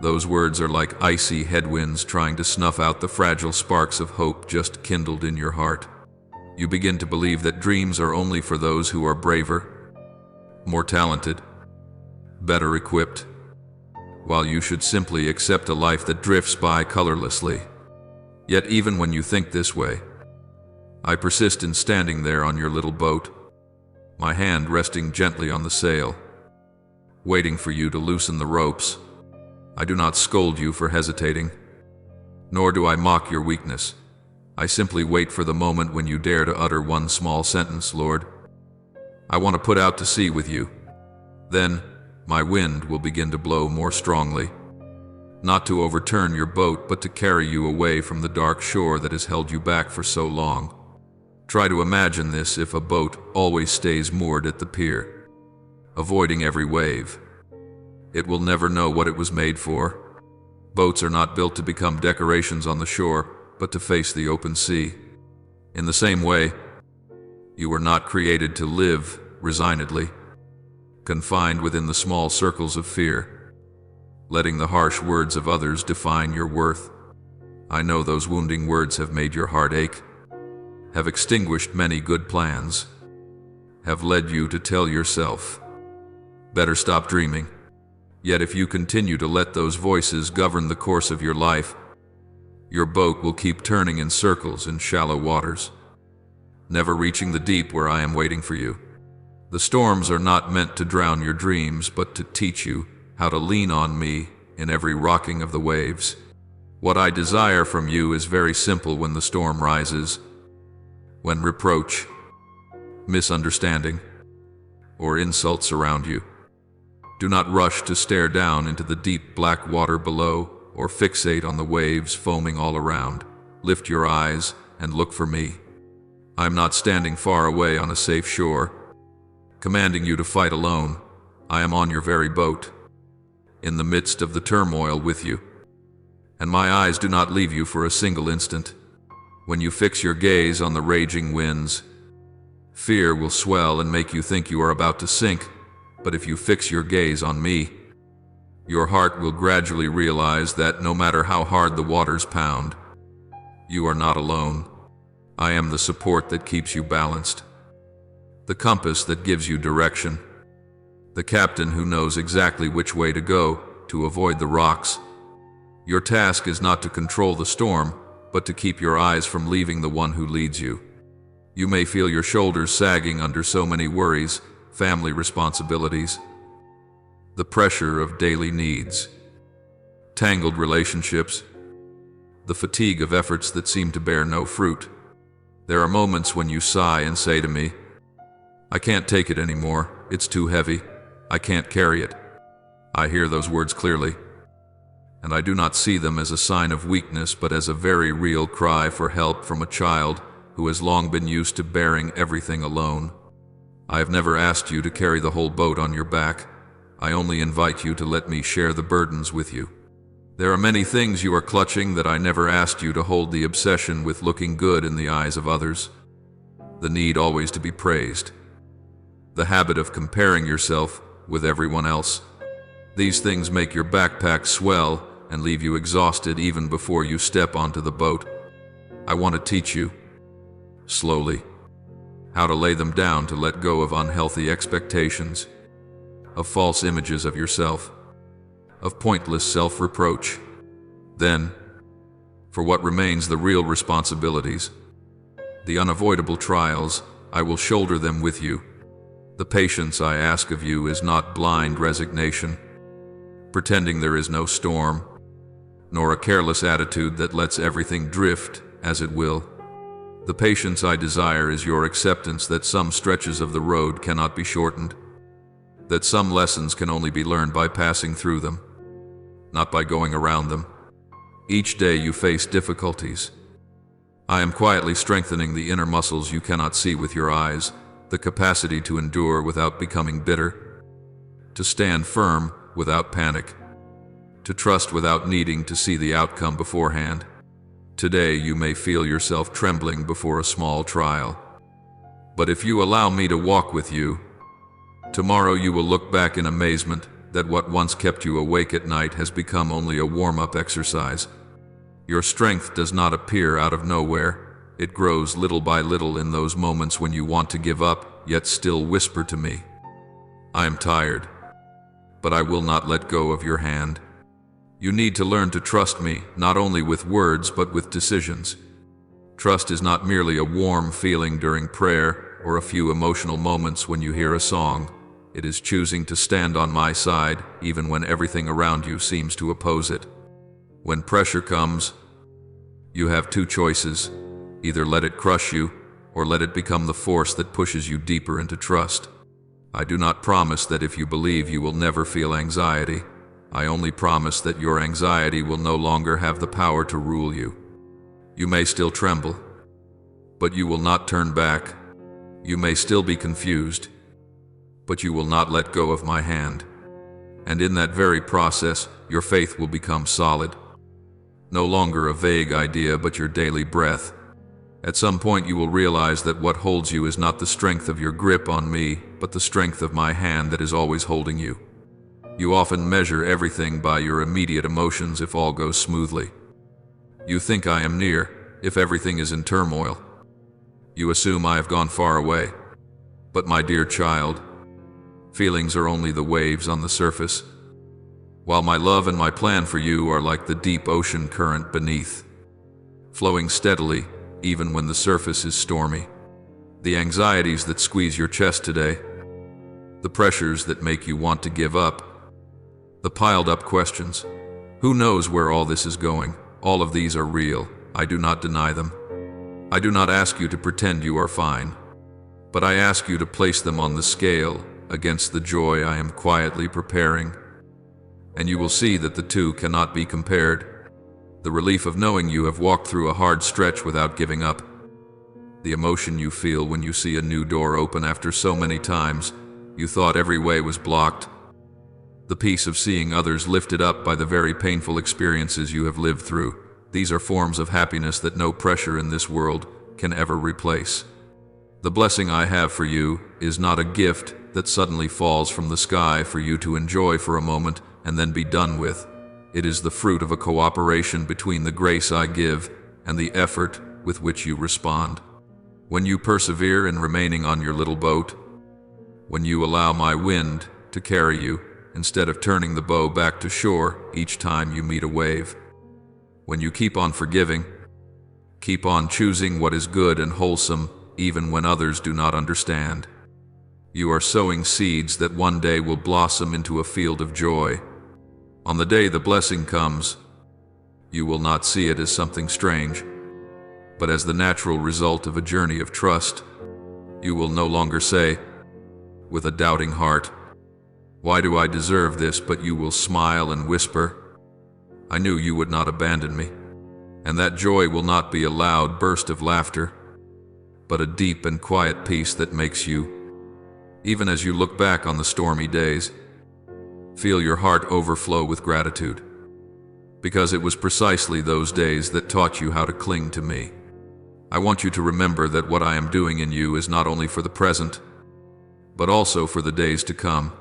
Speaker 1: Those words are like icy headwinds trying to snuff out the fragile sparks of hope just kindled in your heart. You begin to believe that dreams are only for those who are braver, more talented, better equipped, while you should simply accept a life that drifts by colorlessly. Yet even when you think this way, I persist in standing there on your little boat, my hand resting gently on the sail, waiting for you to loosen the ropes. I do not scold you for hesitating, nor do I mock your weakness. I simply wait for the moment when you dare to utter one small sentence, Lord, I want to put out to sea with you. Then my wind will begin to blow more strongly, not to overturn your boat, but to carry you away from the dark shore that has held you back for so long. Try to imagine this: if a boat always stays moored at the pier, avoiding every wave, it will never know what it was made for. Boats are not built to become decorations on the shore, but to face the open sea. In the same way, you were not created to live resignedly, confined within the small circles of fear, letting the harsh words of others define your worth. I know those wounding words have made your heart ache, have extinguished many good plans, have led you to tell yourself, better stop dreaming. Yet if you continue to let those voices govern the course of your life, your boat will keep turning in circles in shallow waters, never reaching the deep where I am waiting for you. The storms are not meant to drown your dreams, but to teach you how to lean on me in every rocking of the waves. What I desire from you is very simple when the storm rises, when reproach, misunderstanding, or insult surround you. Do not rush to stare down into the deep black water below, or fixate on the waves foaming all around. Lift your eyes and look for me. I am not standing far away on a safe shore, commanding you to fight alone. I am on your very boat, in the midst of the turmoil with you, and my eyes do not leave you for a single instant. When you fix your gaze on the raging winds, fear will swell and make you think you are about to sink. But if you fix your gaze on me, your heart will gradually realize that no matter how hard the waters pound, you are not alone. I am the support that keeps you balanced, the compass that gives you direction, the captain who knows exactly which way to go to avoid the rocks. Your task is not to control the storm, but to keep your eyes from leaving the one who leads you. You may feel your shoulders sagging under so many worries, family responsibilities, the pressure of daily needs, tangled relationships, the fatigue of efforts that seem to bear no fruit. There are moments when you sigh and say to me, I can't take it anymore, it's too heavy, I can't carry it. I hear those words clearly, and I do not see them as a sign of weakness, but as a very real cry for help from a child who has long been used to bearing everything alone. I have never asked you to carry the whole boat on your back. I only invite you to let me share the burdens with you. There are many things you are clutching that I never asked you to hold: the obsession with looking good in the eyes of others, the need always to be praised, the habit of comparing yourself with everyone else. These things make your backpack swell and leave you exhausted even before you step onto the boat. I want to teach you, slowly, how to lay them down, to let go of unhealthy expectations, of false images of yourself, of pointless self-reproach. Then, for what remains, the real responsibilities, the unavoidable trials, I will shoulder them with you. The patience I ask of you is not blind resignation, pretending there is no storm, nor a careless attitude that lets everything drift as it will. The patience I desire is your acceptance that some stretches of the road cannot be shortened, that some lessons can only be learned by passing through them, not by going around them. Each day you face difficulties. I am quietly strengthening the inner muscles you cannot see with your eyes, the capacity to endure without becoming bitter, to stand firm without panic, to trust without needing to see the outcome beforehand. Today you may feel yourself trembling before a small trial, but if you allow me to walk with you, tomorrow you will look back in amazement that what once kept you awake at night has become only a warm-up exercise. Your strength does not appear out of nowhere. It grows little by little in those moments when you want to give up, yet still whisper to me, I am tired. but I will not let go of your hand. You need to learn to trust me, not only with words but with decisions. Trust is not merely a warm feeling during prayer or a few emotional moments when you hear a song. It is choosing to stand on my side even when everything around you seems to oppose it. When pressure comes, you have two choices. Either let it crush you, or let it become the force that pushes you deeper into trust. I do not promise that if you believe you will never feel anxiety. I only promise that your anxiety will no longer have the power to rule you. You may still tremble, but you will not turn back. You may still be confused, but you will not let go of my hand. And in that very process, your faith will become solid. No longer a vague idea, but your daily breath. At some point you will realize that what holds you is not the strength of your grip on me, but the strength of my hand that is always holding you. You often measure everything by your immediate emotions if all goes smoothly. You think I am near if everything is in turmoil. You assume I have gone far away. But my dear child, feelings are only the waves on the surface, while my love and my plan for you are like the deep ocean current beneath, flowing steadily even when the surface is stormy. The anxieties that squeeze your chest today, the pressures that make you want to give up, the piled up questions. Who knows where all this is going? All of these are real. I do not deny them. I do not ask you to pretend you are fine, but I ask you to place them on the scale against the joy I am quietly preparing. And you will see that the two cannot be compared. The relief of knowing you have walked through a hard stretch without giving up. The emotion you feel when you see a new door open after so many times you thought every way was blocked. The peace of seeing others lifted up by the very painful experiences you have lived through. These are forms of happiness that no pressure in this world can ever replace. The blessing I have for you is not a gift that suddenly falls from the sky for you to enjoy for a moment and then be done with. It is the fruit of a cooperation between the grace I give and the effort with which you respond. When you persevere in remaining on your little boat, when you allow my wind to carry you instead of turning the bow back to shore each time you meet a wave, when you keep on forgiving, keep on choosing what is good and wholesome even when others do not understand, you are sowing seeds that one day will blossom into a field of joy. On the day the blessing comes, you will not see it as something strange, but as the natural result of a journey of trust. You will no longer say, with a doubting heart, "Why do I deserve this?" But you will smile and whisper, "I knew you would not abandon me." And that joy will not be a loud burst of laughter, but a deep and quiet peace that makes you, even as you look back on the stormy days, feel your heart overflow with gratitude, because it was precisely those days that taught you how to cling to me. I want you to remember that what I am doing in you is not only for the present, but also for the days to come,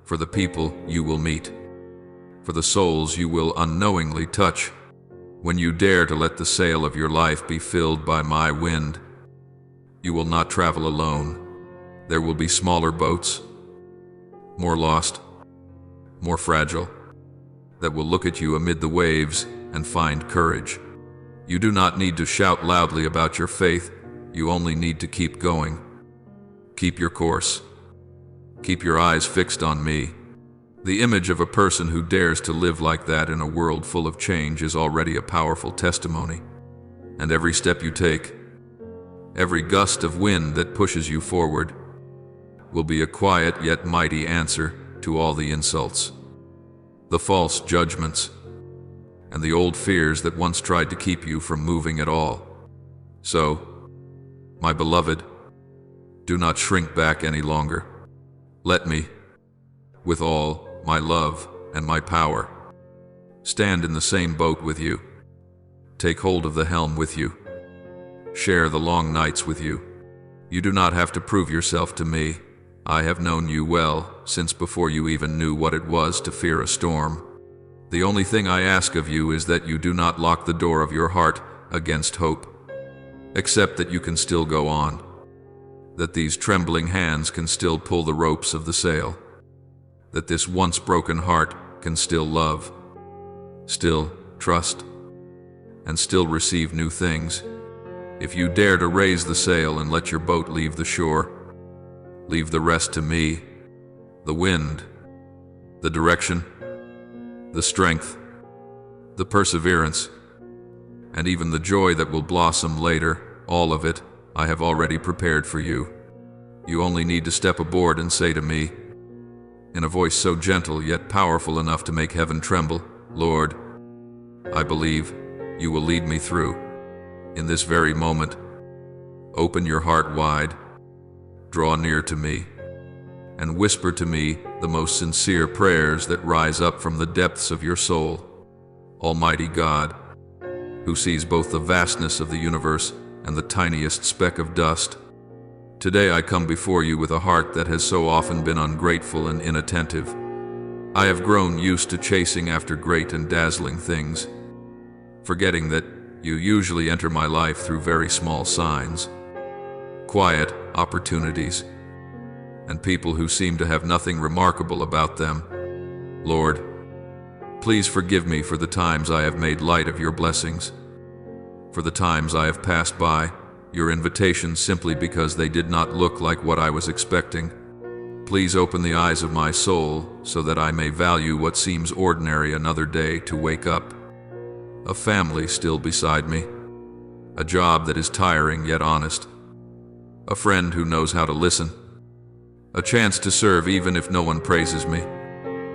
Speaker 1: for the people you will meet, for the souls you will unknowingly touch. When you dare to let the sail of your life be filled by my wind, you will not travel alone. There will be smaller boats, more lost, more fragile, that will look at you amid the waves and find courage. You do not need to shout loudly about your faith. You only need to keep going. Keep your course. Keep your eyes fixed on me. The image of a person who dares to live like that in a world full of change is already a powerful testimony. And every step you take, every gust of wind that pushes you forward, will be a quiet yet mighty answer to all the insults, the false judgments, and the old fears that once tried to keep you from moving at all. So, my beloved, do not shrink back any longer. Let me, with all my love and my power, stand in the same boat with you, take hold of the helm with you, share the long nights with you. You do not have to prove yourself to me. I have known you well since before you even knew what it was to fear a storm. The only thing I ask of you is that you do not lock the door of your heart against hope. Accept that you can still go on, that these trembling hands can still pull the ropes of the sail. that this once broken heart can still love, still trust, and still receive new things. If you dare to raise the sail and let your boat leave the shore, leave the rest to me, the wind, the direction, the strength, the perseverance, and even the joy that will blossom later. All of it I have already prepared for you. You only need to step aboard and say to me, in a voice so gentle yet powerful enough to make heaven tremble, Lord, I believe you will lead me through. In this very moment, open your heart wide, draw near to me, and whisper to me the most sincere prayers that rise up from the depths of your soul. Almighty God, who sees both the vastness of the universe and the tiniest speck of dust, today I come before you with a heart that has so often been ungrateful and inattentive. I have grown used to chasing after great and dazzling things, forgetting that you usually enter my life through very small signs, quiet opportunities, and people who seem to have nothing remarkable about them. Lord, please forgive me for the times I have made light of your blessings, for the times I have passed by your invitations simply because they did not look like what I was expecting. Please open the eyes of my soul so that I may value what seems ordinary another day to wake up. A family still beside me, a job that is tiring yet honest, a friend who knows how to listen, a chance to serve even if no one praises me.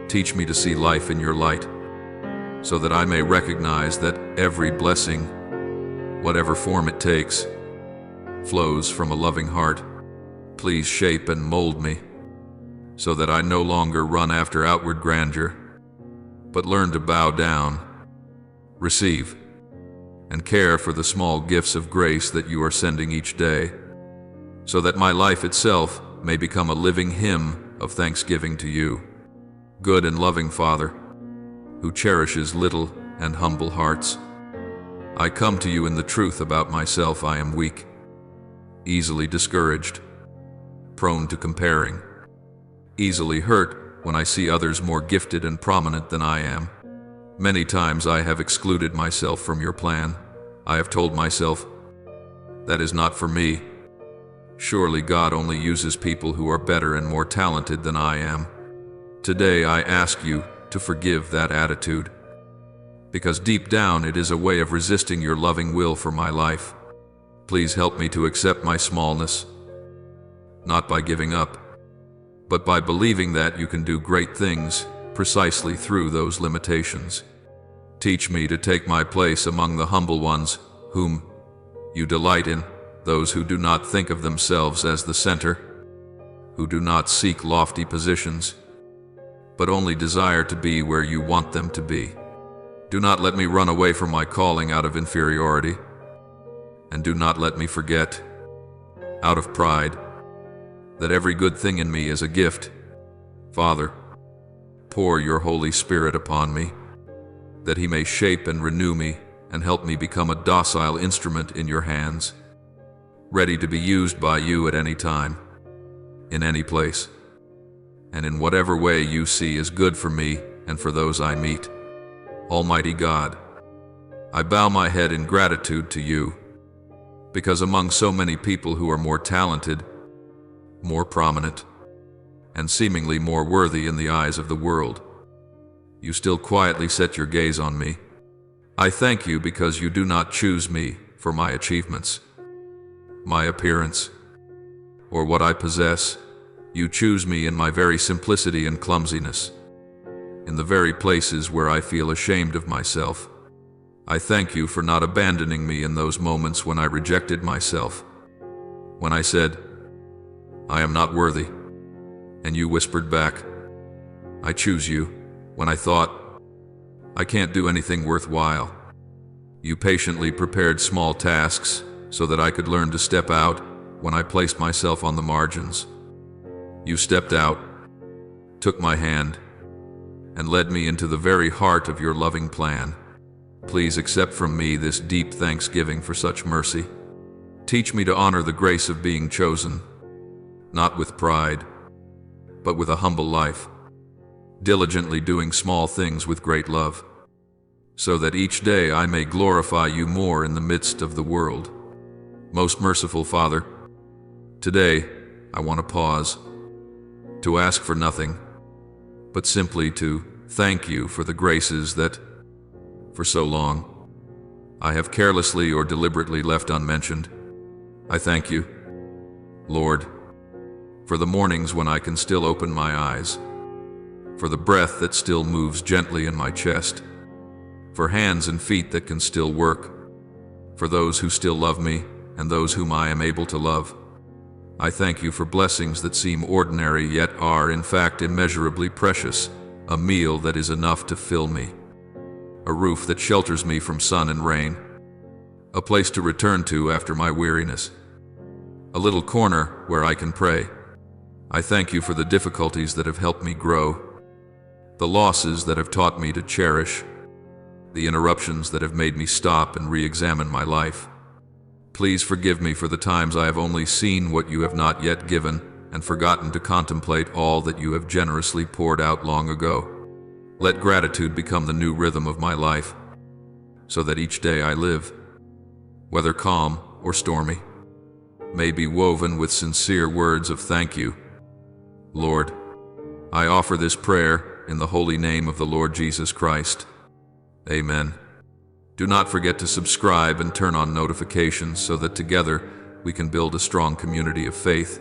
Speaker 1: Teach me to see life in your light, so that I may recognize that every blessing, whatever form it takes, flows from a loving heart. Please shape and mold me, so that I no longer run after outward grandeur, but learn to bow down, receive, and care for the small gifts of grace that you are sending each day, so that my life itself may become a living hymn of thanksgiving to you, good and loving Father, who cherishes little and humble hearts. I come to you in the truth about myself. I am weak, easily discouraged, prone to comparing, easily hurt when I see others more gifted and prominent than I am. Many times I have excluded myself from your plan. I have told myself, that is not for me. Surely God only uses people who are better and more talented than I am. Today I ask you to forgive that attitude, because deep down it is a way of resisting your loving will for my life. Please help me to accept my smallness, not by giving up, but by believing that you can do great things precisely through those limitations. Teach me to take my place among the humble ones whom you delight in, those who do not think of themselves as the center, who do not seek lofty positions, but only desire to be where you want them to be. Do not let me run away from my calling out of inferiority, and do not let me forget, out of pride, that every good thing in me is a gift. Father, pour your Holy Spirit upon me, that he may shape and renew me and help me become a docile instrument in your hands, ready to be used by you at any time, in any place, and in whatever way you see is good for me and for those I meet. Almighty God, I bow my head in gratitude to you, because among so many people who are more talented, more prominent, and seemingly more worthy in the eyes of the world, you still quietly set your gaze on me. I thank you because you do not choose me for my achievements, my appearance, or what I possess. You choose me in my very simplicity and clumsiness, in the very places where I feel ashamed of myself. I thank you for not abandoning me in those moments when I rejected myself, when I said, I am not worthy, and you whispered back, I choose you, when I thought, I can't do anything worthwhile. You patiently prepared small tasks so that I could learn to step out when I placed myself on the margins. You stepped out, took my hand, and led me into the very heart of your loving plan. Please accept from me this deep thanksgiving for such mercy. Teach me to honor the grace of being chosen, not with pride, but with a humble life. diligently doing small things with great love, so that each day I may glorify you more in the midst of the world. Most merciful Father, today I want to pause, to ask for nothing, but simply to thank you for the graces that, for so long, I have carelessly or deliberately left unmentioned. I thank you, Lord, for the mornings when I can still open my eyes, for the breath that still moves gently in my chest, for hands and feet that can still work, for those who still love me and those whom I am able to love. I thank you for blessings that seem ordinary yet are in fact immeasurably precious, a meal that is enough to fill me, a roof that shelters me from sun and rain, a place to return to after my weariness, a little corner where I can pray. I thank you for the difficulties that have helped me grow, the losses that have taught me to cherish, the interruptions that have made me stop and re-examine my life. Please forgive me for the times I have only seen what you have not yet given and forgotten to contemplate all that you have generously poured out long ago. Let gratitude become the new rhythm of my life, so that each day I live, whether calm or stormy, may be woven with sincere words of thank you. Lord, I offer this prayer in the holy name of the Lord Jesus Christ. Amen. Do not forget to subscribe and turn on notifications so that together we can build a strong community of faith